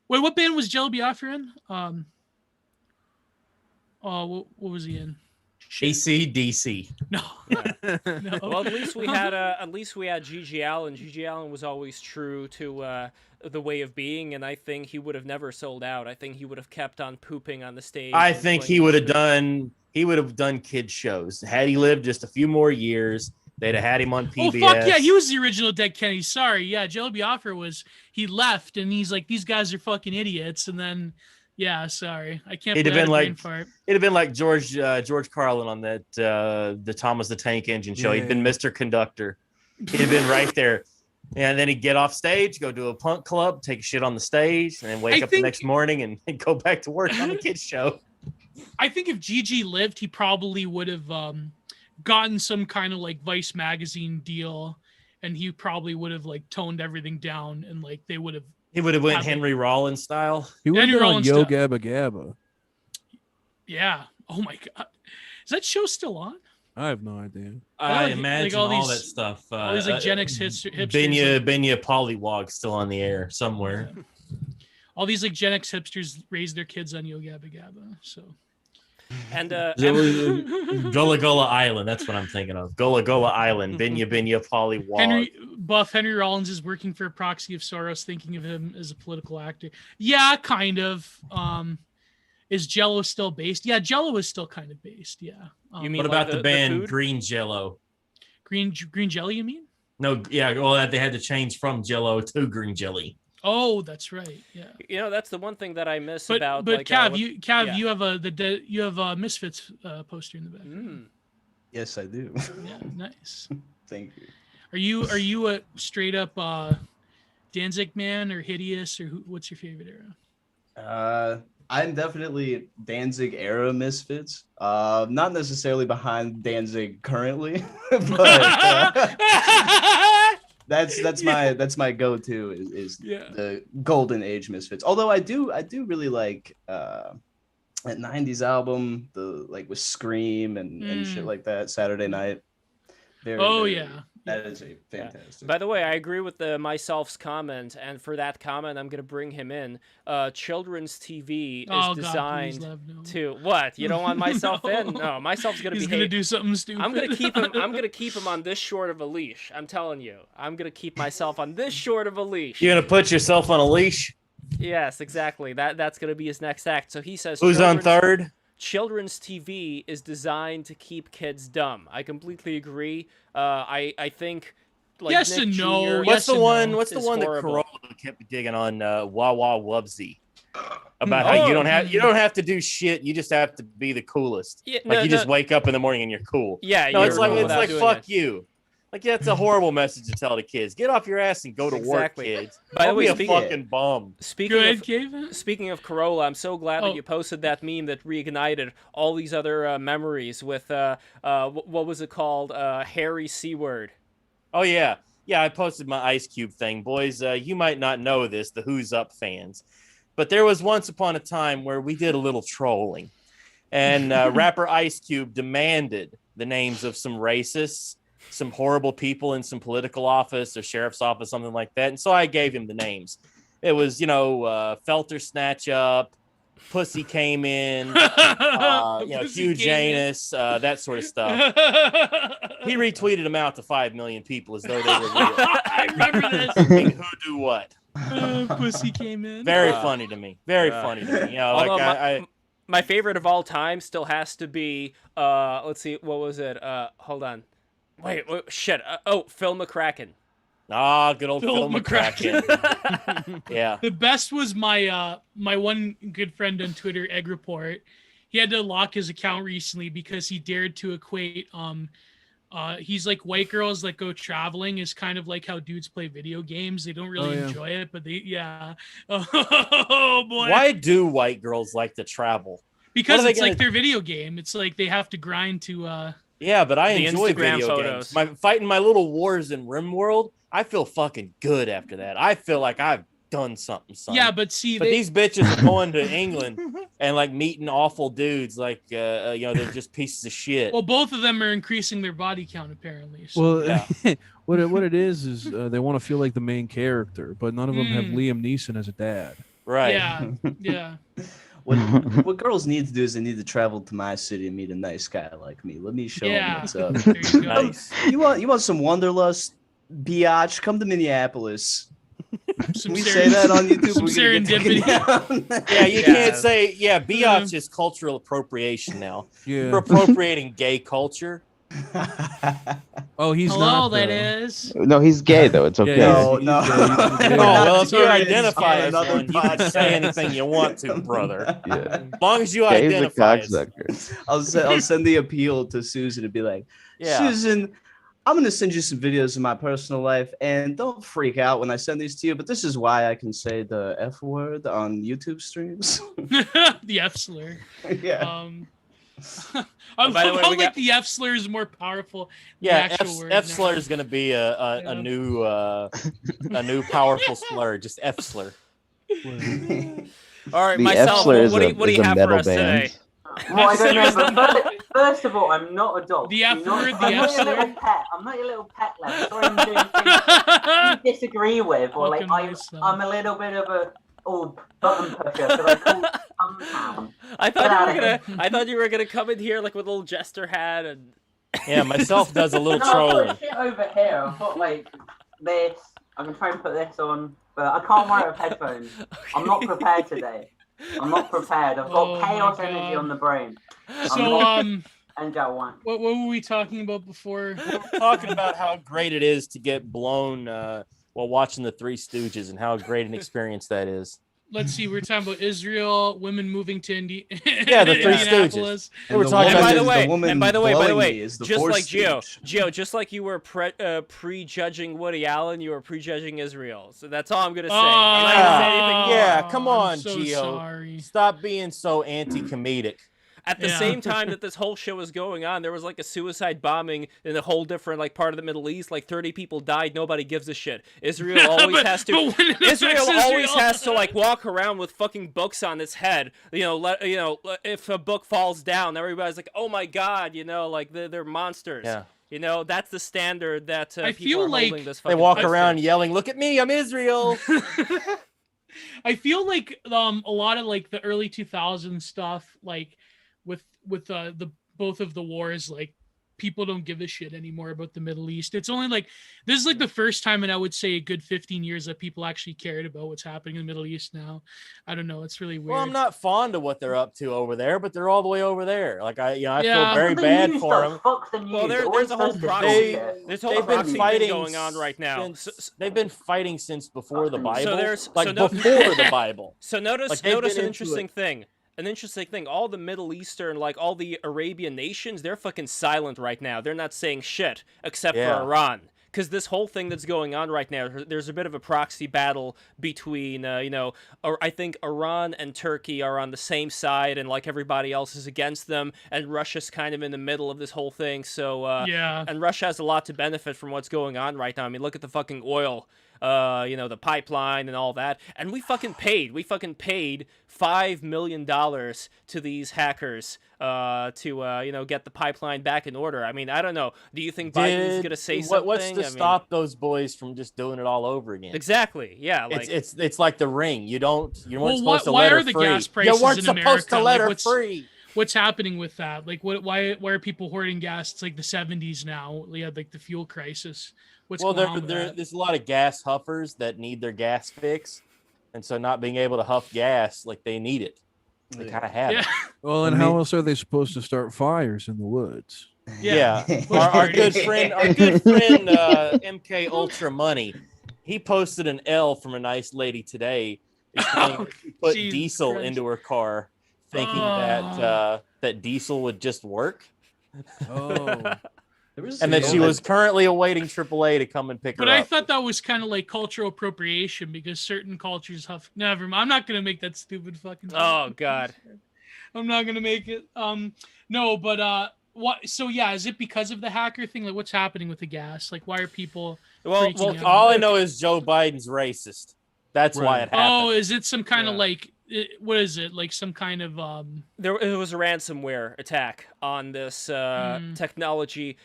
Wait, what band was Jello Biafra in? What was he in? Shit. AC/DC. No. No. Well, at least we had Gigi Allen. Gigi Allen was always true to the way of being, and I think he would have never sold out. I think he would have kept on pooping on the stage. I and think playing he would have instruments. done kids shows. Had he lived just a few more years, they'd have had him on PBS. Oh fuck yeah, he was the original Dead Kennedy. Sorry, yeah, Jello Biafra he left and he's like, these guys are fucking idiots, and then yeah, sorry, I can't. It'd have believe I had been a brain like- fart. It'd have been like George Carlin on that the Thomas the Tank Engine show. He'd been Yeah. Mr. Conductor. He'd have been right there. And then he'd get off stage, go to a punk club, take a shit on the stage, and then wake I up the think- next morning and go back to work on the kids show. I think if Gigi lived, he probably would have gotten some kind of like Vice magazine deal, and he probably would have like toned everything down, and like they would have. He would have went Have it. Henry Rollins style. He would have Henry been on Rollins Yo stuff. Gabba Gabba. Yeah. Oh my god, is that show still on? I have no idea. I like imagine all all, these- that stuff. all these like Gen X hipsters. Benya Pollywog still on the air somewhere. All these like Gen X hipsters raise their kids on Yo Gabba Gabba. So And Gullah Gullah Island. That's what I'm thinking of. Gullah Gullah Island. Benya Pollywog. Henry Rollins is working for a proxy of Soros, thinking of him as a political actor. Yeah, kind of. Is Jello still based? Yeah, Jello is still kind of based. Yeah. You mean What about like the band food? Green Jello? green jelly? You mean? No, yeah. Well, they had to change from Jello to Green Jelly. Oh, that's right. Yeah. You know, that's the one thing that I miss But about. but like, Cav, what- yeah. you have a Misfits poster in the back. Mm. Yes, I do. Yeah, nice. Thank you. Are you a straight up Danzig man or Hideous or what's your favorite era? I'm definitely Danzig era Misfits. Not necessarily behind Danzig currently, but that's my go-to is Yeah. the golden age Misfits. Although I do really like that 90s album, the like with Scream and shit like that, Saturday Night. That is a fantastic. By the way, I agree with myself's comment, and for that comment, I'm gonna bring him in. Children's TV is Oh, God, please, designed Lev, no. to what? You don't want myself in? No. No, myself's gonna He's be. gonna do something stupid. I'm gonna keep him. I'm gonna keep him on this short of a leash. I'm telling you, I'm gonna keep myself on this short of a leash. You're gonna put yourself on a leash. Yes, exactly. That's gonna be his next act. So he says. Who's on children's- third? children's TV is designed to keep kids dumb. I completely agree. I think. Like Yes Nick and Jr. no. What's the and one? no. What's the is one that horrible. Corolla kept digging on? Wawa Wubsy. About how you don't have to do shit. You just have to be the coolest. Yeah, Like no, you just wake up in the morning and you're cool. Yeah, No, it's you're like cool without doing fuck it. you. Like that's a horrible message to tell the kids. Get off your ass and go to Exactly. work, kids. By the Don't way, be a speaking- fucking bum. Speaking of Corolla, I'm so glad that Oh. you posted that meme that reignited all these other memories with what was it called? Harry C word. Oh yeah. Yeah, I posted my Ice Cube thing. Boys, you might not know this, the Who's Up fans. But there was once upon a time where we did a little trolling. And rapper Ice Cube demanded the names of some racists, some horrible people in some political office or sheriff's office, something like that. And so I gave him the names. It was, Felter Snatch Up, Pussy Came In, Hugh Janus, that sort of stuff. He retweeted them out to 5 million people as though they were real. I remember this. Who do what? Pussy came in. Very funny to me. Very funny to me. Although my favorite of all time still has to be let's see, what was it? Hold on. Wait, shit. Phil McCracken. Good old Phil McCracken. Yeah. The best was my my one good friend on Twitter, Egg Report. He had to lock his account recently because he dared to equate he's like white girls that go traveling is kind of like how dudes play video games. They don't really enjoy it, but oh boy. Why do white girls like to travel? Because it's like their video game. It's like they have to grind to Yeah, but I enjoy Instagram video photos. games. Fighting my little wars in RimWorld, I feel fucking good after that. I feel like I've done something, son. Yeah, but see, these bitches are going to England and like meeting awful dudes, like they're just pieces of shit. Well, both of them are increasing their body count apparently. So. Well, Yeah. what it is they want to feel like the main character, but none of them have Liam Neeson as a dad. Right. Yeah. What girls need to do is they need to travel to my city and meet a nice guy like me. Let me show them what's up. There you go. Nice. You want some wanderlust, biatch? Come to Minneapolis. Some Can we say that on YouTube? some We're gonna get taken serendipity. down. Yeah, you can't say, biatch is cultural appropriation now. You're Yeah. appropriating gay culture. Oh, he's Hello, not. that though. is. No, he's gay though. It's okay. No, he's no. gay, he's gay. Oh, well, if you Sorry, identify it's as another one, you can say podcast. anything you want to, brother. Yeah. As long as you Gay's a identify as... cocksucker. I'll send the appeal to Susan to be like, Yeah. Susan, I'm gonna send you some videos of my personal life, and don't freak out when I send these to you. But this is why I can say the F word on YouTube streams. The F slur. Yeah. I By the love way, how we got- the F slur is more powerful. Than Yeah, the actual word F now. slur is going to be a new powerful slur, just F slur. All right, The myself. F slur is What do a, you is a have for metal us band. today? Well, I don't know, but first of all, I'm not a dog. The F Do not- word, the I'm not F your little slur. pet. I'm not your little pet lad. Sorry, I'm doing things you disagree with, or like Fucking nice, man. I'm a little bit of a button pusher because I call Town. I thought you were gonna come in here like with a little jester hat and. Yeah, myself does a little No, I've trolling. got shit over here. I've got like this. I can try and put this on, but I can't wear it with headphones. I'm not prepared today. I'm not prepared. I've got Oh my chaos God. energy on the brain. So And that one. what were we talking about before? We're talking about how great it is to get blown while watching the Three Stooges and how great an experience that is. Let's see. We're talking about Israel, women moving to Yeah, the Three Indianapolis. They were the talking And about by the woman- way, woman and by the way, blowing me is the just fourth like Gio, stooge. just like you were prejudging Woody Allen, you were prejudging Israel. So that's all I'm gonna say. Oh, I'm not gonna say anything more. Yeah, come I'm on, so Gio. sorry. Stop being so anti-comedic. At the Yeah. same time that this whole show was going on, there was like a suicide bombing in a whole different like part of the Middle East. Like 30 people died. Nobody gives a shit. Israel always But- has to. but when it Israel affects always Israel- has to like walk around with fucking books on its head. If a book falls down, everybody's like, "Oh my god!" Like they're monsters. Yeah. That's the standard that I people feel are like holding this. They Fucking walk place to. around yelling, "Look at me, I'm Israel." I feel like a lot of like the early 2000s stuff, like with the both of the wars, like people don't give a shit anymore about the Middle East. It's only like this is like the first time in I would say a good 15 years that people actually cared about what's happening in the Middle East now. I don't know. It's really weird. Well, I'm not fond of what they're up to over there, but they're all the way over there. Like I Yeah. feel very The bad news for does. them. Fuck the news. Well, It there's a whole always does this proxy. bullshit. There's a whole They've been proxy thing fighting going on right now. They've been fighting since before the Bible. So there's before the Bible. So notice Like, they've notice been an into interesting thing. An interesting thing. All the Middle Eastern, like all the Arabian nations, they're fucking silent right now. They're not saying shit except Yeah. for Iran. Because this whole thing that's going on right now, there's a bit of a proxy battle between, or I think Iran and Turkey are on the same side, and like everybody else is against them, and Russia's kind of in the middle of this whole thing. So, Yeah. and Russia has a lot to benefit from what's going on right now. I mean, look at the fucking oil, the pipeline and all that. And we fucking paid $5 million to these hackers to get the pipeline back in order. I mean, I don't know. Do you think Biden's gonna say something? What's to stop those boys from just doing it all over again? Exactly. Yeah. Like It's like the ring. You weren't Well, supposed to why let are her the free. gas prices You weren't in supposed to America? let Like, her free. What's happening with that? Like, why are people hoarding gas? It's like the 70s now. We had like the fuel crisis. What's going on with that? There's a lot of gas huffers that need their gas fix, and so not being able to huff gas, like they need it. They kind of have Yeah. it. Well, and how else are they supposed to start fires in the woods? Yeah. Bush Our parties. good friend, MK Ultra Money, he posted an L from a nice lady today. explaining that she put Jesus diesel Christ. into her car, thinking that diesel would just work. Oh, And that she was currently awaiting AAA to come and pick her But up. I thought that was kind of like cultural appropriation because certain cultures have. Never mind. I'm not gonna make that stupid fucking. Oh God. I'm not gonna make it. No, but what? So yeah, is it because of the hacker thing? Like, what's happening with the gas? Like, why are people? freaking out? all I know is Joe Biden's racist. That's why it happened. Oh, is it some kind of Yeah. like? What is it? Like some kind of It was a ransomware attack on this technology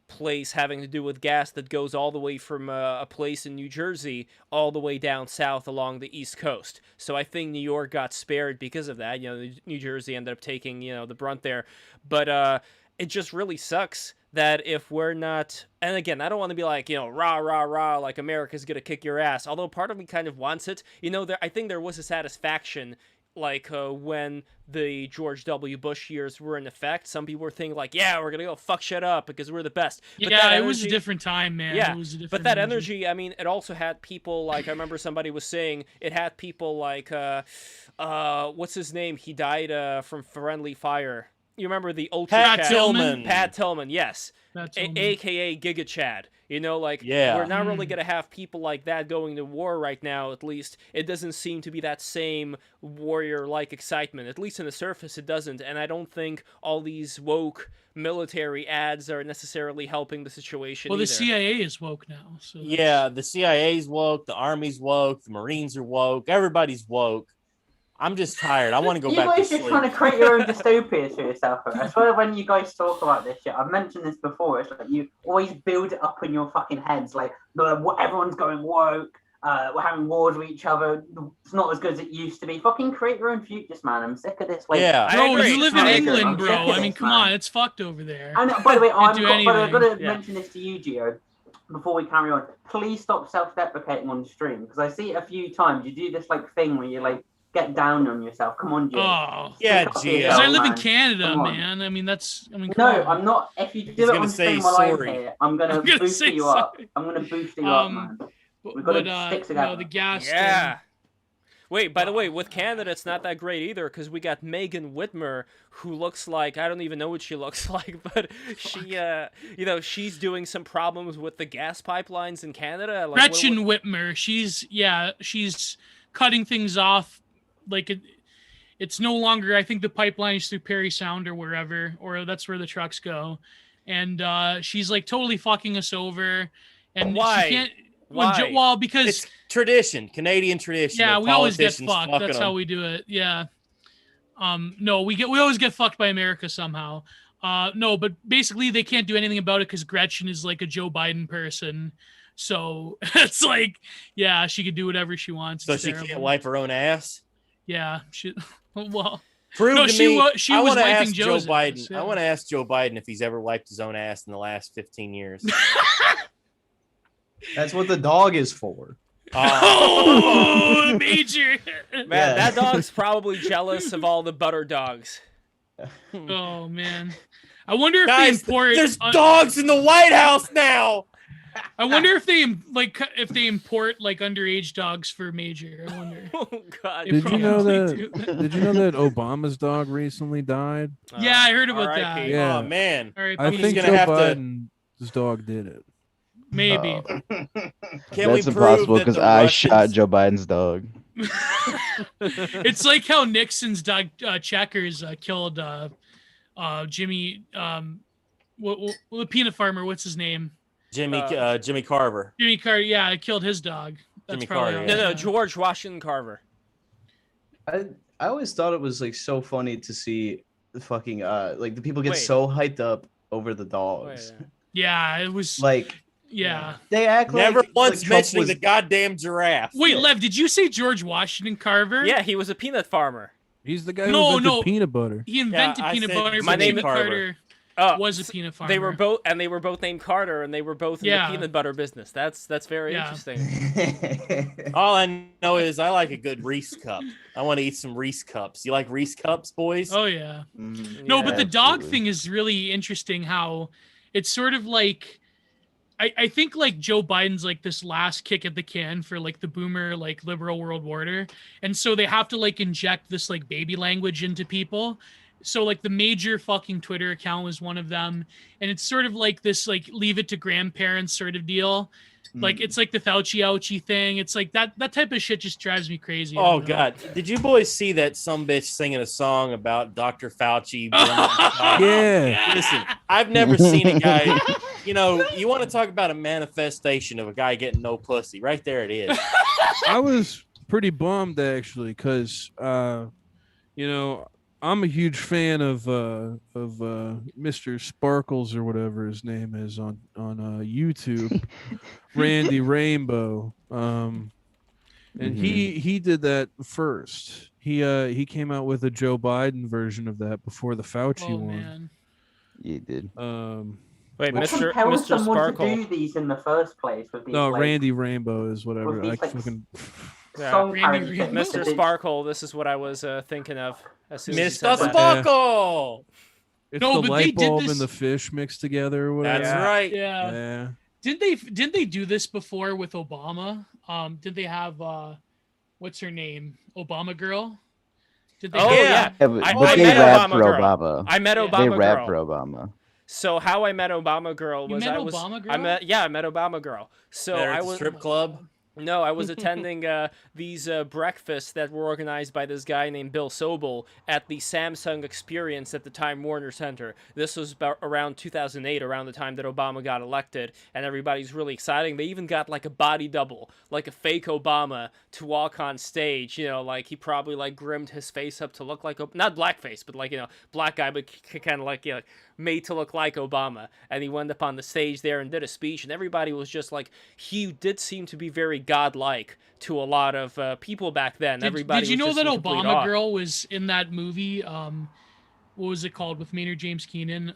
place having to do with gas that goes all the way from a place in New Jersey all the way down south along the East Coast. So I think New York got spared because of that. New Jersey ended up taking the brunt there, but it just really sucks that if we're not, and again, I don't want to be like, rah, rah, rah, like America's going to kick your ass. Although part of me kind of wants it. I think there was a satisfaction, like when the George W. Bush years were in effect. Some people were thinking like, yeah, we're going to go fuck shit up because we're the best. But yeah, that it was a energy- different time, man. Yeah, It was a different but that energy, I mean, it also had people like, I remember somebody was saying, it had people like, what's his name? He died from friendly fire. You remember the ultra Pat chat? Tillman. Pat Tillman, yes. That's all, man. AKA Giga Chad. Yeah. We're not really going to have people like that going to war right now, at least. It doesn't seem to be that same warrior-like excitement. At least on the surface, it doesn't. And I don't think all these woke military ads are necessarily helping the situation Well, either. the CIA is woke now. So that's- Yeah, the CIA's woke, the Army's woke, the Marines are woke, everybody's woke. I'm just tired. I want to go You back to guys just sleep. trying to create your own dystopias for yourself. I swear when you guys talk about this shit, I've mentioned this before, it's like you always build it up in your fucking heads, like everyone's going woke, we're having wars with each other, it's not as good as it used to be. Fucking create your own futures, man. I'm sick of this. Yeah. Bro, agree. you live in I'm England, sick bro. of I mean, this, come man. on, it's fucked over there. And by the way, I've do got to anything. Yeah. mention this to you, Gio, before we carry on. Please stop self-deprecating on the stream, because I see it a few times. You do this like thing where you like get down on yourself. Come on, Gio. Oh, Yeah, Stick up for Gio. because yourself, I live in man. Canada, Come on. man. I mean, come No, on. I'm not. If you do He's it gonna on say stream while sorry. I'm here, I'm gonna I'm gonna boost say you up. sorry. I'm gonna boost you up, man. We've got to stick together. No, the gas. Yeah. Wait, by the way, with Canada, it's not that great either because we got Megan Whitmer, who looks like, I don't even know what she looks like, but she, she's doing some problems with the gas pipelines in Canada. Like, Gretchen Whitmer. She's cutting things off. Like it's no longer. I think the pipeline is through Perry Sound or wherever, or that's where the trucks go, and she's like totally fucking us over. And Why? She can't. Why? Well, because It's tradition, Canadian tradition. yeah, of we always get politicians fucked. fucking That's them. how we do it. Yeah. No, we always get fucked by America somehow. No, but basically they can't do anything about it because Gretchen is like a Joe Biden person. So it's like, yeah, she could do whatever she wants. So It's she terrible. can't wipe her own ass. Yeah, well, Prove No, to she me. she I was want to wiping ask Joe Joe's Biden. ass, yeah. I want to ask Joe Biden if he's ever wiped his own ass in the last 15 years. That's what the dog is for. Oh, Major. Man, Yeah. that dog's probably jealous of all the butter dogs. Oh man, I wonder if Guys, they import. there's dogs in the White House now. I wonder if they import like underage dogs for Major. I wonder. Oh God! They Did you know probably do that? Did you know that Obama's dog recently died? Yeah, I heard about R.I.P.. that. Yeah. Oh man, All right, I just think gonna Joe have to- Biden's dog did it. maybe. can we That's prove impossible that because the I Russians... shot Joe Biden's dog. It's like how Nixon's dog Checkers killed Jimmy the peanut farmer. What's his name? Jimmy Carver. Jimmy Carter. Yeah, killed his dog. That's Jimmy probably Carter, how- No, yeah. George Washington Carver. I always thought it was like so funny to see the fucking like the people get Wait. so hyped up over the dogs. Wait, Yeah, it was Like yeah. they act Never like once Trump mentioning was- the goddamn giraffe. Wait, Lev, did you say George Washington Carver? Yeah, he was a peanut farmer. He's the guy who No, invented no. peanut butter. He invented I peanut said butter. My but name Jimmy is Carter Oh, was a peanut farmer. They were both named Carter, and they were both in Yeah. the peanut butter business. That's very Yeah. interesting. All I know is I like a good Reese cup. I want to eat some Reese cups. You like Reese cups, boys? Oh yeah. Mhm. No, Yeah. but the dog absolutely. thing is really interesting. How it's sort of like, I think like Joe Biden's like this last kick at the can for like the boomer like liberal world order, and so they have to like inject this like baby language into people. So like the major fucking Twitter account was one of them, and it's sort of like this like leave it to grandparents sort of deal. Like it's like the Fauci ouchie thing. It's like that type of shit just drives me crazy. I Oh don't know. God! Did you boys see that some bitch singing a song about Dr. Fauci? Yeah. Listen, I've never seen a guy. You know, you want to talk about a manifestation of a guy getting no pussy? Right there, it is. I was pretty bummed actually, because you know, I'm a huge fan of Mr. Sparkles or whatever his name is on YouTube, Randy Rainbow. And he did that first. He came out with a Joe Biden version of that before the Fauci Oh one. man. You did. Wait, What Mr. compels Mr. someone Sparkle. to do these in the first place with these? No, like, Randy Rainbow is whatever. with these, Like like, fucking. song Randy parody Rainbow. things that Mr. did- Sparkle. This is what I was thinking of as soon as you Mr. said that. Sparkle. It's No, the but they light did bulb this- and the fish mixed together or whatever. That's Yeah. right. Yeah. Yeah. Didn't they do this before with Obama? Did they have what's her name? Obama girl? Did they Oh, have- yeah. Yeah, but, I but they met rap Obama for girl. Obama. I met Yeah. Obama They girl. rap for Obama. So how I met Obama girl You was met I was Obama I girl? met Obama girl. So There I at the was strip club. No, I was attending these breakfasts that were organized by this guy named Bill Sobel at the Samsung Experience at the Time Warner Center. This was about around 2008, around the time that Obama got elected, and everybody's really exciting. They even got like a body double, like a fake Obama, to walk on stage. You know, like he probably like grimmed his face up to look like not blackface, but like, you know, black guy, but kind of like, you know, made to look like Obama. And he went up on the stage there and did a speech, and everybody was just like, he did seem to be very godlike to a lot of people back then. Everybody Did you was know just that in complete Obama awe. girl was in that movie? What was it called with Maynard James Keenan?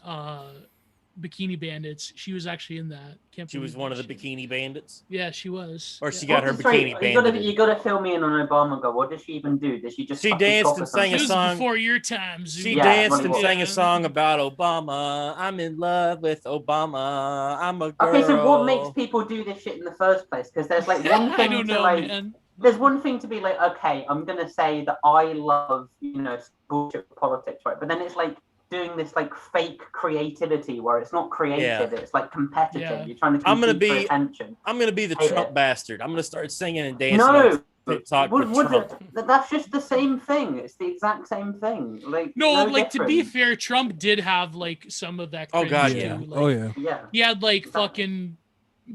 Bikini Bandits. She was actually in that. Can't She was believe one of that the shit. bikini bandits, Yeah, she was. or Yeah. she got her Sorry, bikini bandit. you gotta fill me in on Obama girl. What did she even do? Did she just She fucking danced talk or and sang It a something? was song. before your time. She Zoom. Yeah, danced what and it sang a was. song about Obama. I'm in love with Obama. I'm a girl. Okay, so what makes people do this shit in the first place? Because there's like one I thing don't to know, like. man. There's one thing to be like, okay, I'm gonna say that I love, you know, bullshit politics, right? But then it's like doing this like fake creativity where it's not creative, it's like competitive. Yeah. You're trying to I'm gonna compete for be- attention. I'm gonna be the Hate Trump it. bastard. I'm gonna start singing and dancing No, on TikTok would- with would- Trump. that's just the same thing. It's the exact same thing. Like No, like to be different. fair, Trump did have like some of that. Oh, cringe, God, too. Yeah. Like, Oh yeah. Yeah. He had like Exactly. fucking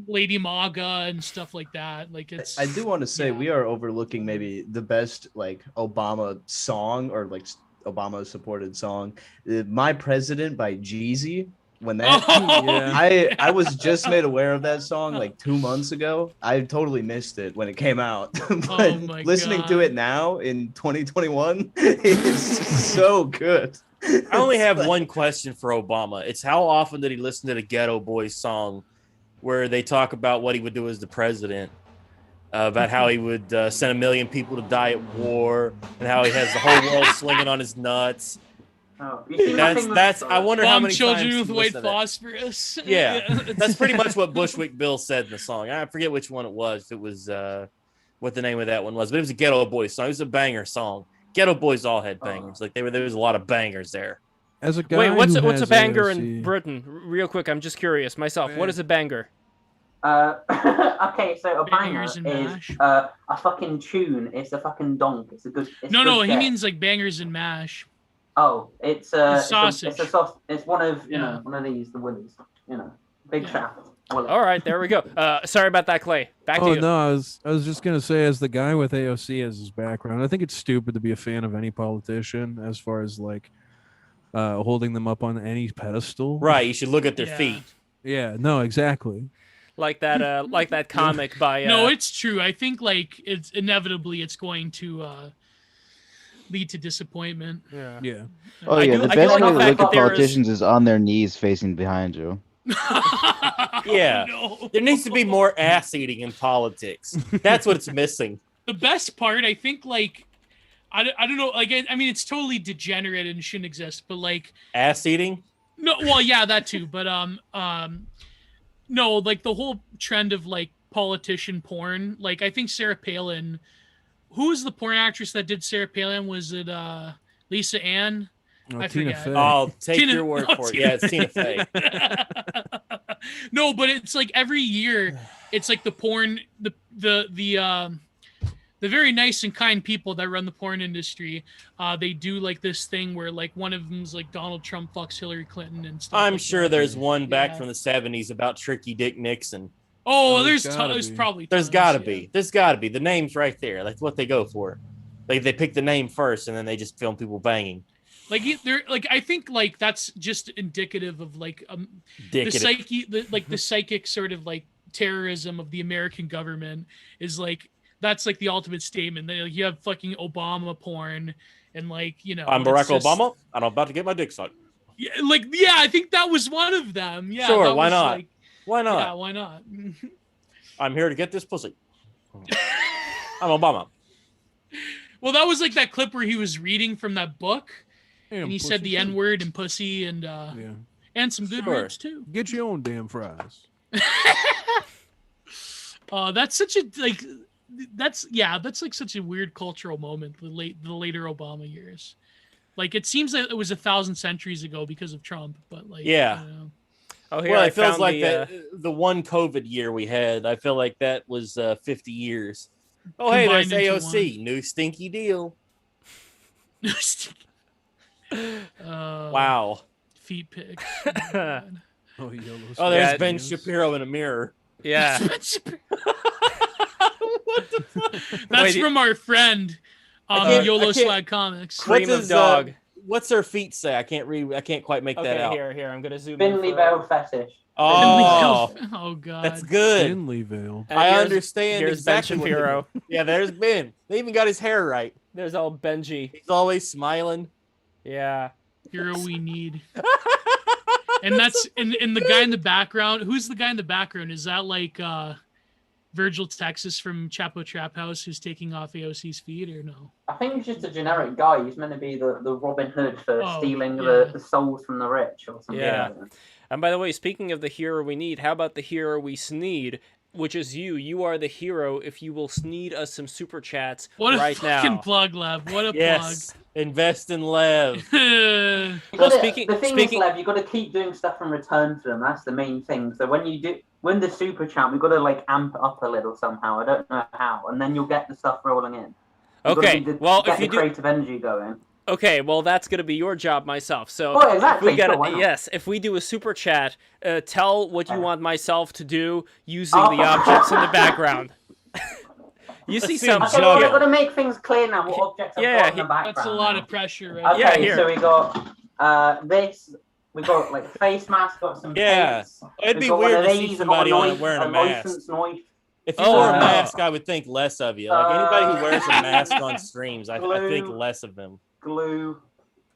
Lady Maga and stuff like that. Like it's. I do want to say yeah. we are overlooking maybe the best like Obama song or like Obama supported song, "My President" by Jeezy. when that Yeah. I was just made aware of that song like 2 months ago. I totally missed it when it came out. But Oh my listening to God. it now in 2021 is so good. I only It's have like- one question for Obama. It's how often did he listen to the Ghetto Boys song where they talk about what he would do as the president, about how he would send 1 million people to die at war, and how he has the whole world swinging on his nuts. Oh, you see nothing That's. I wonder how Bomb many children times with he white listened to that. phosphorus. Yeah, that's pretty much what Bushwick Bill said in the song. I forget which one it was. It was what the name of that one was, but it was a Ghetto Boys song. It was a banger song. Ghetto Boys all had bangers. Like there was a lot of bangers there. As a guy Wait, what's who a has banger AOC in Britain? Real quick, I'm just curious myself. What Man. is a banger? Okay, so a banger Bangers is and mash. a fucking tune. It's a fucking donk. It's a good. It's No, good no, he get. means like bangers and mash. Oh, it's sausage. It's a soft. It's one of Yeah. one of these, the Willies. Big Yeah. shaft. Willy. All right, there we go. Sorry about that, Clay. Back to Oh you. no, I was just gonna say, as the guy with AOC as his background, I think it's stupid to be a fan of any politician as far as like holding them up on any pedestal. Right, you should look at their Yeah. feet. Yeah. No. Exactly. Like that comic by. No, it's true. I think like it's inevitably it's going to lead to disappointment. yeah. Yeah. Oh I yeah, do- the I do best like way the to fact look that at there is- politicians is on their knees facing behind you. Yeah. No. There needs to be more ass eating in politics. That's what's missing. The best part, I think, like, I don't know, like, I mean, it's totally degenerate and shouldn't exist, but like, Ass eating? no, well, yeah, that too, but no, like the whole trend of like politician porn. Like, I think Sarah Palin, who was the porn actress that did Sarah Palin? Was it Lisa Ann? Oh, I Tina forget. Fey. I'll take Tina- your word no, for it. Tina- Yeah, it's Tina Fey. No, but it's like every year, it's like the porn, the very nice and kind people that run the porn industry. They do like this thing where like one of them's like Donald Trump fucks Hillary Clinton and stuff. I'm like sure that. there's one back Yeah. from the 70s about Tricky Dick Nixon. Oh, Oh, there's gotta there's be. probably There's tons, got to yeah. be. There's got to be. The name's right there. That's what they go for. Like they pick the name first and then they just film people banging. Like there, like I think like that's just indicative of like the Dick. psyche, the psychic sort of like terrorism of the American government is like that's like the ultimate statement. They, like, you have fucking Obama porn and like I'm Barack it's just- Obama and I'm about to get my dick sucked. Yeah, I think that was one of them. Yeah, Sure, that why was, not? like- Why not? Yeah, why not? I'm here to get this pussy. I'm Obama. Well, that was like that clip where he was reading from that book Damn, and he said pussy the too. N word and pussy and Yeah. and some good Sure. words too. Get your own damn fries. That's such a like that's like such a weird cultural moment, the later Obama years. Like it seems like it was 1,000 centuries ago because of Trump, but like Yeah. I don't know. Oh, here Well, I it feels found like the, the one COVID year we had. I feel like that was 50 years. Oh, hey, there's Combined into AOC. New stinky deal. Wow. Feet pics. Oh, my God. Oh, yellow. Oh, there's Yeah, Ben Yes. Shapiro in a mirror. yeah. That's Wait, from our friend can't- YOLO I can't- Slag Comics. Cream What's of his, dog. What's her feet say? I can't read. I can't quite make that Okay, out. here. I'm gonna zoom Finley in. Bell fetish. Oh, Oh god. that's good. Finleyville. And I here's- understand Here's exactly Ben what he- Shapiro. Yeah, there's Ben. They even got his hair right. There's old Benji. He's always smiling. Yeah. Hero we need. And that's and the guy in the background. Who's the guy in the background? Is that like Virgil Texas from Chapo Trap House who's taking off AOC's feet or no? I think he's just a generic guy. He's meant to be the Robin Hood for Oh, stealing yeah. the souls from the rich or something. Yeah. like that. And by the way, speaking of the hero we need, how about the hero we sneed? Which is you. You are the hero if you will sneed us some super chats What a right fucking now. plug, Lev. What a Yes, invest in Lev. plug. You Well, gotta- speaking- the thing speaking- is, Lev, you got to keep doing stuff in return for them. That's the main thing. So when you win the super chat, we've got to like amp it up a little somehow. I don't know how, and then you'll get the stuff rolling in. You've gotta Okay, well, get if you the do, creative energy going. okay, well, that's gonna be your job, myself. So Oh, exactly. if we get Sure, why not? yes, if we do a super chat, tell what you Uh. want myself to do using Oh. the objects in the background. You see some. Okay, well, we've Juggle. got to make things clear now. What objects I've Yeah, got in the background? That's a lot now. of pressure, right? Okay, Yeah, here. so we got this. We got like face masks, got some Yeah. paints. It'd We've be got one weird of to see these, I've got somebody on it knife, wearing a mask. licensed knife. If you wore a no. mask, I would think less of you. Like anybody who wears a mask on streams, I think Glue. less of them. Glue.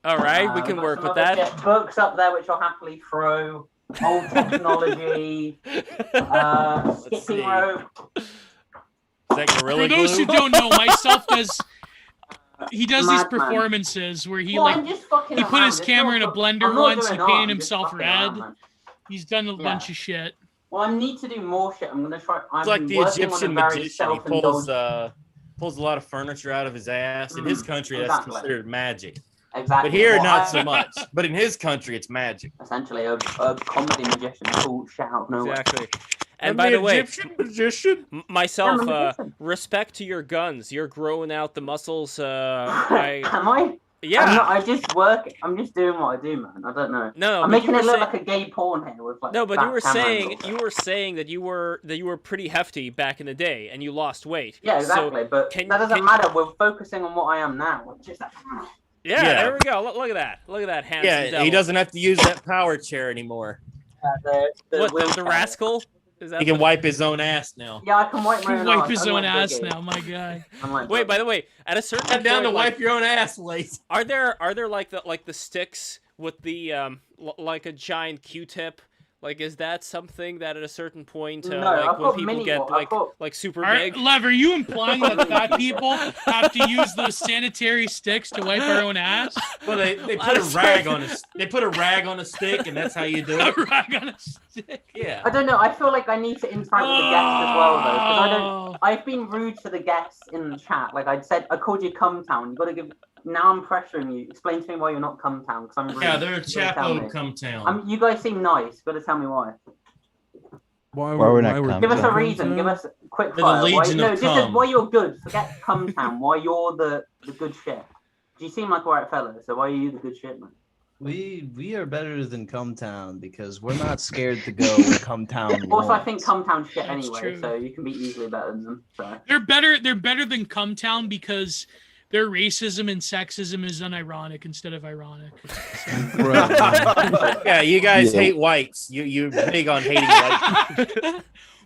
All right, we We've can got work some with other that. shit. Books up there, which I'll happily throw. Old technology. see. Skipping rope. Is that Gorilla For those Glue? who don't know, myself does. He does these Madman. performances where he Well, like I'm just fucking he put around. his It's camera not in a fuck- blender I'm not once. He doing art, painted I'm himself just red. fucking around, man. He's done a bunch of shit. Well, I need to do more shit. I'm gonna try. It's I've like been the working Egyptian on a very magician. He pulls self-indulgent. pulls a lot of furniture out of his ass. In his country, that's exactly. considered magic. Exactly. But here, Well, not so much. But in his country, it's magic. Essentially, a comedy magician called Shout No. Exactly. And by the way, magician. myself, I'm a magician. respect to your guns. You're growing out the muscles. Am I? Yeah. I'm not, I just work. I'm just doing what I do, man. I don't know. No, I'm but making you it were look saying- like a gay porn here with like. No, but fat you were camera saying angles. that you were pretty hefty back in the day, and you lost weight. Yeah, So, exactly. but can- that doesn't can- matter. We're focusing on what I am now. Just like, yeah, Yeah. there we go. Look at that. Look at that handsome Yeah, devil. he doesn't have to use that power chair anymore. What, the wheelchair. rascal? Is that He can the- wipe his own ass now. Yeah, I can wipe my own Wipe ass. his I'm own like ass Biggie. now, my guy. I'm like Wait, by Biggie. the way, at a certain Head down to point, like, wipe your own ass, Lace. are there like the sticks with the like a giant Q-tip? Like, is that something that at a certain point, No, like I've when got people mini get one. I've got- like super Are, big? Lev, are you implying that fat people have to use those sanitary sticks to wipe our own ass? Well, they put a rag on a stick, and that's how you do A it. rag on a stick. Yeah. I don't know. I feel like I need to interact with the guests as well, though, because I don't. Oh. I've been rude to the guests in the chat. Like I said, I called you Cumtown. You got to give. Now I'm pressuring you. Explain to me why you're not Cumtown, because I'm rude. Yeah, they're a You gotta tell me. Chapo come town. You guys seem nice. You got to tell me why. Why we're not coming? Give us a Cumtown. reason. Give us a quick They're the fire. Legion no, of just Cum. why you're good. Forget Cumtown. Why you're the good shit. You seem like alright fella, so why are you the good shit, man? We are better than Cumtown because we're not scared to go where Cumtown Also, I wants. think Cumtown's shit That's anyway, true. so you can be easily better than them. So. They're better than Cumtown because their racism and sexism is unironic instead of ironic. Yeah, you guys Yeah. hate whites. You're big on hating whites.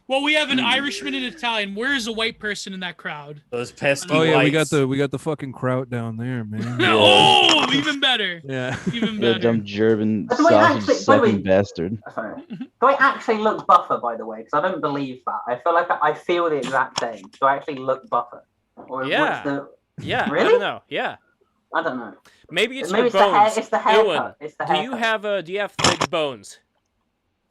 Well, we have an Irishman and Italian. Where is a white person in that crowd? Those pesky Oh yeah, whites. we got the fucking kraut down there, man. Oh, even better. Yeah. Even The better. dumb German By the way, sausage actually, by the sucking way- bastard. Sorry. Do I actually look buffer, by the way? Because I don't believe that. I feel like I feel the exact same. Do I actually look buffer? Or Yeah. what's the... Yeah, I Really? don't know. Yeah, I don't know. maybe it's Maybe your it's the hair. bones. It's the Ewan, haircut. It's the do haircut. you have thick bones?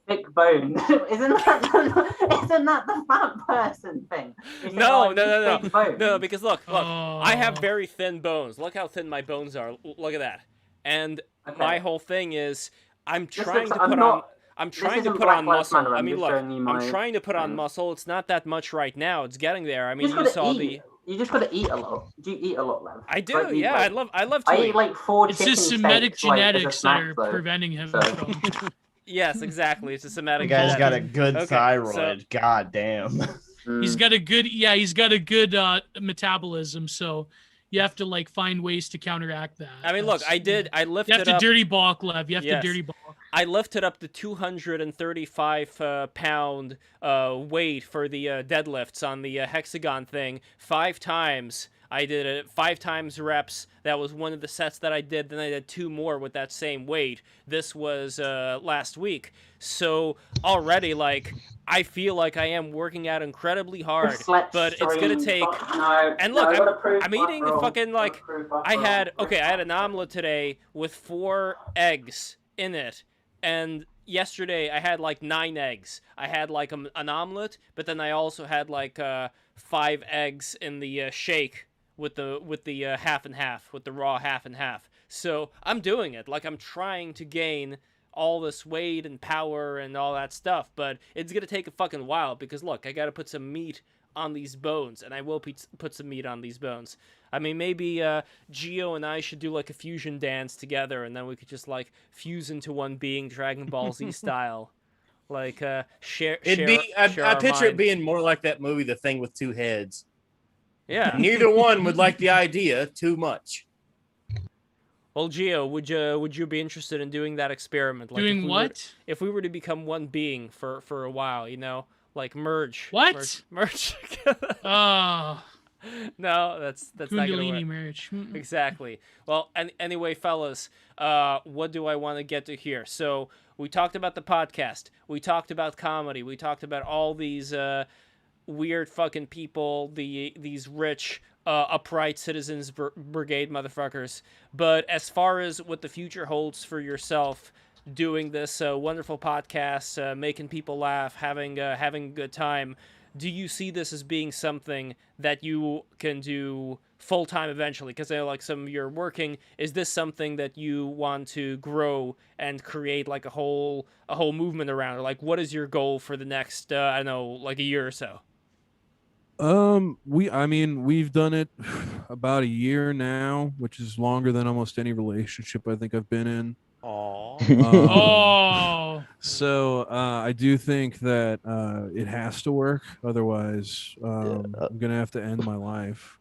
Thick bone? isn't that the fat person thing? You say, No, oh, no. thick bones. No, because look, I have Oh. very thin bones. Look how thin my bones are. Look at that. And Okay. my whole thing is, I'm This trying looks- to I'm put not- on. I'm this trying to isn't put Black on Lives muscle. Matter, I I'm mean, just look, showing you I'm my trying to put on thing. muscle. It's not that much right now. It's getting there. I You mean, just you gotta saw eat. the. You just gotta eat a lot. Do you eat a lot, Lev? I do. Like, eat, Yeah, like- I love to I eat. eat like 4 It's chicken his Semitic steaks, like, as a genetics that snack, are though. preventing him So- from. Yes, exactly. It's a The somatic. guy's got a bullshit. good Okay, thyroid. God damn. Mm. He's got a good metabolism, so you have to like find ways to counteract that. I mean, look, I You lifted have to up. dirty bulk, Lev. You have Yes. to dirty bulk. I lifted up the 235 pound weight for the deadlifts on the hexagon thing 5 times. I did it 5 times reps. That was one of the sets that I did. Then I did 2 more with that same weight. This was last week. So already, like, I feel like I am working out incredibly hard, Slut but it's gonna stream. take. No, And no, look, I gotta prove I'm eating buffer fucking roll. like Gotta prove I buffer had roll. okay. I had an omelet today with 4 eggs in it, and yesterday I had like 9 eggs. I had like an omelet, but then I also had like 5 eggs in the shake with the half and half, with the raw half and half. So I'm doing it. Like I'm trying to gain all this weight and power and all that stuff, but it's gonna take a fucking while because look, I gotta put some meat on these bones, and I will put some meat on these bones. I mean, maybe Geo and I should do like a fusion dance together, and then we could just like fuse into one being, Dragon Ball Z style. Like share. It'd share, be. I share our picture it mind. being more like that movie, The Thing with Two Heads. Yeah. Neither one would like the idea too much. Well, Gio, would you be interested in doing that experiment? Like Doing what? If we were to become one being for a while, like merge. What? Merge. Oh, No, that's not gonna Kundalini work. merge. Exactly. Well, anyway, fellas, what do I want to get to here? So we talked about the podcast. We talked about comedy. We talked about all these weird fucking people, these rich, upright citizens brigade motherfuckers. But as far as what the future holds for yourself, doing this wonderful podcast, making people laugh, having a good time, do you see this as being something that you can do full time eventually? Because I know, like, some of you're working. Is this something that you want to grow and create like a whole movement around? Or like, what is your goal for the next I don't know, like a year or so? We've done it about a year now, which is longer than almost any relationship I think I've been in. Aww. Oh. So I do think that it has to work. Otherwise, I'm gonna have to end my life.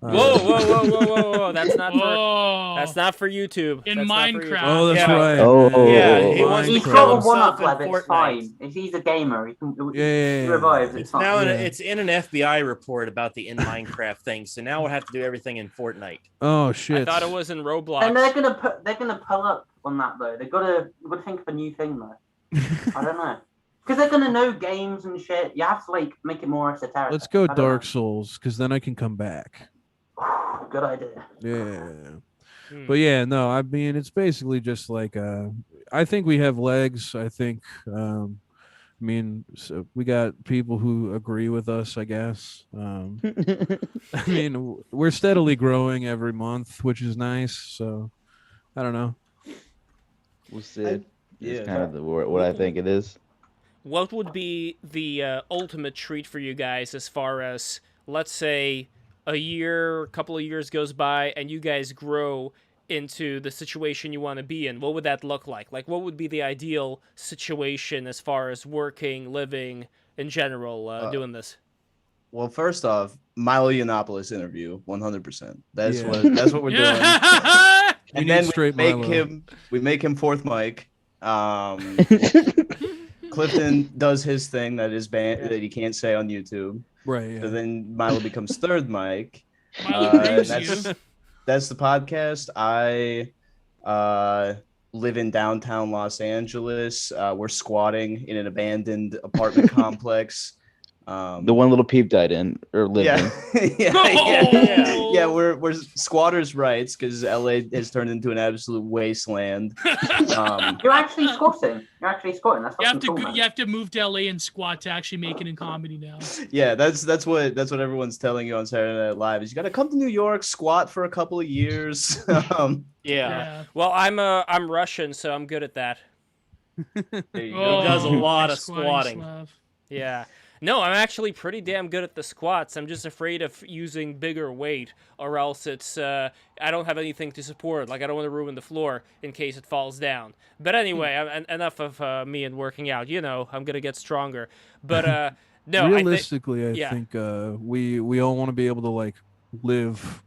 Whoa! That's not for Whoa. that's not for YouTube. In That's not for Minecraft. Oh, that's Yeah. right. Oh, man. Yeah, he wants to He's kill got a himself one-up in web, it's Fortnite. fine. If he's a gamer, he Yeah. revives. It's fine. now Yeah. it's in an FBI report about the in Minecraft thing. So now we'll have to do everything in Fortnite. Oh I shit. thought it was in Roblox. And they're gonna pull up on that though. They've got to think of a new thing though. I don't know. Because they're gonna know games and shit. You have to like make it more esoteric. Let's go I don't Dark know. Souls, because then I can come back. Good idea. Yeah. Hmm. But yeah, no, I mean, it's basically just like I think we have legs. I think so we got people who agree with us, I guess. I mean, we're steadily growing every month, which is nice. So I don't know. We'll see. It's Yeah, kind of what I think it is. What would be the ultimate treat for you guys as far as, let's say, a couple of years goes by and you guys grow into the situation you want to be in? What would that look like? Like, what would be the ideal situation as far as working, living, in general, doing this? Well, first off, Milo Yiannopoulos interview, 100%. That's Yeah. what we're doing. Yeah. We And need then straight Milo. we make him fourth mic. Clifton does his thing that is banned that he can't say on YouTube. Right. Yeah. So then Milo becomes third mic. Milo brings you. That's the podcast. I live in downtown Los Angeles. We're squatting in an abandoned apartment complex. The one little peep died in or lived in. Yeah. We're squatters' rights because LA has turned into an absolute wasteland. You're actually squatting. That's fucking cool, man. You have to move to LA and squat to actually make it in comedy now. Yeah, that's what everyone's telling you on Saturday Night Live is you got to come to New York, squat for a couple of years. Yeah. Well, I'm Russian, so I'm good at that. There you Oh, go. does a lot of squatting squatting. Slav. Yeah. No, I'm actually pretty damn good at the squats. I'm just afraid of using bigger weight, or else I don't have anything to support. Like, I don't want to ruin the floor in case it falls down. But anyway, enough of me and working out. I'm gonna get stronger. But no, realistically, I yeah. think we all want to be able to like live,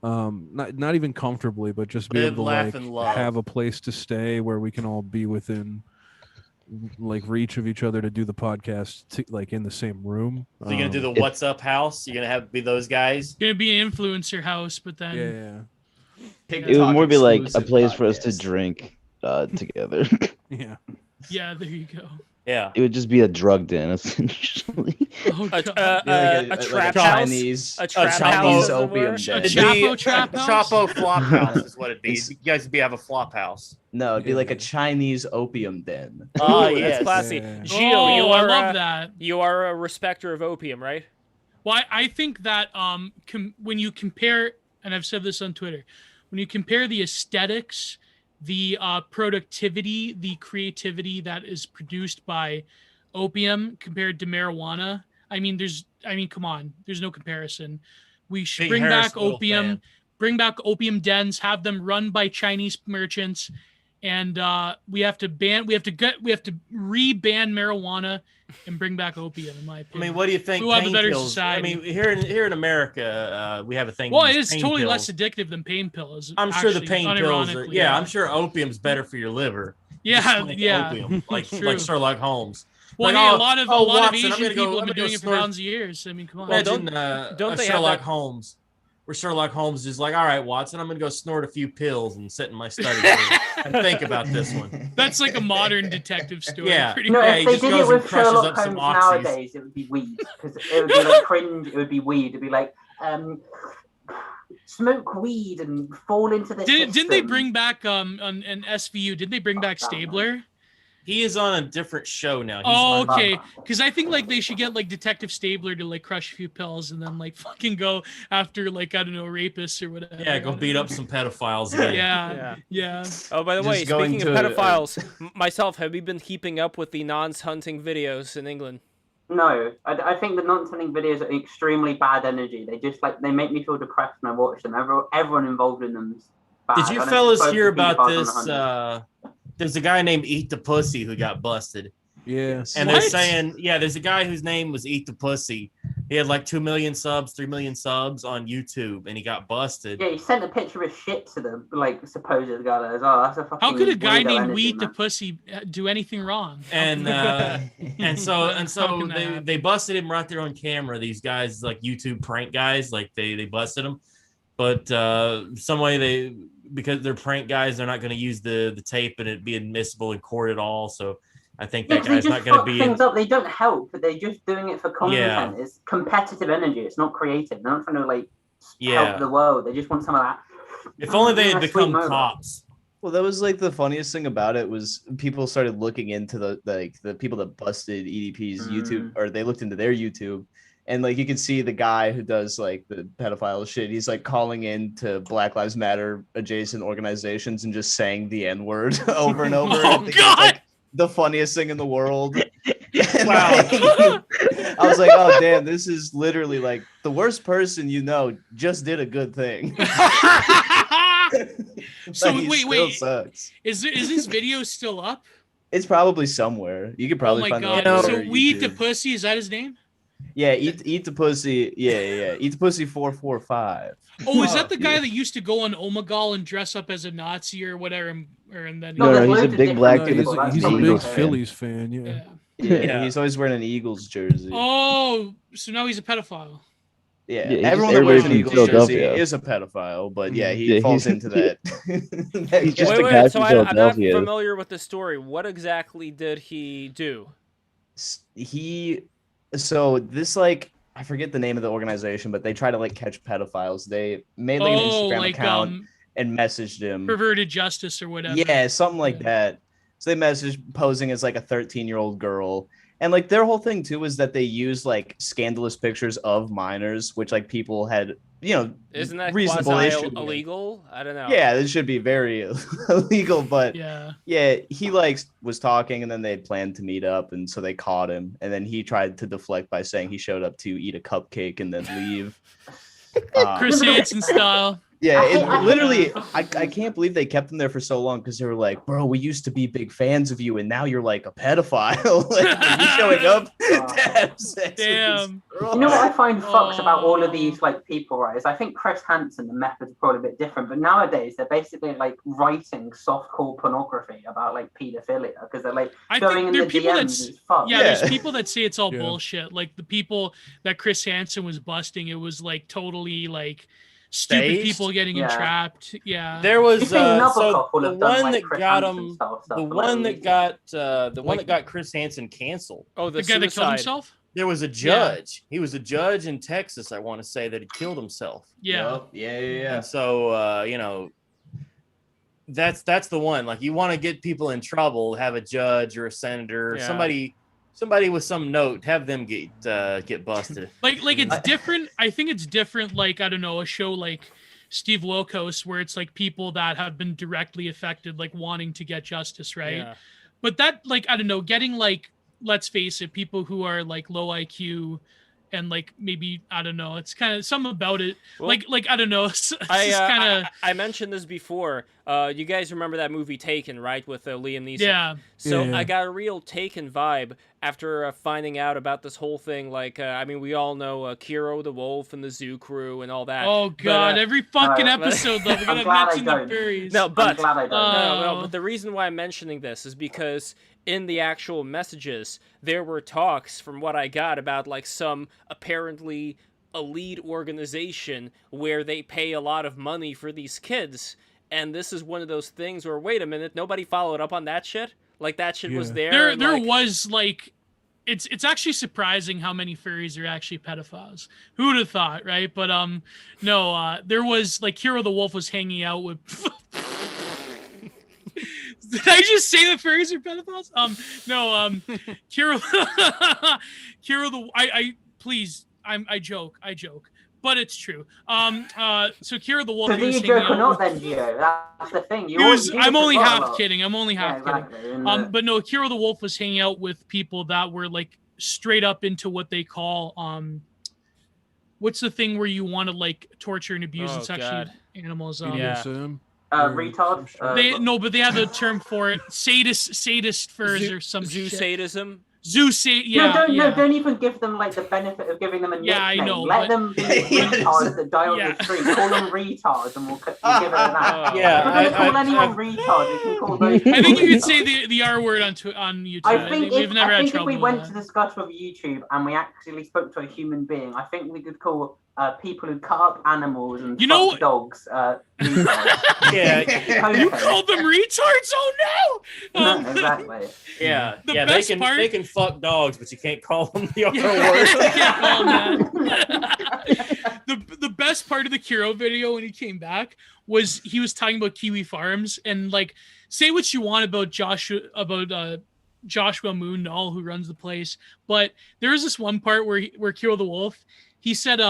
not even comfortably, but just be Live, able to laugh, like and love. have a place to stay where we can all be within like reach of each other to do the podcast like in the same room. So you're gonna do the What's Up house? You're gonna be those guys? It's gonna be an influencer house, but then Yeah. It would more be like a Exclusive place for us to podcast. drink together. Yeah. yeah, there you go. Yeah. It would just be a drug den, essentially. Oh, A, God. a trap house. Chinese, A trap Chinese house, as it opium were? den. A It'd Chapo be trap a house? Chapo flop house is what it'd be. You guys would have a flop house. No, it'd be like a Yeah. Chinese opium den. Oh, Ooh, yes. that's classy. Yeah. Gio, Oh, you I are love that. you are a respecter of opium, right? Well, I think that when you compare, and I've said this on Twitter, when you compare the aesthetics, the productivity, the creativity that is produced by opium compared to marijuana, come on, there's no comparison. We should Big bring Harris back Little opium, fan. bring back opium dens, have them run by Chinese merchants, and we have to re-ban marijuana and bring back opium. In my I opinion, mean, what do you think? We will have a Pain better pills. society. I mean, here in America, we have a thing. Well, these it's pain totally pills. less addictive than pain pills. I'm sure the actually, pain pills are. unironically, Yeah, I'm sure opium's better for your liver. Yeah, Just like yeah. opium, like True. Sherlock Holmes. Well, Like, hey, oh, a lot of Watson, I'm Asian gonna go- people I'm have been gonna go doing it for snort- thousands of years. I mean, come on. Well, Imagine don't they have Sherlock that- Holmes, where Sherlock Holmes is like, all right, Watson, I'm gonna go snort a few pills and sit in my study and think about this one. That's like a modern detective story. Yeah. Pretty No, much. Yeah, he if they just did goes it and with crushes Sherlock up some Holmes oxys. nowadays, it would be weed because it would be like cringe. It would be weed. It'd be like smoke weed and fall into the Didn't they system. bring back on an SVU? Did they bring back Stabler? He is on a different show now. He's Oh, on- okay. Because I think like they should get like Detective Stabler to like crush a few pills and then like fucking go after like I don't know rapists or whatever. Yeah, go beat up some pedophiles again. Yeah. Oh, by the Just way, going speaking of to, pedophiles, myself, have you been keeping up with the nonce hunting videos in England? No, I think the non-hunting videos are extremely bad energy. They just like they make me feel depressed when I watch them. Everyone involved in them is bad. Did you I don't fellas suppose hear the pedophiles about on the this? hunt. There's a guy named Eat the Pussy who got busted. Yes. And What? they're saying, yeah, there's a guy whose name was Eat the Pussy. He had like 2 million subs, 3 million subs on YouTube, and he got busted. Yeah, he sent a picture of his shit to the like supposed guy as well. That's a fucking. How could a guy weirdo named energy, Weed the man. Pussy do anything wrong? And so How can that they, happen? they busted him right there on camera. These guys, like YouTube prank guys, like they busted him. But some way because they're prank guys, they're not going to use the tape and it be admissible in court at all. So I think Yeah, that 'cause they guy's just not going to fuck be. things up. They don't help, but they're just doing it for content. Yeah. It's competitive energy. It's not creative. They're not trying to like Yeah. help the world. They just want some of that. If only they had Sweet become moment. cops. Well, that was like the funniest thing about it was people started looking into the people that busted EDP's YouTube, or they looked into their YouTube, and like you can see the guy who does like the pedophile shit. He's like calling in to Black Lives Matter adjacent organizations and just saying the N word over and over. Oh, I think it's, God! like, the funniest thing in the world. And, Wow. like, I was like, oh damn, this is literally like the worst person you know just did a good thing. So Like, he wait, still wait. sucks. Is this video still up? It's probably somewhere. You could Oh probably my find god! it on know, Twitter So or Weed the YouTube. Pussy, is that his name? Yeah, eat the pussy. Yeah. Eat the pussy 445. Oh, is that the guy Yeah. that used to go on Omegle and dress up as a Nazi or whatever, and then No, No, there's he's a loads of big black different dude. people. That's he's a probably big Eagles not him. fan. Phillies fan. Yeah. yeah. Yeah, he's always wearing an Eagles jersey. Oh, so now he's a pedophile. Yeah, Yeah, everyone that wears an everybody Eagles from jersey Philadelphia. is a pedophile, but yeah, he Yeah, falls he's- into that. He's just wait, a guy wait. So from I'm not Philadelphia. familiar with the story. What exactly did he do? So this like I forget the name of the organization, but they try to like catch pedophiles. They made like an Instagram account and messaged him. Perverted Justice or whatever. Yeah, something like Yeah. that. So they messaged posing as like a 13-year-old girl. And like their whole thing too is that they use like scandalous pictures of minors, which like people had, Isn't that reasonable quasi issue. illegal? I don't know. Yeah, this should be very illegal, but Yeah. he like was talking and then they had planned to meet up and so they caught him and then he tried to deflect by saying he showed up to eat a cupcake and then leave. Chris Hansen style. Yeah, I it hate- I literally, hate- I can't believe they kept him there for so long because they were like, bro, we used to be big fans of you and now you're like a pedophile. Like, you showing up to have sex with this Damn. girl. You know what I find fucks about all of Oh. these like people, right? Is I think Chris Hansen, the method's probably a bit different, but nowadays they're basically like writing softcore pornography about like pedophilia because they're like I going think in there the are people DMs that's as fuck. yeah, Yeah. there's people that say it's all Yeah. bullshit. Like the people that Chris Hansen was busting, it was like totally like stupid Staged? people getting Yeah. entrapped. Yeah. There You was think so Nabokov will the have done, one like, that Chris got Hansen him, style stuff the for one whatever that reason? got the one Like- that got Chris Hansen canceled. Oh, the the guy that killed suicide. himself? There was a judge. He was a judge in Texas, I want to say, that had killed himself. Yeah. Yeah. And so that's the one. Like you want to get people in trouble, have a judge or a senator, Yeah. somebody with some note, have them get busted. Like it's different. I think it's different. Like, I don't know, a show like Steve Wilkos, where it's like people that have been directly affected, like wanting to get justice, right? Yeah. But that, like, I don't know, getting like, let's face it, people who are like low IQ and like maybe I don't know. It's kind of something about it. Well, like I don't know. It's just kind of. I mentioned this before. You guys remember that movie Taken, right, with Liam Neeson? Yeah. So Yeah. I got a real Taken vibe after finding out about this whole thing. Like, I mean, we all know Kiro the Wolf and the Zoo Crew and all that. Oh God! But, every fucking but- episode, though, we're I'm gonna glad I mention the don't. fairies. No, I'm but glad I don't. no. Oh. But the reason why I'm mentioning this is because in the actual messages, there were talks from what I got about like some apparently elite organization where they pay a lot of money for these kids. And this is one of those things where, wait a minute, nobody followed up on that shit? Like, that shit was there? There and, there like, was like. It's actually surprising how many fairies are actually pedophiles. Who would have thought, right? But no, there was like Hero the Wolf was hanging out with. Did I just say that fairies are pedophiles? No, Hero, I please, I joke, but it's true. So Kira the Wolf. So do was you hanging joke or out not with- then, Gio? That's the thing. I'm only forgot a half lot. kidding. I'm only half Yeah, kidding. exactly. And, But no, Kira the Wolf was hanging out with people that were like straight up into what they call what's the thing where you want to like torture and abuse Oh, and sexually God. animals? Yeah. BDSM? retard. But they have a term for it. Sadist furs or some Zoo shit. sadism. Don't even give them like the benefit of giving them a nickname. Yeah, I know, Let but- them be retards that die on Yeah. the street. Call them retards, and we'll give it an act. Yeah, If we're gonna call anyone retard, we can call those. I think you people could say retards. the R word on YouTube. I think we've never had if trouble we with went that. to discuss with YouTube and we actually spoke to a human being, I think we could call people who cut up animals and You know- fuck dogs retards. Yeah, You called them retards? Oh no! No, exactly. yeah, The yeah. best They part- can fuck dogs, but you can't call them the other Yeah, word. you can't call him that. The best part of the Kiro video when he came back was he was talking about Kiwi Farms and like say what you want about Joshua Moondall who runs the place, but there was this one part where Kiro the Wolf, he said,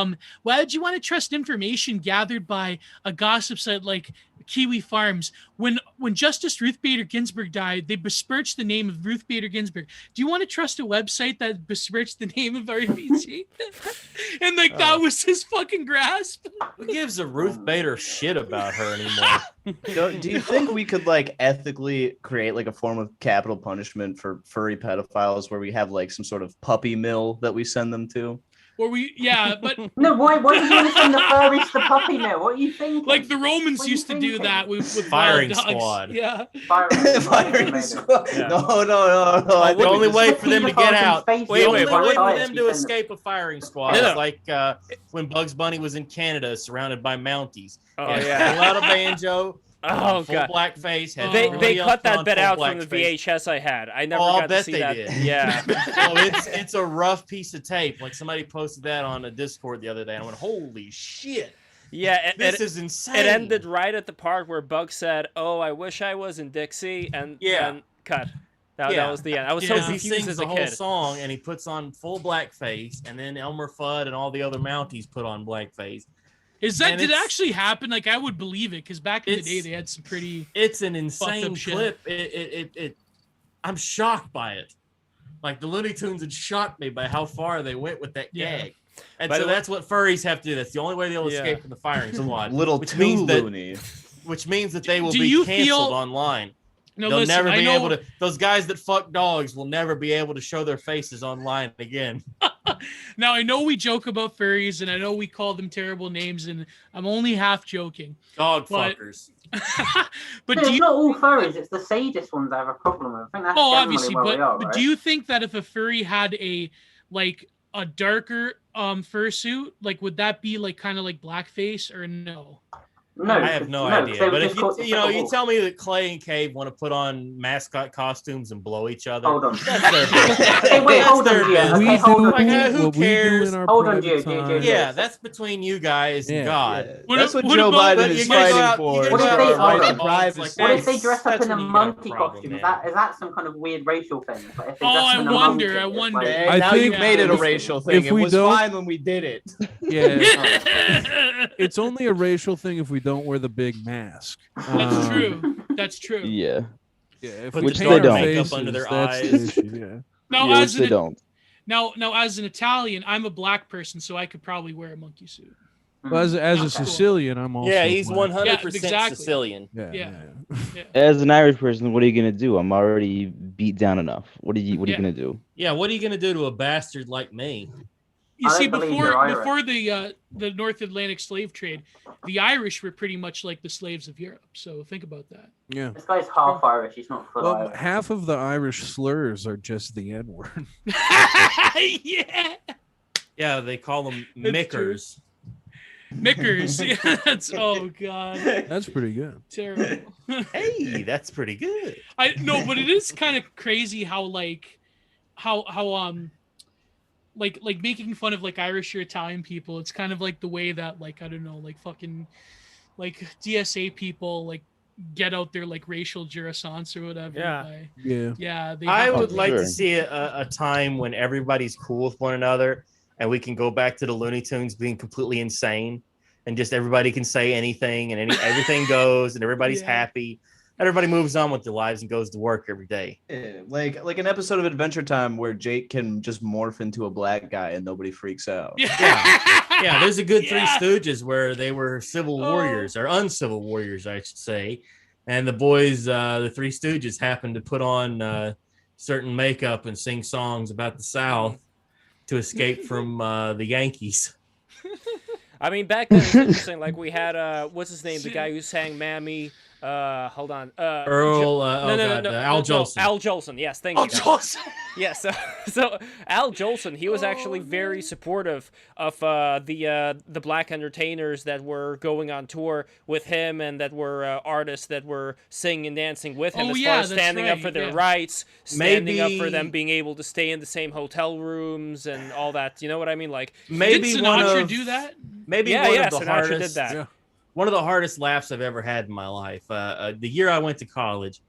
why would you want to trust information gathered by a gossip site like Kiwi Farms? When Justice Ruth Bader Ginsburg died, they besmirched the name of Ruth Bader Ginsburg. Do you want to trust a website that besmirched the name of RBG? And like that was his fucking grasp. Who gives a Ruth Bader shit about her anymore? Do you think we could like ethically create like a form of capital punishment for furry pedophiles where we have like some sort of puppy mill that we send them to? Or but No, why did you want to send the furries to puppy mill? What are you thinking? like the Romans What are you used to do thinking? that with Firing wild dogs. squad. Yeah. Firing squad. Yeah. No. The only way for them to get out. Wait, The only but way for wait, them to escape a firing squad No. is like when Bugs Bunny was in Canada, surrounded by Mounties. Oh, He had yeah. a full out of banjo. Oh, full God. black face. Had They really cut that upfront bit full out black from the face. VHS I had. I never I'll got to bet see they that. did. Yeah. Oh, it's a rough piece of tape. Like somebody posted that on a Discord the other day, and I went, "Holy shit, Yeah. this is insane!" It ended right at the part where Bug said, "Oh, I wish I was in Dixie," and then cut. That was the end. I was so Yeah. He confused sings as the a whole kid. song, and he puts on full blackface, and then Elmer Fudd and all the other Mounties put on blackface. Is that And did it it's- actually happen? Like I would believe it because back in the day It's- they had some pretty. It's an Fucked insane up shit. clip. It I'm shocked by it. Like the Looney Tunes had shocked me by how far they went with that Yeah. gag. And By so the way- that's what furries have to do. That's the only way they'll Yeah. escape from the firing squad. Little which too means that loony. which means that they will Do be you canceled feel- online. No, They'll listen, never I be know, able to. Those guys that fuck dogs will never be able to show their faces online again. Now I know we joke about furries and I know we call them terrible names and I'm only half joking. Dog But- fuckers. But No, do it's you? not all furries. It's the sadist ones I have a problem with. I think that's Oh, generally obviously, where but, we are, but right? do you think that if a furry had a darker fursuit, like would that be like kind of like blackface or no? No, I have no 'cause idea. they would But just if call it the you Civil you War. tell me that Clay and Cave want to put on mascot costumes and blow each other, Hold on. that's their business. Okay, wait, That's hold on, their Gio. business. Okay, we hold do on. Like, who what we do cares? in our Hold on, private Gio, time. Yeah, that's between you guys and God. What That's if- what what Joe about- Biden But is you gotta go fighting out- for. you is gotta our go out- right to hold on. privacy. What if they dress up That's in a when you got a monkey problem, costume? man. Is that some kind of weird racial thing? Like if they Oh, dress I up in a wonder, monkey, I it's wonder. like- Hey, I now think you made it a if racial thing. It we was don't- fine when we did it. Yeah, it's only a racial thing if we don't wear the big mask. That's true. That's true. Yeah. Yeah, if Put we the paint dark our makeup faces, under their that's the eyes. issue, yeah. Now, Yeah, as which they don't. Now, as an Italian, I'm a black person, so I could probably wear a monkey suit. Well, as a Okay. Sicilian, I'm also Yeah, he's black. 100% exactly. Sicilian. Yeah. As an Irish person, what are you gonna do? I'm already beat down enough. What are you gonna do? Yeah, what are you gonna do to a bastard like me? You I see, don't believe before you're Irish. the North Atlantic slave trade, the Irish were pretty much like the slaves of Europe. So think about that. Yeah. This guy's half Irish. He's not full Well, Irish. half of the Irish slurs are just the N word. Yeah. Yeah, they call them That's mickers. Mickers. Yeah, that's oh god. That's pretty good. Terrible. Hey, that's pretty good. I no, but it is kind of crazy how like making fun of like Irish or Italian people. It's kind of like the way that like I don't know, like fucking like DSA people like get out their like racial jouissance or whatever. Yeah. Yeah. I have would to- like Sure. to see a time when everybody's cool with one another and we can go back to the Looney Tunes being completely insane and just everybody can say anything and everything goes and everybody's Yeah. happy. Everybody moves on with their lives and goes to work every day. Yeah, like an episode of Adventure Time where Jake can just morph into a black guy and nobody freaks out. Yeah, there's a good Yeah. Three Stooges where they were civil Oh. warriors or uncivil warriors, I should say. And the boys, the Three Stooges, happened to put on certain makeup and sing songs about the South to escape from the Yankees. I mean, back then it was interesting. Like we had what's his name? The guy who sang "Mammy." Hold on. Earl, Al Jolson. Al Jolson. Yes, thank you. Jolson. Yes. So Al Jolson, he was actually very supportive of the black entertainers that were going on tour with him and that were artists that were singing and dancing with him. Oh, as yeah, far as that's standing up right, for their yeah. rights, standing up for Maybe- them being able to stay in the same hotel rooms and all that. You know what I mean? Like, Maybe Did one Sinatra of do that? maybe yeah, one yeah, of the Sinatra hardest did that. Yeah. one of the hardest laughs I've ever had in my life. The year I went to college,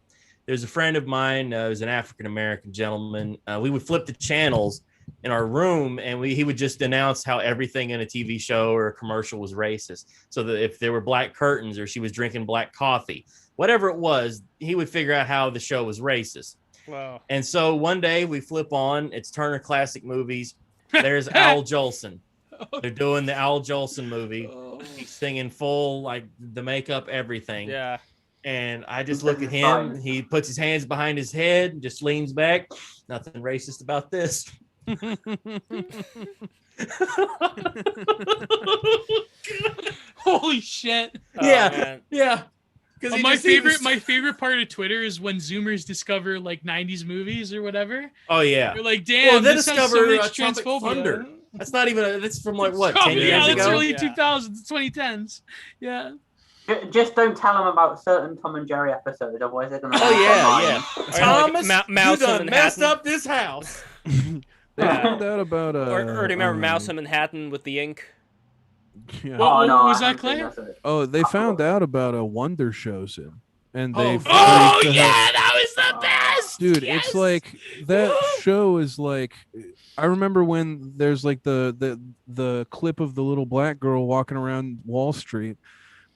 there's a friend of mine who's an African American gentleman. We would flip the channels in our room, and he would just announce how everything in a TV show or a commercial was racist. So that if there were black curtains or she was drinking black coffee, whatever it was, he would figure out how the show was racist. wow. And so one day we flip on, it's Turner Classic Movies. There's Al Jolson. They're doing the Al Jolson movie. He's singing full, like the makeup, everything. Yeah. And I just look at him. He puts his hands behind his head and just leans back. Nothing racist about this. Holy shit. Oh, Yeah. man. Yeah. Because My favorite part of Twitter is when Zoomers discover like 90s movies or whatever. Oh yeah. They're like, damn, Well, they this has discover so much Tropic transphobia. Thunder. That's not even. That's from like what, Oh, 10 yeah, years that's ago. early Yeah. 2000s, 2010s. Yeah. Just don't tell them about certain Tom and Jerry episodes, otherwise they're gonna. Oh yeah, yeah. Or like Thomas, Mouse you in done messed Manhattan. up this house. They found out about Or do you remember Mouse in Manhattan with the ink? Yeah. Well, Oh no, was I that, haven't seen Clay? episode. Oh, they found out about a Wonder Chosen, and they freaked Oh the yeah, hell- that was the best. dude. Yes! It's like that show is like. I remember when there's like the clip of the little black girl walking around Wall Street,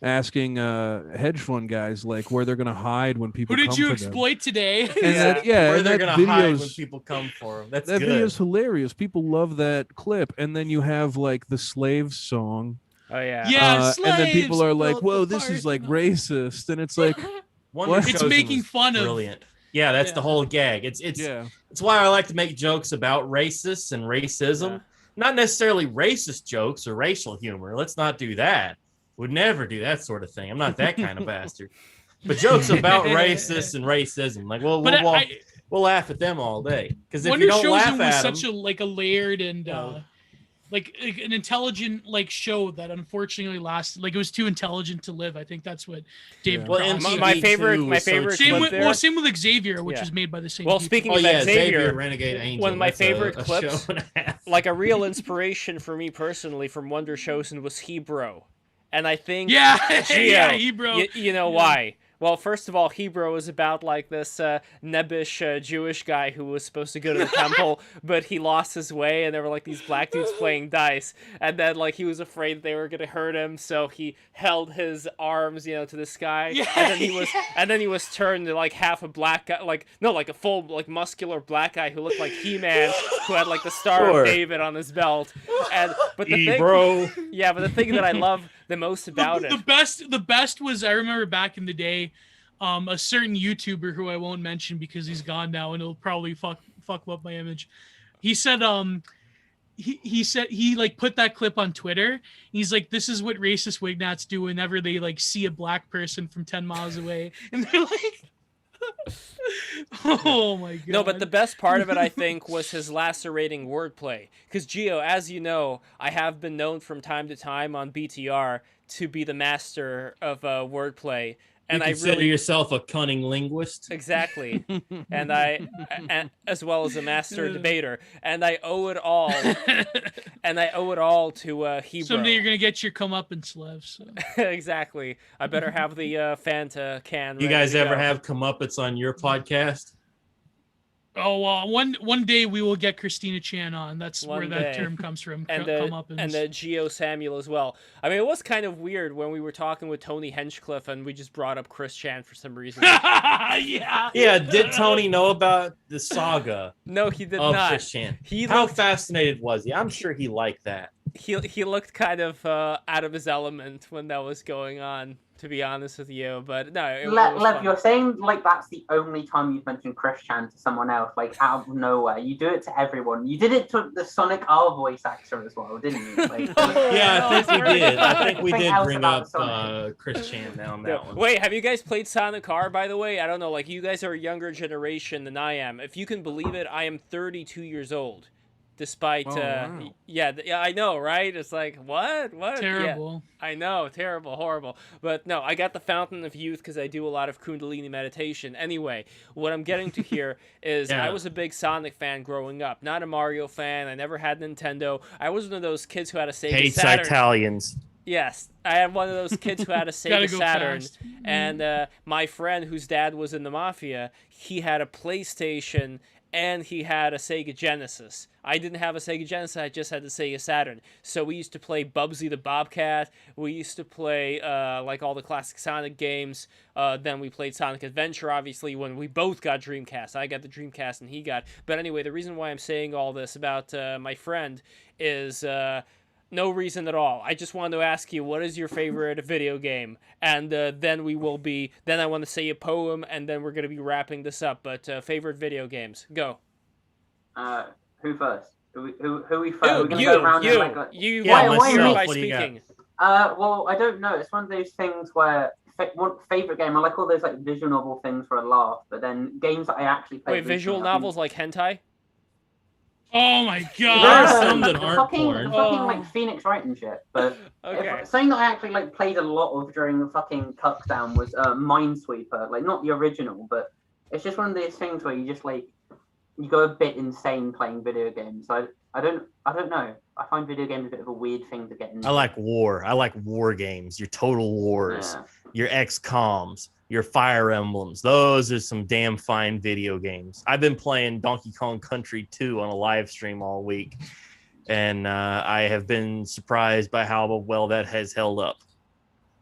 asking hedge fund guys like where they're gonna hide when people. Who did come you for them. exploit today? And that, Where and they're that gonna hide when video's people come for them. That's that good. video's hilarious. People love that clip, and then you have like the slaves song. Oh yeah. Yeah, And then people slaves are like, built "Whoa, the this is Parthenon." like racist," and it's like, Wonder What? It's Chosen making was fun of- brilliant. Yeah, that's the Yeah. whole gag. It's yeah, It's why I like to make jokes about racists and racism. Yeah. Not necessarily racist jokes or racial humor. Let's not do that. Would never do that sort of thing. I'm not that kind of bastard. But jokes about racists and racism, like But we'll laugh at them all day. Because if Wonder you don't Chosen laugh was at such them, a layered and No. like an intelligent like show that unfortunately lasted. Like it was too intelligent to live. I think that's what David. Yeah. well, Cross MTV said. My favorite- too my was so favorite cheap. Same with, there. same with Xavier, which Yeah. is made by the same. Well, people. speaking Oh of yeah, that Xavier, Xavier Renegade Angel. one of my That's favorite a clips- show and a half. like a real inspiration for me personally from Wonder Chosen was Hebrew, and I think Yeah, Gio, yeah, he bro. You know Yeah. why? Well, first of all, Hebrew is about like this nebbish Jewish guy who was supposed to go to the temple, but he lost his way, and there were like these black dudes playing dice, and then like he was afraid they were gonna hurt him, so he held his arms, to the sky, and then he was turned to like half a black guy, like a full like muscular black guy who looked like He-Man, who had like the Star of David on his belt, but the thing that I love the most about it, the best was, I remember back in the day, a certain YouTuber who I won't mention because he's gone now and it'll probably fuck up my image. He said he said he like put that clip on Twitter. He's like, this is what racist wignats do whenever they like see a black person from 10 miles away, and they're like oh my god. No, but the best part of it, I think, was his lacerating wordplay. Because Gio, as you know, I have been known from time to time on BTR to be the master of wordplay. And you consider yourself a cunning linguist. Exactly. and as well as a master debater. And I owe it all. To Hebrew. Someday you're gonna get your comeuppance, Lev. So. Exactly. I better have the Fanta can. You guys ever have comeuppance on your podcast? Oh, one day we will get Christina Chan on. That's where that term comes from. And Gio Samuel as well. I mean, it was kind of weird when we were talking with Tony Henchcliffe and we just brought up Chris Chan for some reason. Yeah. Did Tony know about the saga? No, he did not. Chris Chan. How fascinated was he? I'm sure he liked that. He looked kind of out of his element when that was going on, to be honest with you. But no, Lev, you're saying like that's the only time you've mentioned Chris Chan to someone else, like out of nowhere. You do it to everyone. You did it to the Sonic R voice actor as well, didn't you? Like, I think we did. I think we did bring up Chris Chan now on that one. Wait, have you guys played Sonic R, by the way? I don't know. Like, you guys are a younger generation than I am. If you can believe it, I am 32 years old. Despite, wow. yeah, I know, right? It's like, what? Terrible. Yeah, I know, terrible, horrible. But no, I got the Fountain of Youth because I do a lot of Kundalini meditation. Anyway, what I'm getting to here is I was a big Sonic fan growing up, not a Mario fan. I never had Nintendo. I was one of those kids who had a Sega Saturn. Hates Italians. Yes, I am one of those kids who had a Sega Saturn, and my friend whose dad was in the Mafia, he had a PlayStation and he had a Sega Genesis. I didn't have a Sega Genesis, I just had the Sega Saturn. So we used to play Bubsy the Bobcat, we used to play like all the classic Sonic games, then we played Sonic Adventure, obviously, when we both got Dreamcast. I got the Dreamcast and he got... But anyway, the reason why I'm saying all this about my friend is... no reason at all. I just wanted to ask you, what is your favorite video game? And then I want to say a poem, and then we're going to be wrapping this up. But favorite video games, go. Who first? Who we first? We're gonna go around you. Why me me? by speaking. Well, I don't know. It's one of those things where favorite game. I like all those like visual novel things for a laugh, but then games that I actually play. Wait, visual novels like hentai? Oh my god! There are some that aren't fucking porn. like Phoenix Wright and shit. But something that I actually like played a lot of during the fucking Cuckdown was Minesweeper. Like not the original, but it's just one of those things where you just like you go a bit insane playing video games. I don't know. I find video games a bit of a weird thing to get into. I like war. I like war games. Your Total Wars, your XComs, your Fire Emblems. Those are some damn fine video games. I've been playing Donkey Kong Country 2 on a live stream all week, and I have been surprised by how well that has held up.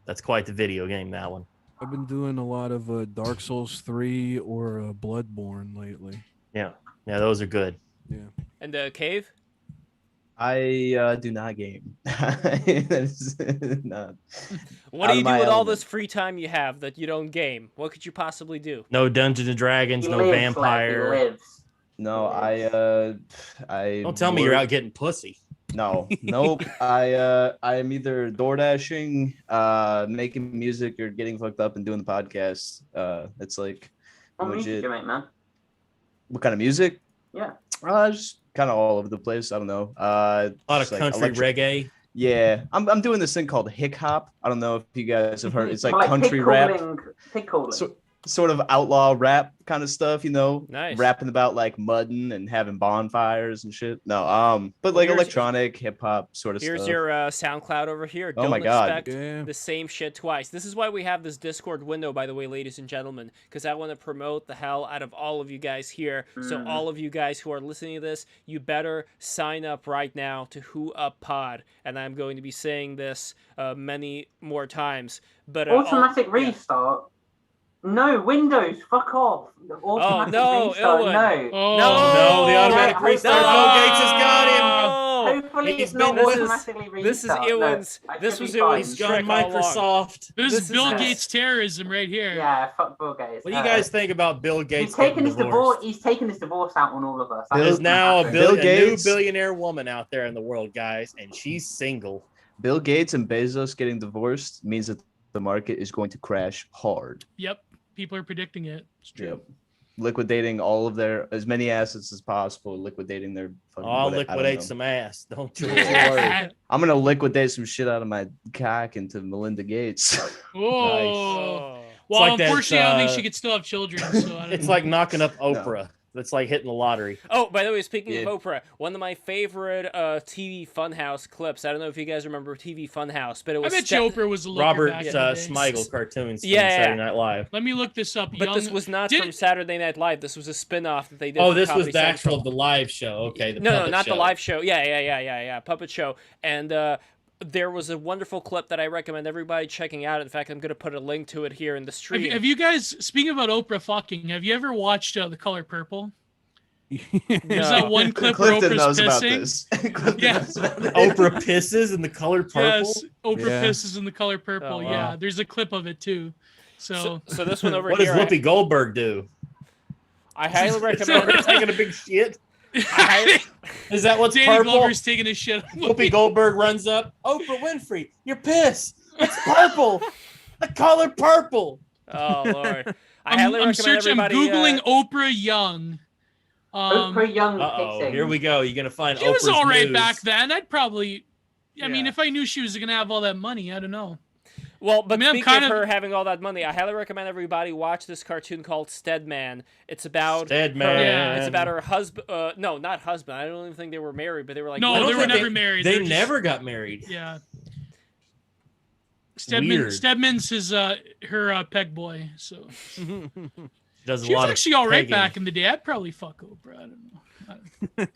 That's quite the video game, that one. I've been doing a lot of Dark Souls 3 or Bloodborne lately. Yeah, those are good. Yeah. And Cave? I do not game. That's not. What do you do with all this free time you have that you don't game? What could you possibly do? No Dungeons and Dragons, no vampire. No, I don't tell me you're out getting pussy. No, nope. I'm either door dashing, making music, or getting fucked up and doing the podcast. It's like what music do you make, man? What kind of music? Yeah. Just kind of all over the place. I don't know. A lot of country reggae. Yeah, I'm doing this thing called hick hop. I don't know if you guys have heard. It's like country rap. Pig calling. sort of outlaw rap kind of stuff, Nice. rapping about like mudding and having bonfires and shit. No, but Well, like here's- electronic hip hop sort of Here's stuff. your SoundCloud over here. Oh Don't my God. expect Yeah. the same shit twice. This is why we have this Discord window, by the way, ladies and gentlemen, because I want to promote the hell out of all of you guys here. So all of you guys who are listening to this, you better sign up right now to Who Up Pod, and I'm going to be saying this many more times. But Automatic yeah. restart. No, Windows, fuck off. Automatic no, restart, Ilwin. no. Oh, No, the automatic No, restart. no. Bill Gates has got him. Oh, Hopefully He's it's not been- automatically restart. this is Ewan's. No, I This should was be fine. Ewan's He's trick gone all along. Microsoft. This This is is Bill nice. Gates terrorism right here. Yeah, fuck Bill Gates. What do you guys think about Bill He's Gates taken getting his divorce. divorced? He's taken his divorce out on all of us. That's Bill- There's what's gonna now a, happen. Bill new Gates- billionaire woman out there in the world, guys, and she's single. Bill Gates and Bezos getting divorced means that the market is going to crash hard. Yep. People are predicting it. It's true. Yep. Liquidating all of their as many assets as possible, liquidating their fucking I'll I don't liquidate know. some ass. Don't you Yeah. worry. I'm gonna liquidate some shit out of my cock into Melinda Gates. Oh. Oh. Well, like that, unfortunately, I don't think uh, she could still have children. So I don't It's know. like knocking up Oprah. That's like hitting the lottery. Oh, by the way, speaking Yeah. of Oprah, one of my favorite TV Funhouse clips. I don't know if you guys remember TV Funhouse, but it I was bet you Oprah was a looker Robert back in the day. Smigel cartoons from Yeah. Saturday Night Live. Let me look this up. But this was not Did- from Saturday Night Live. This was a spin-off that they did. Oh, for this was Comedy the actual Central. the live show. Okay, the No, puppet not show. the live show. Yeah, puppet show. And there was a wonderful clip that I recommend everybody checking out. In fact, I'm going to put a link to it here in the stream. Have you guys, speaking about Oprah fucking, have you ever watched The Color Purple? There's No. that one clip where Clifton knows Oprah's about pissing. this. Clifton Yeah. knows about this. Oprah pisses in the color purple. Yes, Oprah Yeah. pisses in The Color Purple. Oh, wow. Yeah, there's a clip of it too. So So this one over What does here, Whoopi Goldberg do? I highly recommend it. Taking a big shit. I highly- Is that what's Danny purple? Glover's taking a shit. Whoopi Goldberg runs up. Oprah Winfrey, you're pissed. It's purple. The color purple. Oh Lord, I I'm, highly I'm recommend searching. I'm everybody. googling Oprah Young. Oprah Young Uh-oh, pissing. here we go. You're gonna find She was Oprah's all right news. back then. I'd probably. I mean, Yeah. if I knew she was gonna have all that money, I don't know. Well, but I mean, I'm speaking kind of of- her having all that money, I highly recommend everybody watch this cartoon called Steadman. It's about Steadman. her- Yeah. It's about her husband. No, not husband. I don't even think they were married, but they were like No, I don't they were think never married. They They were just- never got married. Yeah. Weird. Stedman's his her peg boy. So Does a she was lot actually of all right pegging. back in the day. I'd probably fuck Oprah. I don't know.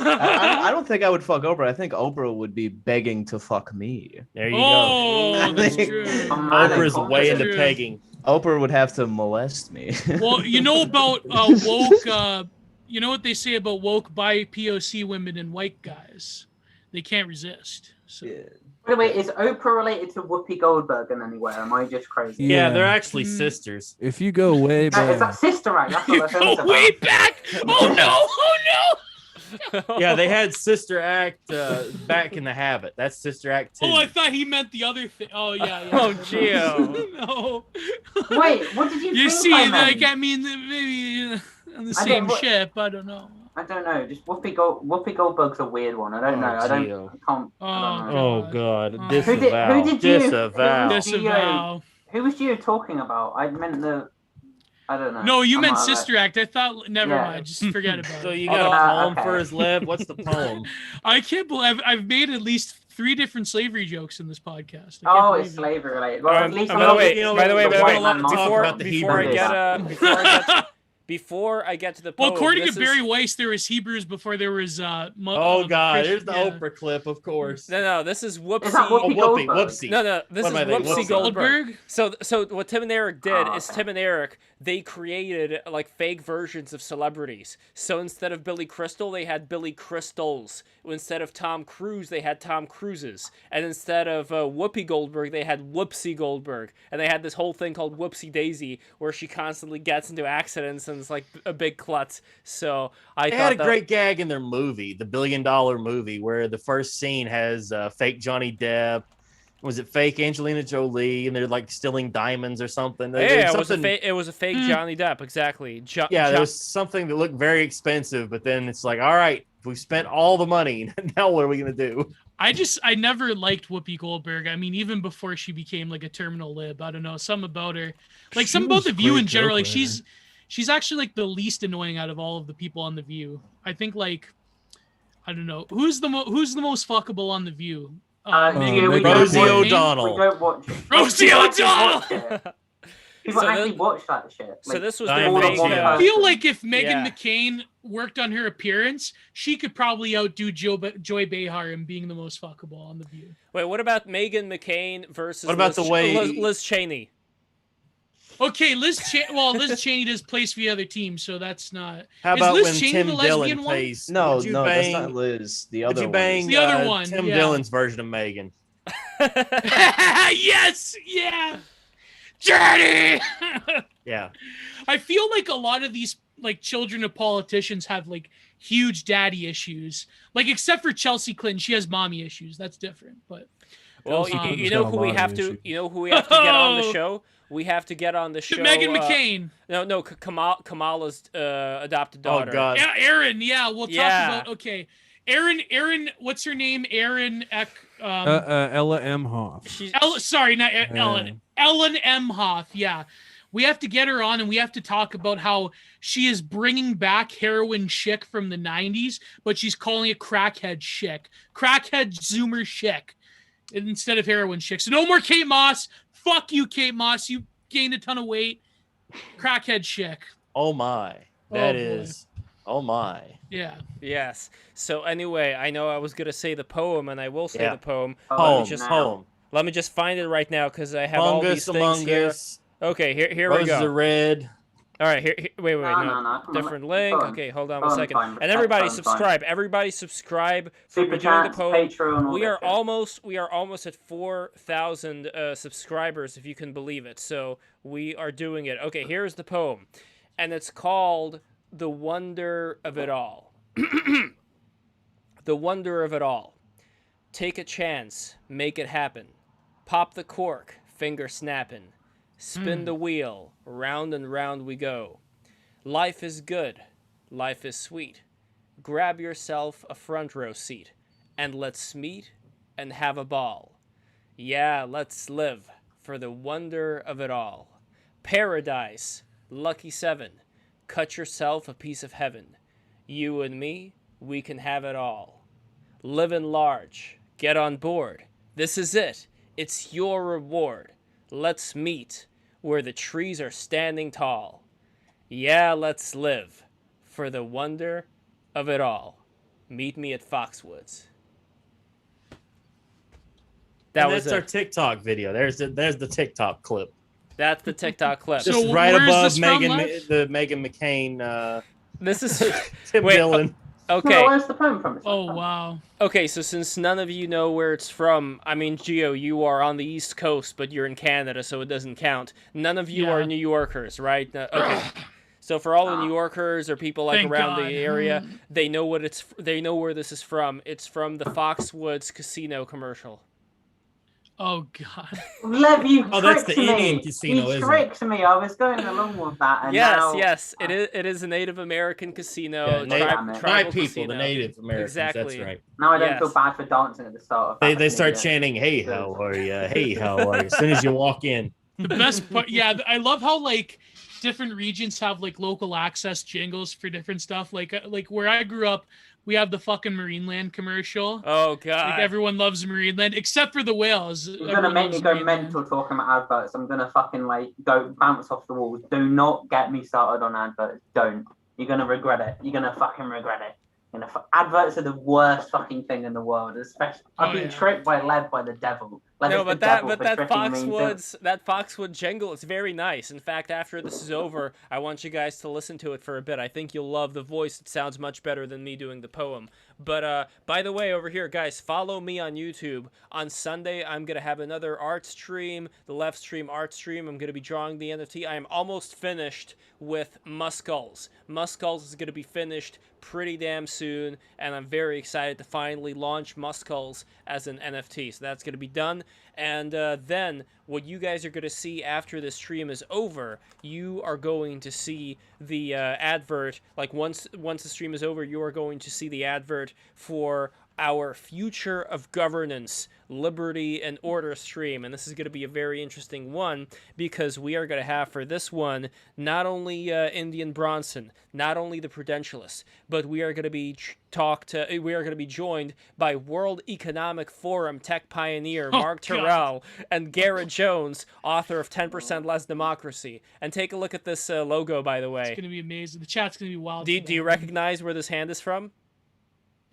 I don't think I would fuck Oprah. I think Oprah would be begging to fuck me. There you go. Oh, that's think- true. Oprah's way into True. pegging. Oprah would have to molest me. Well, you know about woke. You know what they say about woke bi POC women and white guys? They can't resist. So. Yeah. By the way, is Oprah related to Whoopi Goldberg in any way? Am I just crazy? Yeah, Yeah. they're actually Mm. sisters. If you go way Is that back, Sister Act? That's what You I heard go about. way back. Oh no! Oh no! Yeah, they had Sister Act back in the Habit. That's Sister Act 2. Oh, I thought he meant the other thing. Oh yeah. Oh, Gio. No. Wait, what did you You think see, I meant? like I mean, maybe on the I same don't- what- ship. I don't know. I don't know. Just Whoopi Goldberg's a weird one. I don't know. I don't. Gio. I can't. I don't know. Oh, God. Who did- Disavow. who did you- Disavow. who- Disavow. Who was you talking about? I meant the. I don't know. No, you I'm meant not- Sister Act. I thought. Never Yeah. mind. Just forget about So it. you got a poem okay. for his lib? What's the poem? I can't believe I've made at least 3 different slavery jokes in this podcast. I can't Oh, believe it's it. slavery related. Well, at least by I'm the not way, you know, by the way, the by white the way, man talk before about the before I Hebrews. get before I get to the poem, Well, according to this Barry is- Weiss, there was Hebrews before there was. Oh, God. Christian- Here's the yeah. Oprah clip, of course. No, this is Whoopsie. Is that Oh, Whoopi whoopee, Goldberg? whoopsie. No, this What is am I thinking? Whoopsie Whoopi Goldberg. So what Tim and Eric did Oh, is okay. Tim and Eric, they created like fake versions of celebrities. So instead of Billy Crystal, they had Billy Crystals. Instead of Tom Cruise, they had Tom Cruises. And instead of Whoopi Goldberg, they had Whoopsie Goldberg. And they had this whole thing called Whoopsie Daisy, where she constantly gets into accidents and it's like a big klutz. So I They thought had a that- great gag in their movie, the $1 billion movie, where the first scene has fake Johnny Depp. Was it fake Angelina Jolie? And they're like stealing diamonds or something. There Yeah, was something- it was a fake Johnny Depp, exactly. Yeah, there was something that looked very expensive, but then it's like, all right, We spent all the money. Now what are we gonna do? I never liked Whoopi Goldberg. I mean, even before she became like a terminal lib, I don't know, some about her, like some about The View in general. Like she's actually like the least annoying out of all of the people on The View. I think like, I don't know, who's the most fuckable on The View? Rosie O'Donnell. We don't watch it. Rosie O'Donnell. People actually watch that shit. So this was their their big, I feel like if Meghan Yeah. McCain worked on her appearance, she could probably outdo Joy Behar in being the most fuckable on The View. Wait, what about Meghan McCain versus What about Liz, the way- Liz Cheney? Okay, Liz Cheney does place for the other team, so that's not. How Is about Liz when Cheney Tim the lesbian Dillon one? plays? No, would you no, bang, that's not Liz. The Would other you one. bang The other one, Tim yeah. Dillon's version of Megan? Yes, yeah. Journey. Yeah. I feel like a lot of these like children of politicians have like huge daddy issues. Like except for Chelsea Clinton, she has mommy issues. That's different. But Well, Chelsea you Clinton's know got a who we lot of have to. issues. You know who we have to get on the show. We have to get on the show. Meghan McCain. No, Kamala's adopted daughter. Oh God. Yeah, Aaron. Yeah, we'll talk Yeah. about. Okay, Aaron. What's her name? Aaron Eck. Ella M. Hoff. She's Sorry, not Ellen. Ellen Emhoff. Yeah. We have to get her on and we have to talk about how she is bringing back heroin chick from the 90s, but she's calling it crackhead chick. Crackhead Zoomer chick instead of heroin chick. So no more Kate Moss. Fuck you, Kate Moss. You gained a ton of weight. Crackhead chick. Oh my. Oh, That boy. is. Oh my. Yeah. Yes. So anyway, I know I was gonna say the poem, and I will say Yeah. the poem. Home. just- Home. Let me just find it right now because I have all these things here. Us. Okay, here we Roses go. are red. All right, here wait, No, no. come on, Different keep link. going. Okay, hold on Go one on, second. fine, And fine, everybody fine. subscribe. Everybody subscribe for Super me doing the chats, poem. Patreon, all We that are shit. almost at 4,000 subscribers, if you can believe it. So we are doing it. Okay, here's the poem, and it's called "The Wonder of It All." The wonder of it all. Take a chance, make it happen. Pop the cork, finger snapping. Spin the wheel, round and round we go. Life is good, life is sweet. Grab yourself a front row seat, and let's meet and have a ball. Yeah, let's live for the wonder of it all. Paradise, lucky 7. Cut yourself a piece of heaven. You and me, we can have it all. Living large, get on board. This is it, it's your reward. Let's meet where the trees are standing tall. Yeah, let's live for the wonder of it all. Meet me at Foxwoods. That And was that's our it. TikTok video. There's the TikTok clip. That's the TikTok clip. So Just right where's above this from, Megan, Lev? the Meghan McCain, This is Tim Wait, Dillon. No, okay. where's the poem from? It's not Oh from- wow. Okay, so since none of you know where it's from, I mean, Gio, you are on the East Coast, but you're in Canada, so it doesn't count. None of you Yeah. are New Yorkers, right? Okay. So for all the New Yorkers or people like Thank around God. the area, they know they know where this is from. It's from the Foxwoods Casino commercial. Oh god. Lev, you Oh, that's tricked the me. Indian casino, You isn't it? tricked me. I was going along with that, and now... Yes, it is a Native American casino, Yeah, Native- my tribal people, casino. the Native Americans. Exactly. That's right. Now I don't Yes. feel bad for dancing at the start of They that, start yeah. chanting, "Hey, how are you? Hey, how are you?" As soon as you walk in. The best part, yeah, I love how like different regions have like local access jingles for different stuff. Like where I grew up, we have the fucking Marineland commercial. Oh God! Like everyone loves Marineland except for the whales. You're gonna make me go mental talking about adverts. I'm gonna fucking like go bounce off the walls. Do not get me started on adverts. Don't. You're gonna regret it. You're gonna fucking regret it. Adverts are the worst fucking thing in the world. Especially, I've been tricked led by the devil. No, but that Foxwood jingle is very nice. In fact, after this is over, I want you guys to listen to it for a bit. I think you'll love the voice. It sounds much better than me doing the poem. But by the way, over here, guys, follow me on YouTube. On Sunday, I'm gonna have another art stream, the Left Stream art stream. I'm gonna be drawing the NFT. I am almost finished with Muskulls. Muskulls is gonna be finished pretty damn soon, and I'm very excited to finally launch Muskulls as an NFT. So that's gonna be done. And then what you guys are going to see after the stream is over, you are going to see the advert. Like once the stream is over, you are going to see the advert for our Future of Governance, Liberty, and Order stream. And this is going to be a very interesting one because we are going to have for this one not only Indian Bronson, not only the Prudentialists, but we are going to be joined by World Economic Forum tech pioneer Mark Terrell and Garrett Jones, author of 10% Less Democracy. And take a look at this logo, by the way. It's going to be amazing. The chat's going to be wild. Do you recognize where this hand is from?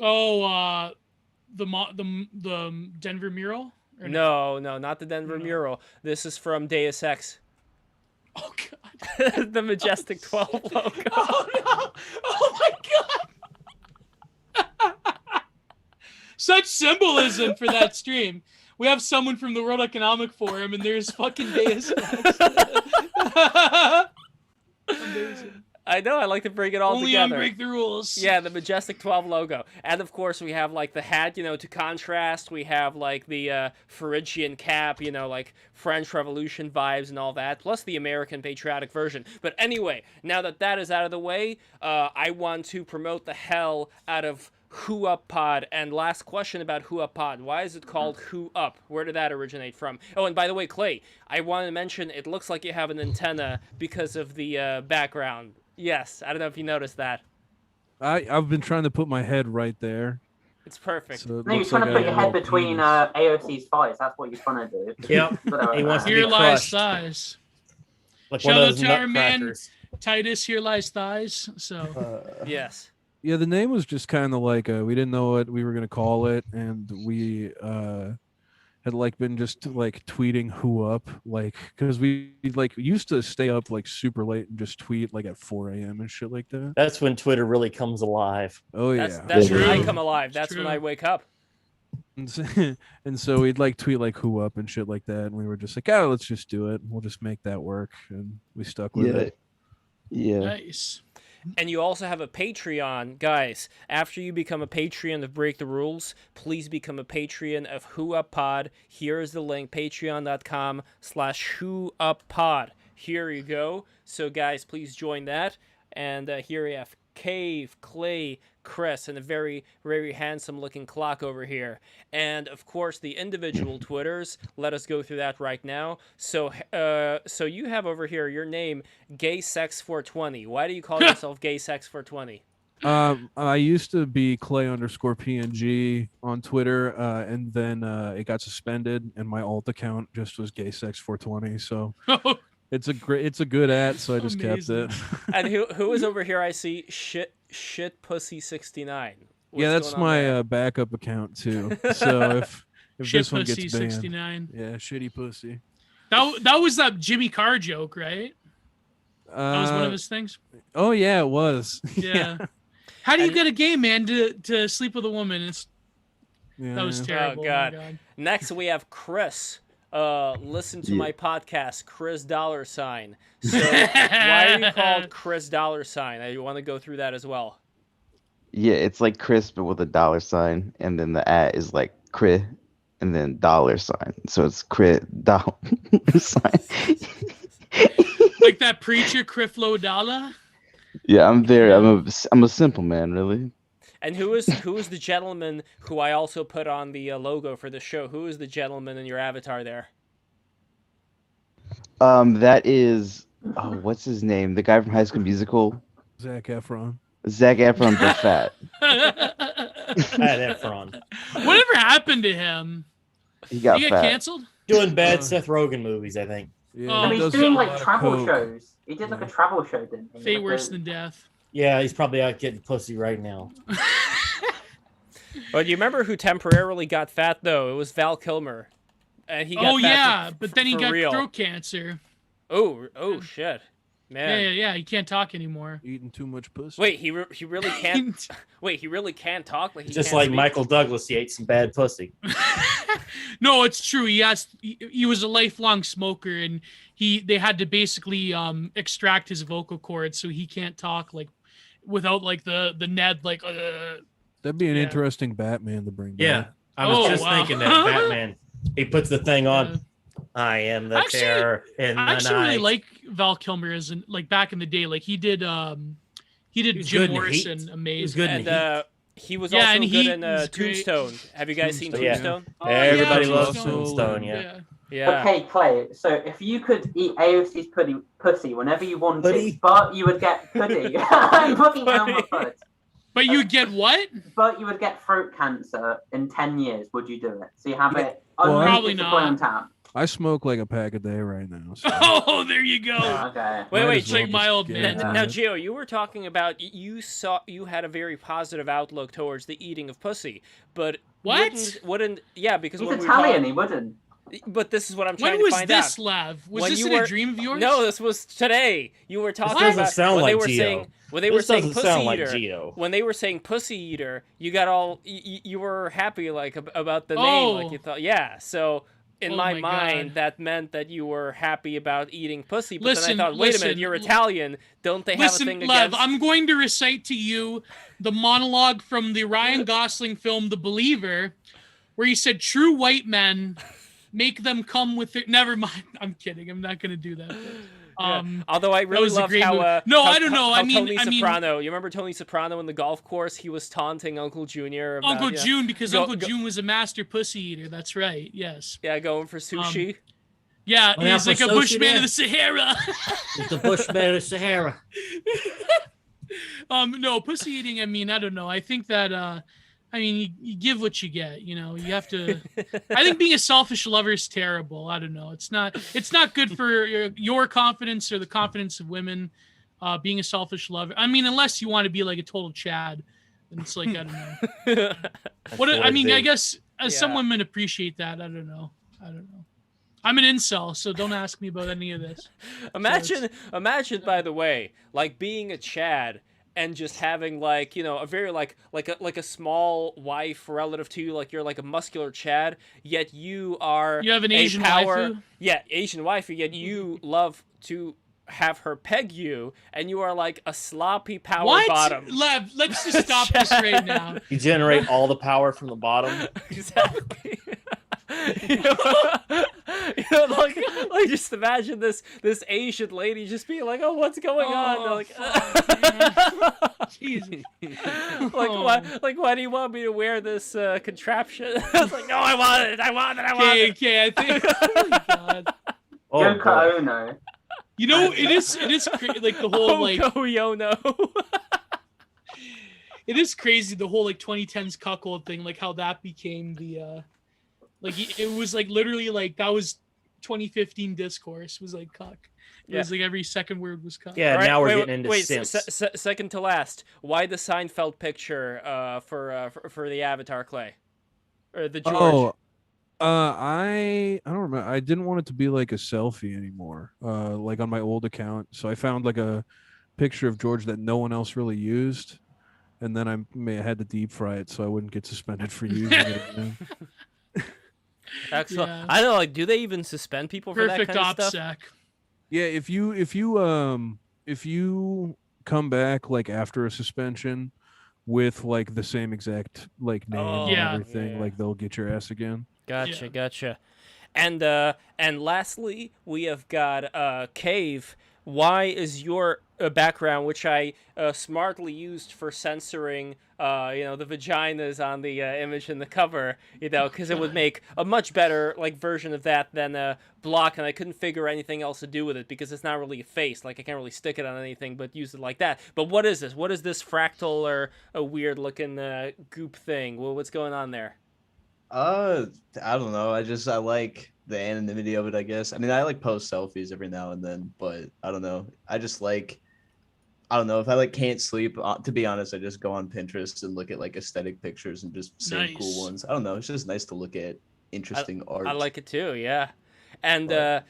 Oh, the Denver mural? No, not the Denver mural. This is from Deus Ex. Oh god. The Majestic 12 logo. Oh no! Oh my god! Such symbolism for that stream. We have someone from the World Economic Forum, and there's fucking Deus Ex. Amazing. I know, I like to bring it all Only together. on Break the Rules. Yeah, the Majestic 12 logo. And of course, we have like the hat, to contrast. We have like the Phrygian cap, like French Revolution vibes and all that, plus the American patriotic version. But anyway, now that is out of the way, I want to promote the hell out of Who Up Pod. And last question about Who Up Pod. Why is it called Who Up? Where did that originate from? Oh, and by the way, Clay, I want to mention it looks like you have an antenna because of the background. Yes, I don't know if you noticed that. I've been trying to put my head right there. It's perfect. So No, you're trying to put your head between AOC's thighs. That's what you're trying to do. Yep. He wants to be Here lies crushed. thighs. Like Shout one of out those to our man nutcrackers. Titus. Here lies thighs. So Yes. Yeah, the name was just kind of like we didn't know what we were gonna call it, and we had been just tweeting Who Up, because we used to stay up super late and just tweet at 4 a.m. and shit like that. That's when Twitter really comes alive. Oh yeah, That's when True. I come alive. That's True. when I wake up. And so we'd tweet Who Up and shit like that, and we were just like, let's just do it. We'll just make that work, and we stuck with it. Yeah. nice. And you also have a Patreon. Guys, after you become a Patreon of Break the Rules, please become a Patreon of Who Up Pod. Here is the link, patreon.com/whouppod. Here you go. So guys, please join that. And here we have Cave, Clay, Chris, and a very, very handsome looking clock over here. And of course, the individual Twitters. Let us go through that right now. So you have over here your name, GaySex420. Why do you call yourself GaySex420? I used to be Clay_PNG on Twitter, and then it got suspended, and my alt account just was GaySex420. So it's a good at, so I just kept it. And who is over here? I see shitpussy69. Yeah, that's my backup account too. So if this one gets banned, 69. yeah, shitty pussy. That was that Jimmy Carr joke, right? That was one of his things. Oh yeah, it was. Yeah. How do you get a gay man to sleep with a woman? That was terrible. Oh God. Next we have Chris. Listen to my podcast, Chris $. So why are you called Chris $? I want to go through that as well. Yeah, it's like Chris, but with a $, and then the @ is like Chris, and then $. So it's Chris $. Like that preacher, Creflo Dollar. Yeah, I'm a simple man, really. And who is the gentleman who I also put on the logo for the show? Who is the gentleman in your avatar there? That is what's his name? The guy from High School Musical. Zac Efron. Zac Efron, but fat. Efron. Whatever happened to him? He got He fat. canceled? Doing bad Seth Rogen movies, I think. Yeah, Oh, No, he he's does doing a lot like of travel coke. shows. He did like a travel show, didn't he? Fate Like worse a- than death. Yeah, he's probably out getting pussy right now. But you remember who temporarily got fat though? It was Val Kilmer, and he got Oh fat yeah, for- but then he for got real. throat cancer. Oh shit, man. Yeah. He can't talk anymore. Eating too much pussy. Wait, he really can't. Wait, he really can't talk. Like he Just can't like speak? Michael Douglas, he ate some bad pussy. No, it's true. He was a lifelong smoker, and they had to basically extract his vocal cords, so he can't talk without the Ned That'd be an Yeah. interesting Batman to bring back. Yeah, I was just wow. thinking that Batman. He puts the thing on. Yeah. I am the Actually, terror in the I actually night. really like Val Kilmer as like back in the day. Like he did was Jim good in Morrison, Heat. amazing. He was good in And he was Yeah, also and good he in was great. Tombstone. Have you guys seen Tombstone, yeah. Tombstone? Oh, Everybody yeah, loves Tombstone. Tombstone. Yeah. Yeah. Yeah. Okay, Clay. So if you could eat AOC's pussy whenever you wanted, Pudding? but you would get pudding. I'm fucking Elmer Fudd. But you get what? But you would get throat cancer in 10 years. Would you do it? So you have Yeah. it Well, unlimited Probably supply on not. tap. I smoke like a pack a day right now. So. Oh, there you go. Okay. Wait, Might wait, as well Like my just old get man. into Now, it. Gio, you were talking about you had a very positive outlook towards the eating of pussy, but What? wouldn't yeah, because He's when Italian. we He wouldn't. but this is what I'm trying When to was find this, out. Lav? Was When this you in were- a dream of yours? No, this was today. You were talking doesn't about sound when they like were Gio. saying when they were This saying doesn't pussy sound like eater. Gio. When they were saying pussy eater, you got all you were happy like about the name, Oh. like you thought, yeah. So in Oh my my mind, God. that meant that you were happy about eating pussy. But Listen, then I thought, wait a minute, listen, you're l- Italian. Don't they have a Listen, thing Lev, against? I'm going to recite to you the monologue from the Ryan Gosling film The Believer, where he said, "True white men make them come with their." Never mind. I'm kidding. I'm not going to do that. Yeah. Although I really was a loved great how movie. No, how, I don't know. how I mean- Tony I mean- Soprano. You remember Tony Soprano in the golf course? He was taunting Uncle Junior. About, Uncle yeah, June, because Go- Uncle go- June was a master pussy eater. That's right. Yes. Yeah, going for sushi. Yeah, Well, he's now like a for bushman sushi of the Sahara. It's the Bushman of Sahara. No, pussy eating. I mean, I don't know. I think that, I mean, you give what you get. You know, you have to. I think being a selfish lover is terrible. I don't know. It's not good for your confidence or the confidence of women. Being a selfish lover. I mean, unless you want to be like a total Chad, and it's like I don't know. I mean, I guess some Yeah. women appreciate that. I don't know. I'm an incel, so don't ask me about any of this. Imagine, by the way, like being a Chad and just having like, you know, a very like a small wife relative to you, like you're like a muscular Chad, yet you are You have an a Asian power, waifu? yeah, Asian waifu, yet you love to have her peg you, and you are like a sloppy power What? bottom. Lev, let's just stop this right now. You generate all the power from the bottom. Exactly. Like just imagine this Asian lady just being like, "Oh, what's going on?" They're like, Jesus. why do you want me to wear this contraption? I was like, "No, I want it. I want it. Okay, I think. Oh my God. Oh, Yoko boy. Ono. You know, it is like the whole like Oh, Yono. it is crazy the whole like 2010s cuckold thing, like how that became the like it was like literally like that was 2015 discourse was like cuck. It was like every second word was cuck. Yeah, All right, now we're wait, getting into wait, simps. second to last. Why the Seinfeld picture for the Avatar Clay? Or the George? Oh, I don't remember. I didn't want it to be like a selfie anymore. Like on my old account, so I found like a picture of George that no one else really used, and then I had to deep fry it so I wouldn't get suspended for using it. Again. Excellent. Yeah. I don't know, like, do they even suspend people for Perfect that kind of stuff? OPSEC. Yeah, if you come back like after a suspension with like the same exact like name and Yeah. everything, Yeah. like they'll get your ass again. Gotcha. And lastly, we have got Cave. Why is your background, which I smartly used for censoring, the vaginas on the image in the cover, because it would make a much better like version of that than block, and I couldn't figure anything else to do with it because it's not really a face. Like I can't really stick it on anything, but use it like that. But what is this? What is this fractal or a weird looking goop thing? Well, what's going on there? I don't know. I like the anonymity of it, I guess. I mean, I like post selfies every now and then, but I don't know. I don't know if I like can't sleep. To be honest, I just go on Pinterest and look at like aesthetic pictures and just save cool Nice. ones. I don't know. It's just nice to look at interesting art. I like it too, yeah. And But-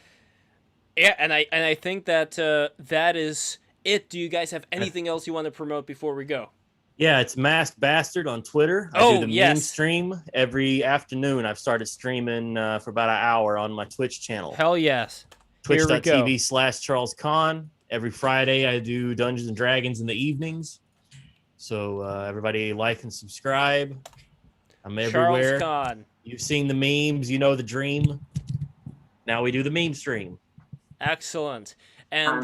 I think that that is it. Do you guys have anything else you want to promote before we go? Yeah, it's Masked Bastard on Twitter. I Oh, do the yes. meme stream every afternoon. I've started streaming for about an hour on my Twitch channel. Hell yes. Here we go. Twitch.tv/Charles Kahn. Every Friday, I do Dungeons and Dragons in the evenings. So everybody like and subscribe. I'm everywhere. Charles Kahn. You've seen the memes, you know the dream. Now we do the meme stream. Excellent. And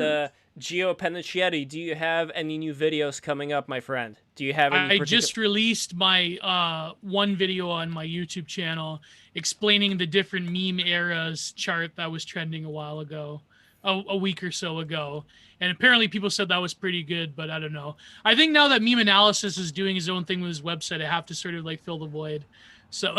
Gio Penicietti, do you have any new videos coming up, my friend? Do you have any I just released my one video on my YouTube channel explaining the different meme eras chart that was trending a while ago, a week or so ago. And apparently people said that was pretty good, but I don't know. I think now that Meme Analysis is doing his own thing with his website, I have to sort of like fill the void. So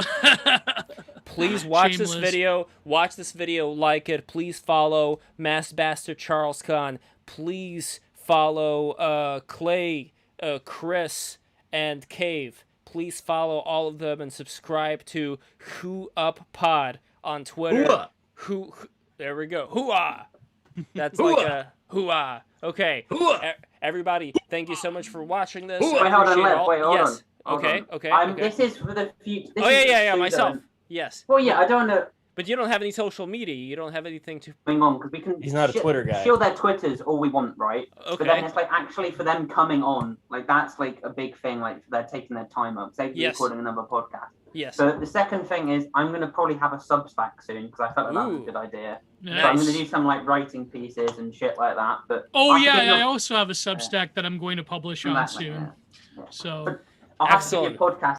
please watch Shameless. this video. Watch this video, like it. Please follow Mass Bastard Charles Khan. Please follow Clay, Chris, and Cave. Please follow all of them and subscribe to Who Up Pod on Twitter. Who there we go. Hoo-ah. That's like a hoo-ah. Okay. Everybody, thank you so much for watching this. Wait, hold on, hold on. Okay. This is for the future. Myself. Yes. Well, yeah, I don't know. But you don't have any social media. You don't have anything to. Going on because we can. He's not a Twitter guy. Shield their Twitters all we want, right? Okay. But then it's like actually for them coming on, like that's like a big thing. Like they're taking their time up. Say recording another podcast. Yes. So the second thing is I'm gonna probably have a Substack soon because I felt like that was a good idea. Nice. So I'm gonna do some like writing pieces and shit like that. But I also have a Substack that I'm going to publish on soon. Yeah. So but I'll have to do a podcast